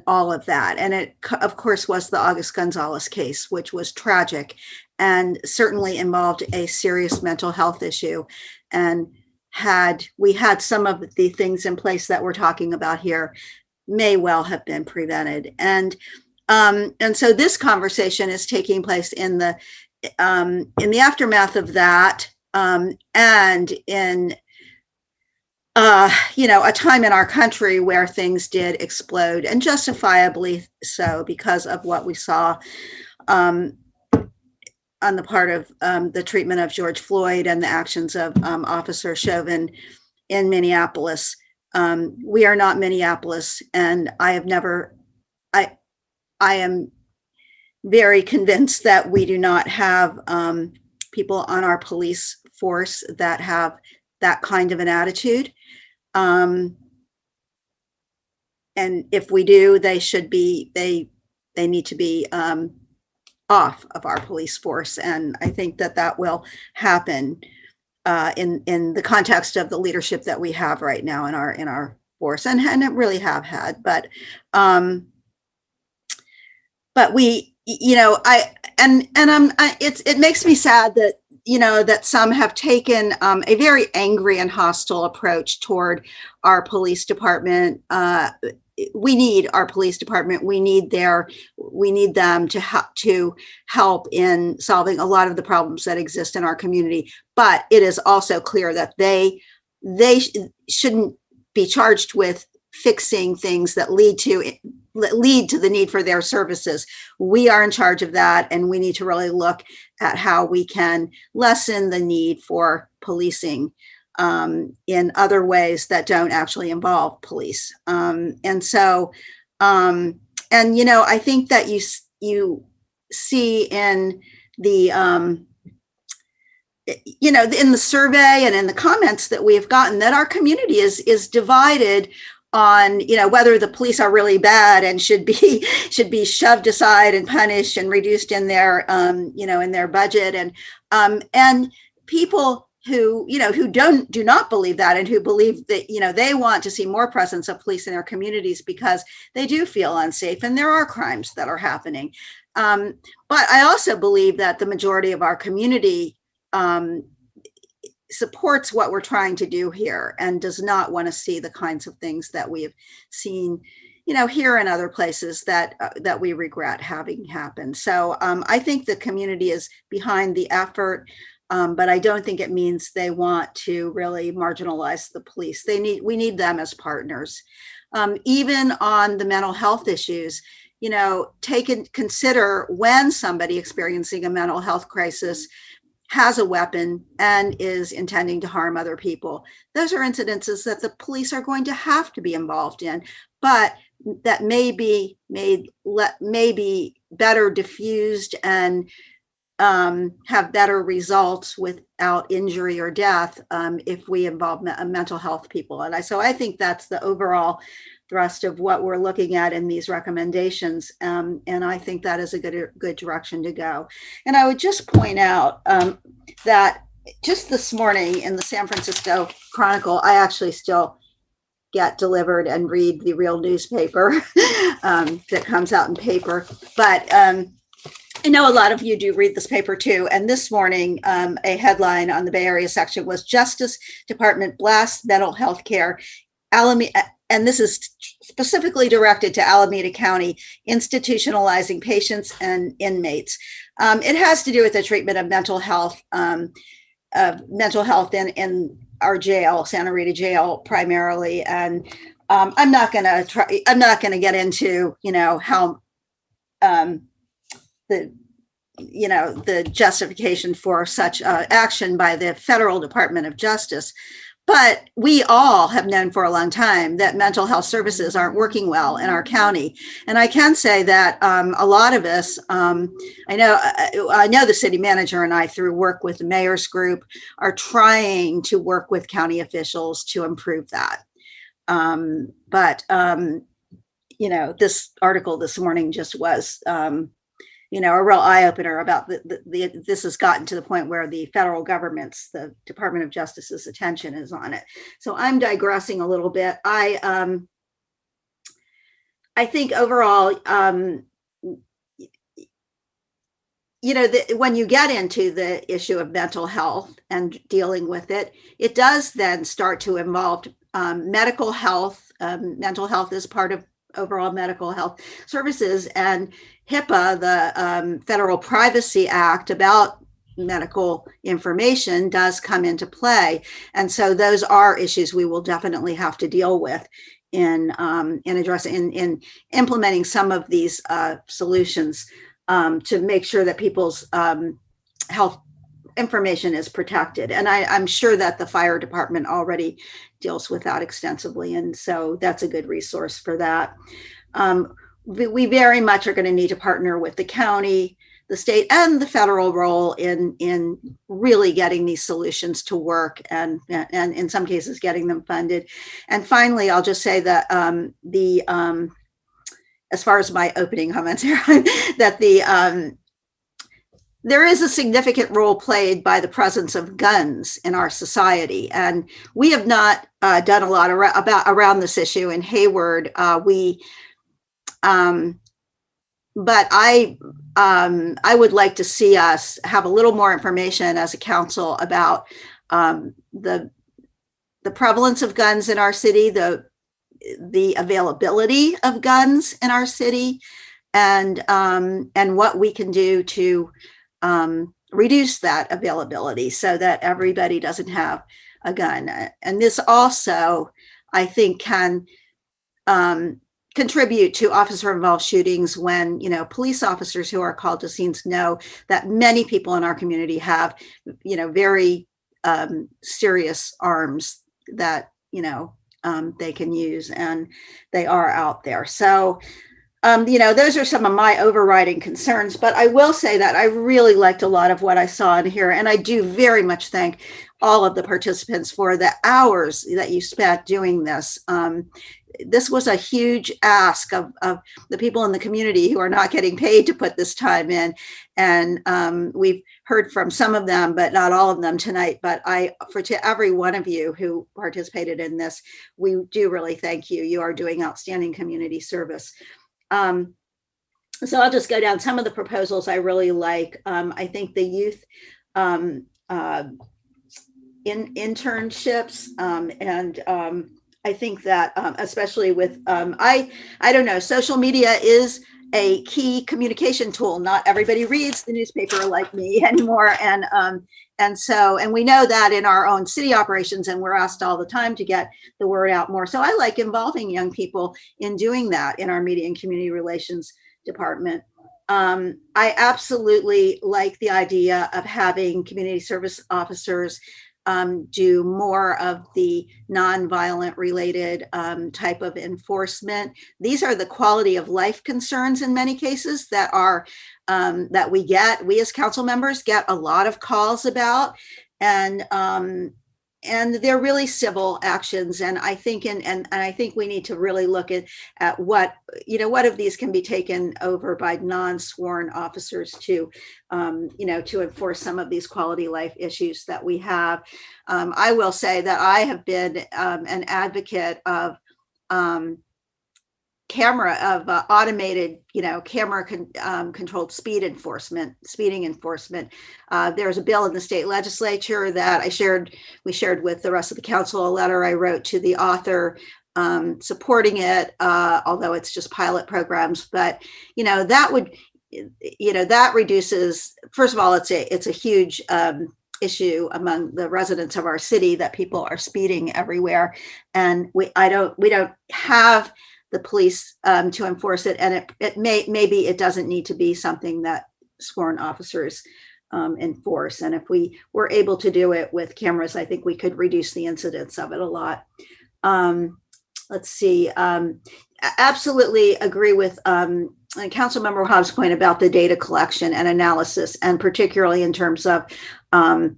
Speaker 1: all of that. And it, of course, was the August Gonzalez case, which was tragic and certainly involved a serious mental health issue. And had we had some of the things in place that we're talking about here, may well have been prevented. And so this conversation is taking place in the aftermath of that, and in a time in our country where things did explode, and justifiably so, because of what we saw on the part of the treatment of George Floyd and the actions of Officer Chauvin in Minneapolis. We are not Minneapolis, and I am very convinced that we do not have people on our police force that have that kind of an attitude. And if we do, they need to be off of our police force. And I think that will happen in the context of the leadership that we have right now in our force, and it really have had. But we, it makes me sad that that some have taken a very angry and hostile approach toward our police department. We need our police department. We need them to help in solving a lot of the problems that exist in our community. But it is also clear that they shouldn't be charged with fixing things that lead to the need for their services. We are in charge of that, and we need to really look at how we can lessen the need for policing in other ways that don't actually involve police. I think that you see in the in the survey and in the comments that we have gotten that our community is divided on whether the police are really bad and should be shoved aside and punished and reduced in their in their budget, and people who do not believe that, and who believe that they want to see more presence of police in their communities because they do feel unsafe and there are crimes that are happening. But I also believe that the majority of our community supports what we're trying to do here and does not want to see the kinds of things that we have seen here and other places that we regret having happen. So I think the community is behind the effort. But I don't think it means they want to really marginalize the police. We need them as partners. Even on the mental health issues, consider when somebody experiencing a mental health crisis has a weapon and is intending to harm other people. Those are incidences that the police are going to have to be involved in, but that may be better diffused and have better results without injury or death if we involve mental health people. And so I think that's the overall thrust of what we're looking at in these recommendations. And I think that is a good direction to go. And I would just point out that just this morning in the San Francisco Chronicle, I actually still get delivered and read the real newspaper that comes out in paper. But I know a lot of you do read this paper too. And this morning, a headline on the Bay Area section was Justice Department blasts mental health care. And this is specifically directed to Alameda County, institutionalizing patients and inmates. It has to do with the treatment of mental health in our jail, Santa Rita Jail, primarily. And I'm not going to get into, how the justification for such action by the Federal Department of Justice. But we all have known for a long time that mental health services aren't working well in our county. And I can say that a lot of us, I know the city manager and I, through work with the mayor's group, are trying to work with county officials to improve that. This article this morning just was, a real eye-opener about this has gotten to the point where the federal government's, the Department of Justice's attention is on it. So I'm digressing a little bit. I think overall, when you get into the issue of mental health and dealing with it, it does then start to involve medical health. Mental health is part of overall medical health services, and HIPAA, the Federal Privacy Act about medical information, does come into play. And so those are issues we will definitely have to deal with in addressing, in implementing some of these solutions to make sure that people's health information is protected. And I'm sure that the fire department already deals with that extensively. And so that's a good resource for that. We very much are going to need to partner with the county, the state, and the federal role in really getting these solutions to work, and in some cases getting them funded. And finally, I'll just say that as far as my opening comments here, that there is a significant role played by the presence of guns in our society, and we have not done a lot around this issue in Hayward. But I would like to see us have a little more information as a council about the prevalence of guns in our city, the availability of guns in our city, and what we can do to reduce that availability so that everybody doesn't have a gun. And this also, I think, can contribute to officer-involved shootings when, police officers who are called to scenes know that many people in our community have, very serious arms that, they can use, and they are out there. So, those are some of my overriding concerns, but I will say that I really liked a lot of what I saw in here. And I do very much thank all of the participants for the hours that you spent doing this. This was a huge ask of the people in the community who are not getting paid to put this time in. And we've heard from some of them, but not all of them tonight. But to every one of you who participated in this, we do really thank you. You are doing outstanding community service. So I'll just go down some of the proposals I really like. I think the youth internships, and I think that especially with, I don't know, social media is a key communication tool. Not everybody reads the newspaper like me anymore. And we know that in our own city operations, and we're asked all the time to get the word out more. So I like involving young people in doing that in our media and community relations department. I absolutely like the idea of having community service officers do more of the nonviolent related type of enforcement. These are the quality of life concerns in many cases that are that we as council members get a lot of calls about, and they're really civil actions. And I think and I think we need to really look at what of these can be taken over by non-sworn officers to to enforce some of these quality life issues that we have. I will say that I have been an advocate of automated, camera controlled speeding enforcement. There's a bill in the state legislature that we shared with the rest of the council, a letter I wrote to the author supporting it, although it's just pilot programs. But, that would, that reduces, first of all, it's a huge issue among the residents of our city that people are speeding everywhere. And we don't have the police to enforce it, and maybe it doesn't need to be something that sworn officers enforce. And if we were able to do it with cameras, I think we could reduce the incidence of it a lot. Let's see. Absolutely agree with Councilmember Hobbs' point about the data collection and analysis, and particularly in terms of the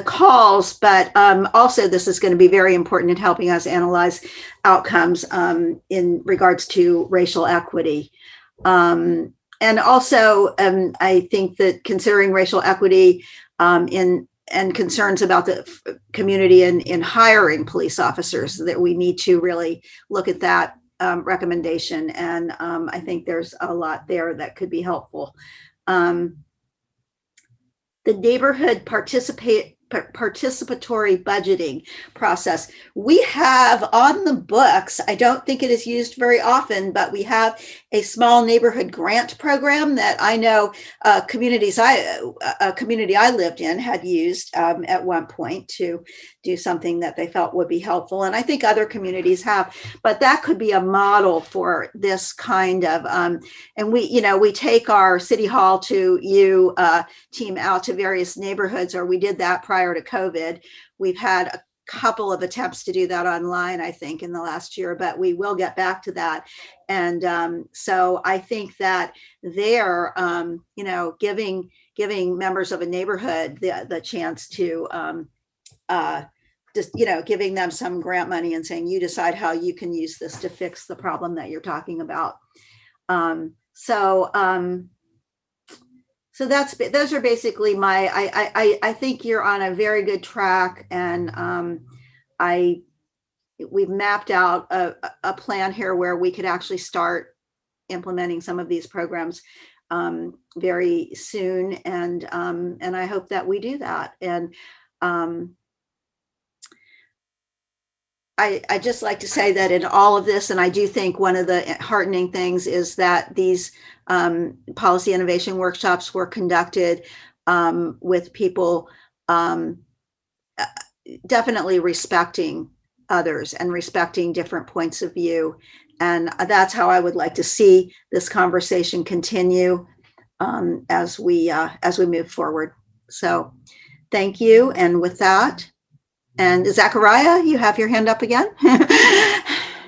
Speaker 1: calls, but also this is going to be very important in helping us analyze outcomes in regards to racial equity. And also, I think that considering racial equity and concerns about the community in hiring police officers, that we need to really look at that recommendation. And I think there's a lot there that could be helpful. The neighborhood participatory budgeting process we have on the books. I don't think it is used very often, but we have a small neighborhood grant program that I know a community I lived in had used at one point to do something that they felt would be helpful. And I think other communities have, but that could be a model for this kind of, and we take our city hall team out to various neighborhoods, or we did that prior to COVID. We've had a couple of attempts to do that online, I think, in the last year, but we will get back to that. And so I think that they're, giving members of a neighborhood the chance to just, giving them some grant money and saying, you decide how you can use this to fix the problem that you're talking about. So those are basically I think you're on a very good track, and we've mapped out a plan here where we could actually start implementing some of these programs very soon, and I hope that we do that. And I just like to say that in all of this, and I do think one of the heartening things is that these policy innovation workshops were conducted with people definitely respecting others and respecting different points of view. And that's how I would like to see this conversation continue as we move forward. So thank you. And with that, and Zachariah, you have your hand up again.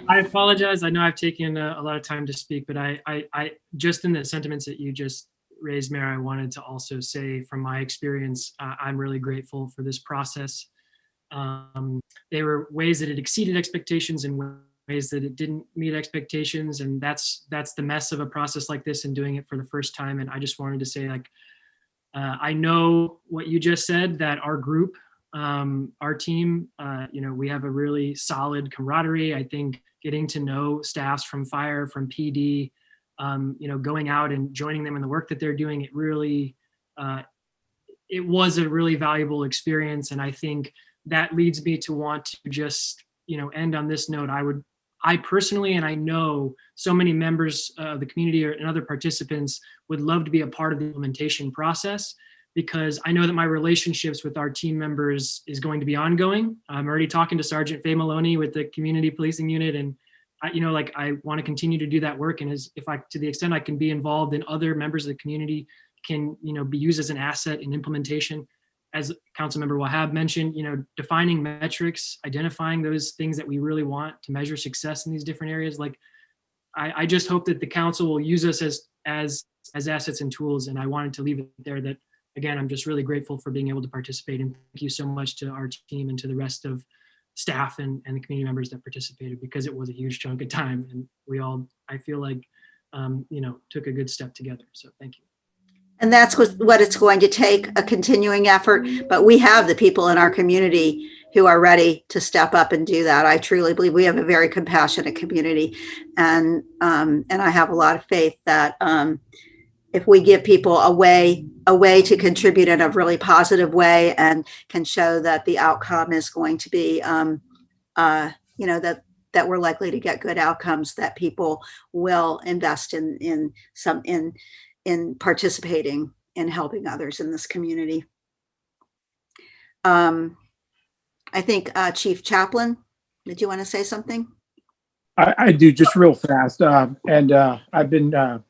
Speaker 18: I apologize. I know I've taken a lot of time to speak, but I just in the sentiments that you just raised, Mayor, I wanted to also say from my experience, I'm really grateful for this process. There were ways that it exceeded expectations and ways that it didn't meet expectations. And that's the mess of a process like this and doing it for the first time. And I just wanted to say, I know what you just said, that our group, our team, we have a really solid camaraderie. I think getting to know staffs from fire, from PD, going out and joining them in the work that they're doing, it really, it was a really valuable experience. And I think that leads me to want to just, end on this note. I personally, and I know so many members of the community and other participants would love to be a part of the implementation process, because I know that my relationships with our team members is going to be ongoing. I'm already talking to Sergeant Faye Maloney with the Community Policing Unit, and I want to continue to do that work. And to the extent I can be involved in other members of the community can, be used as an asset in implementation. As Councilmember Wahab mentioned, defining metrics, identifying those things that we really want to measure success in these different areas. Like, I just hope that the council will use us as assets and tools. And I wanted to leave it there that, again, I'm just really grateful for being able to participate. And thank you so much to our team and to the rest of staff and the community members that participated, because it was a huge chunk of time. And we all, I feel like, took a good step together. So thank you.
Speaker 1: And that's what it's going to take, a continuing effort. But we have the people in our community who are ready to step up and do that. I truly believe we have a very compassionate community. And I have a lot of faith that if we give people a way to contribute in a really positive way and can show that the outcome is going to be, that we're likely to get good outcomes, that people will invest in participating in helping others in this community. I think Chief Chaplain, did you want to say something?
Speaker 2: I do, just real fast. I've been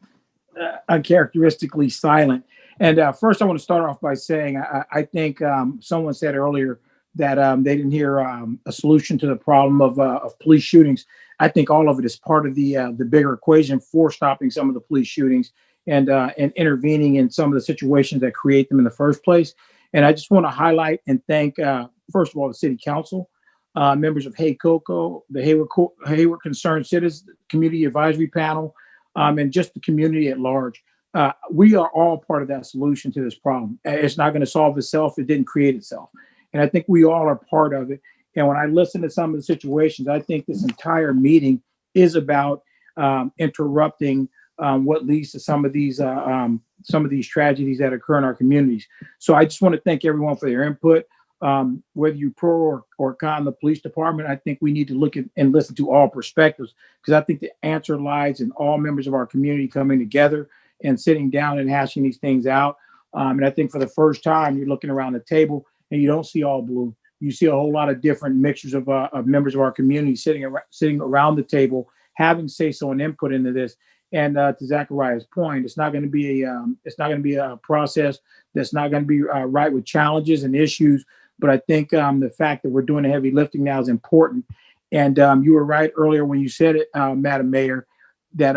Speaker 2: uncharacteristically silent. And first I want to start off by saying, I think someone said earlier that they didn't hear a solution to the problem of police shootings. I think all of it is part of the bigger equation for stopping some of the police shootings and intervening in some of the situations that create them in the first place. And I just want to highlight and thank, first of all, the City Council, members of HAYCOCO, the Hayward Concerned Citizens Community Advisory Panel, and just the community at large. We are all part of that solution to this problem. It's not going to solve itself. It didn't create itself. And I think we all are part of it. And when I listen to some of the situations, I think this entire meeting is about interrupting what leads to some of these tragedies that occur in our communities. So I just want to thank everyone for their input. Whether you pro or con the police department, I think we need to look at and listen to all perspectives, because I think the answer lies in all members of our community coming together and sitting down and hashing these things out. And I think for the first time, you're looking around the table and you don't see all blue. You see a whole lot of different mixtures of members of our community sitting around the table, having say-so and input into this. And to Zachariah's point, it's not going to be a process that's not going to be right with challenges and issues. But I think the fact that we're doing the heavy lifting now is important. And you were right earlier when you said it, Madam Mayor, that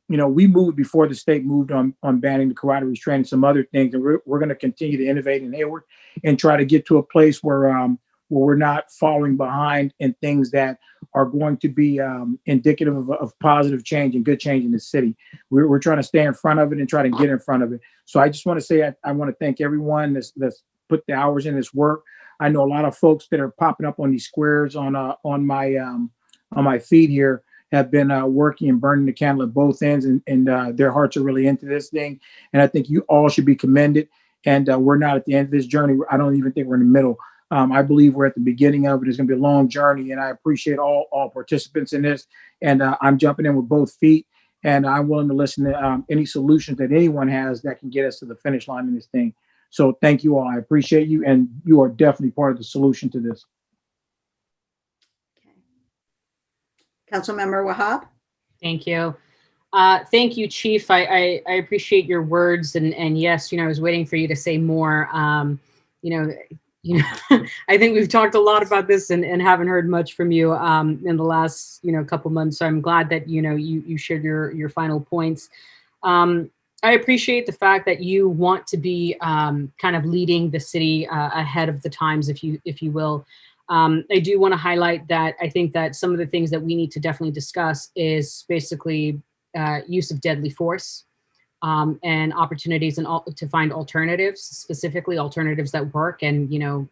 Speaker 2: we moved before the state moved on banning the karate restraint and some other things. And we're going to continue to innovate in Hayward and try to get to a place where we're not falling behind in things that are going to be indicative of positive change and good change in the city. We're trying to stay in front of it and try to get in front of it. So I just want to say I want to thank everyone that's put the hours in this work. I know a lot of folks that are popping up on these squares on my feed here have been working and burning the candle at both ends, and their hearts are really into this thing. And I think you all should be commended. And we're not at the end of this journey. I don't even think we're in the middle. I believe we're at the beginning of it. It's going to be a long journey, and I appreciate all participants in this. And I'm jumping in with both feet, and I'm willing to listen to any solutions that anyone has that can get us to the finish line in this thing. So thank you all. I appreciate you, and you are definitely part of the solution to this.
Speaker 1: Councilmember Wahab.
Speaker 14: Thank you. Thank you, Chief. I appreciate your words, and yes, I was waiting for you to say more. I think we've talked a lot about this and haven't heard much from you in the last couple months. So I'm glad that you shared your final points. I appreciate the fact that you want to be kind of leading the city ahead of the times, if you will. I do want to highlight that I think that some of the things that we need to definitely discuss is basically use of deadly force and opportunities to find alternatives, specifically alternatives that work and,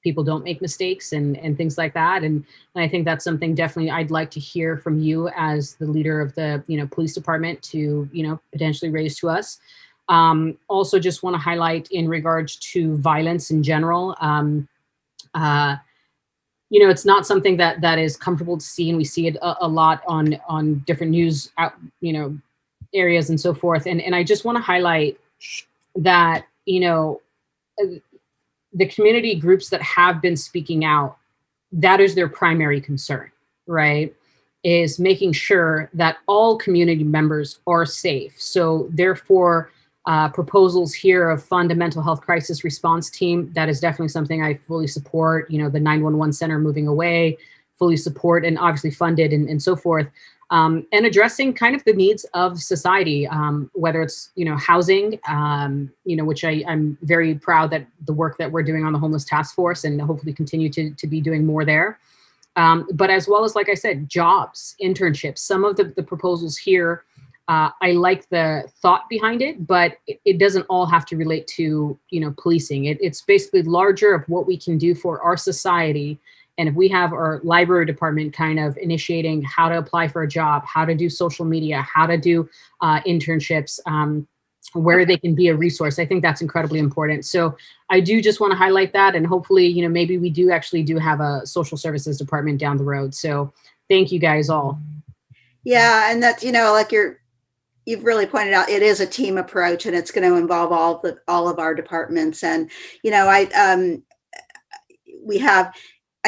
Speaker 14: people don't make mistakes and things like that. And I think that's something definitely I'd like to hear from you as the leader of the, police department to, potentially raise to us. Also just want to highlight in regards to violence in general. It's not something that is comfortable to see, and we see it a lot on different news, areas and so forth. And I just want to highlight that, the community groups that have been speaking out, that is their primary concern, right? is making sure that all community members are safe. So therefore, proposals here of fund a mental health crisis response team, that is definitely something I fully support. You know, the 911 center moving away, fully support, and obviously funded and so forth. And addressing kind of the needs of society, whether it's, you know, housing, you know, which I'm very proud that the work that we're doing on the homeless task force and hopefully continue to be doing more there. But as well as, like I said, jobs, internships, some of the proposals here, I like the thought behind it, but it doesn't all have to relate to, you know, policing. It's basically larger of what we can do for our society. And if we have our library department kind of initiating how to apply for a job, how to do social media, how to do internships, where they can be a resource, I think that's incredibly important. So I do just want to highlight that, and hopefully, you know, maybe we do have a social services department down the road. So thank you guys all.
Speaker 1: Yeah, and that's, you know, like you've really pointed out, it is a team approach, and it's going to involve all of our departments. And, you know, I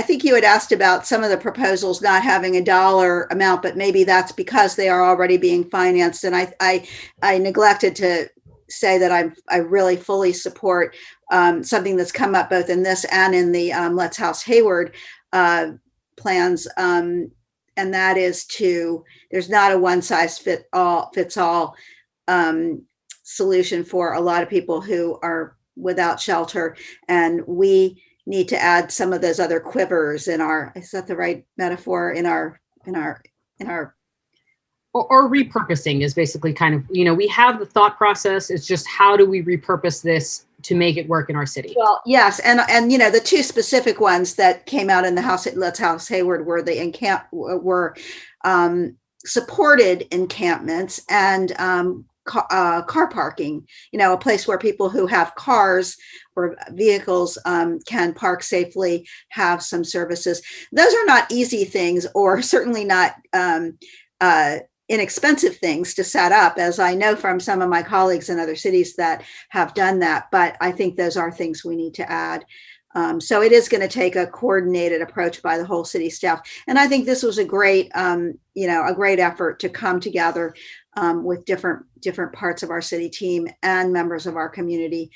Speaker 1: think you had asked about some of the proposals not having a dollar amount, but maybe that's because they are already being financed. And I neglected to say that I really fully support something that's come up both in this and in the Let's House Hayward plans. And that is there's not a one size fits all solution for a lot of people who are without shelter. And we need to add some of those other quivers in is that the right metaphor, in our
Speaker 14: or repurposing is basically kind of, you know, we have the thought process. It's just, how do we repurpose this to make it work in our city?
Speaker 1: Well, yes. And you know, the two specific ones that came out in the Let's House Hayward were were supported encampments and car parking, you know, a place where people who have cars or vehicles can park safely, have some services. Those are not easy things, or certainly not inexpensive things to set up, as I know from some of my colleagues in other cities that have done that. But I think those are things we need to add. So it is going to take a coordinated approach by the whole city staff. And I think this was a great, you know, a great effort to come together with different parts of our city team and members of our community.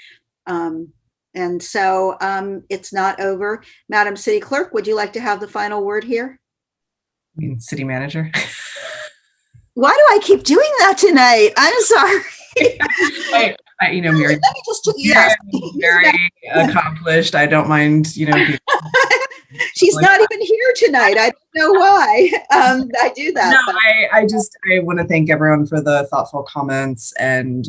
Speaker 1: And so it's not over. Madam City Clerk, would you like to have the final word here?
Speaker 7: I mean, City Manager.
Speaker 1: Why do I keep doing that tonight? I'm sorry.
Speaker 7: You know, Mary,
Speaker 1: let me just yes.
Speaker 7: Very accomplished. I don't mind, you know.
Speaker 1: She's not even here tonight. I don't know why I do that.
Speaker 7: No, I want to thank everyone for the thoughtful comments, and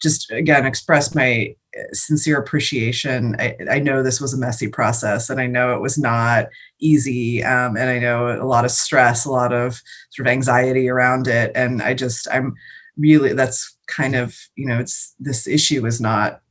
Speaker 7: just again express my sincere appreciation. I know this was a messy process, and I know it was not easy, and I know a lot of stress, a lot of sort of anxiety around it, and I'm really, that's kind of, you know, this issue is not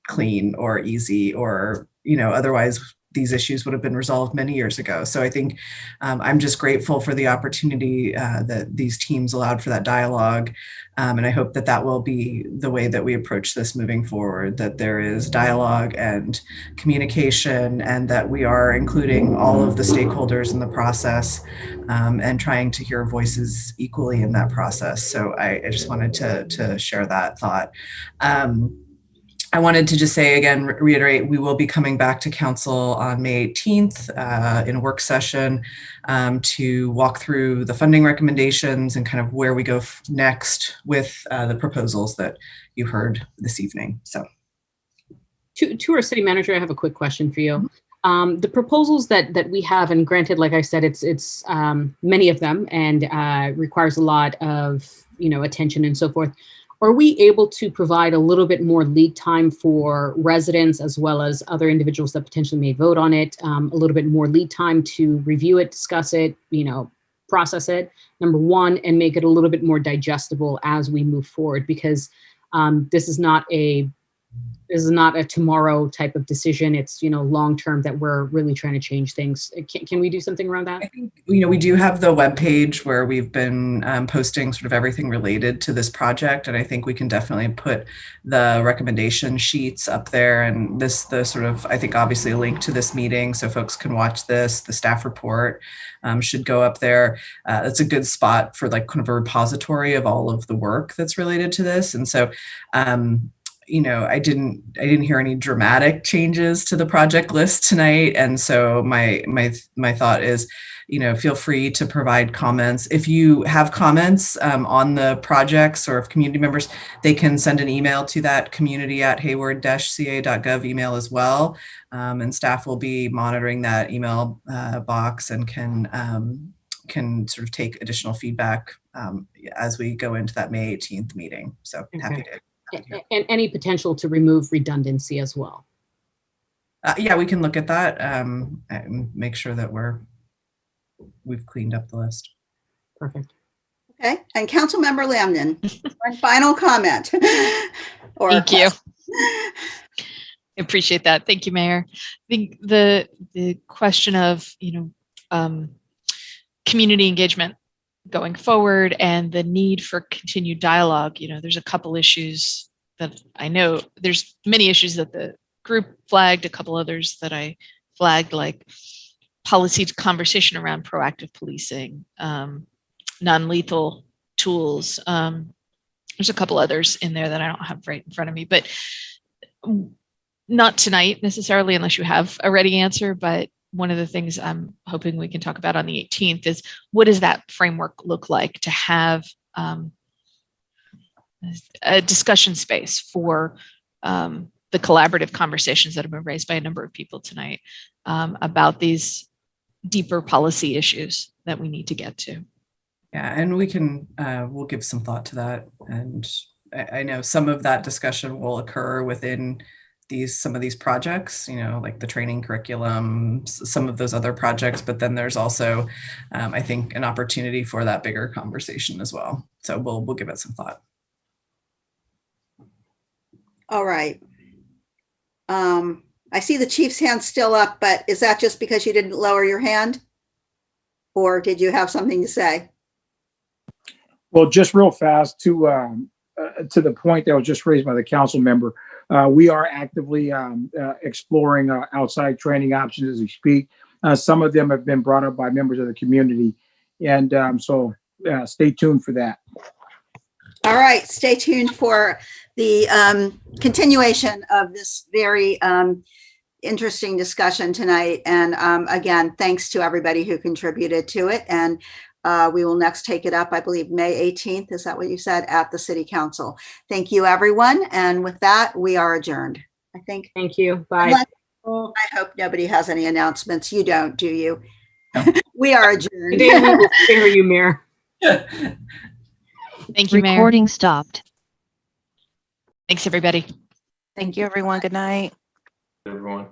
Speaker 7: clean or easy, or, you know, otherwise these issues would have been resolved many years ago. So I think I'm just grateful for the opportunity that these teams allowed for that dialogue. And I hope that that will be the way that we approach this moving forward, that there is dialogue and communication, and that we are including all of the stakeholders in the process, and trying to hear voices equally in that process. So I just wanted to share that thought. I wanted to just say again, reiterate, we will be coming back to council on May 18th in a work session to walk through the funding recommendations and kind of where we go next with the proposals that you heard this evening. So,
Speaker 14: to our city manager, I have a quick question for you. The proposals that we have, and granted, like I said, it's many of them and requires a lot of, you know, attention and so forth. Are we able to provide a little bit more lead time for residents as well as other individuals that potentially may vote on it, a little bit more lead time to review it, discuss it, you know, process it, number one, and make it a little bit more digestible as we move forward? Because this is not a this is not a tomorrow type of decision. It's, long term that we're really trying to change things. Can we do something around that?
Speaker 7: I think, we do have the webpage where we've been posting sort of everything related to this project. And I think we can definitely put the recommendation sheets up there, and the sort of, I think obviously a link to this meeting so folks can watch this. The staff report should go up there. It's a good spot for like kind of a repository of all of the work that's related to this. And so, I didn't hear any dramatic changes to the project list tonight. And so my thought is, feel free to provide comments. If you have comments on the projects, or if community members, they can send an email to that community@hayward-ca.gov email as well. And staff will be monitoring that email box and can sort of take additional feedback as we go into that May 18th meeting. So happy to.
Speaker 14: And any potential to remove redundancy as well.
Speaker 7: Yeah, we can look at that and make sure that we've cleaned up the list.
Speaker 14: Perfect.
Speaker 1: Okay, and Councilmember Lamnon, one final comment.
Speaker 8: Thank you. I appreciate that. Thank you, Mayor. I think the question of community engagement going forward and the need for continued dialogue, there's a couple issues that I know. There's many issues that the group flagged, a couple others that I flagged, like policy conversation around proactive policing, non-lethal tools. There's a couple others in there that I don't have right in front of me, but not tonight necessarily, unless you have a ready answer. But one of the things I'm hoping we can talk about on the 18th is, what does that framework look like to have a discussion space for the collaborative conversations that have been raised by a number of people tonight about these deeper policy issues that we need to get to.
Speaker 7: Yeah, and we can, we'll give some thought to that. And I know some of that discussion will occur within some of these projects, like the training curriculum, some of those other projects, but then there's also, I think, an opportunity for that bigger conversation as well. So we'll give it some thought.
Speaker 1: All right. I see the chief's hand still up, but is that just because you didn't lower your hand? Or did you have something to say?
Speaker 2: Well, just real fast to the point that was just raised by the council member. We are actively exploring outside training options as we speak. Some of them have been brought up by members of the community. And so stay tuned for that.
Speaker 1: All right, stay tuned for the continuation of this very interesting discussion tonight. And again, thanks to everybody who contributed to it. And we will next take it up, I believe, May 18th. Is that what you said? At the City Council. Thank you, everyone. And with that, we are adjourned, I think.
Speaker 14: Thank you. Bye.
Speaker 1: I hope nobody has any announcements. You don't, do you? We are adjourned.
Speaker 14: Today we will spare you, Mayor.
Speaker 8: Thank you, Mayor.
Speaker 3: Recording stopped.
Speaker 8: Thanks, everybody.
Speaker 3: Thank you, everyone. Good night.
Speaker 5: Everyone.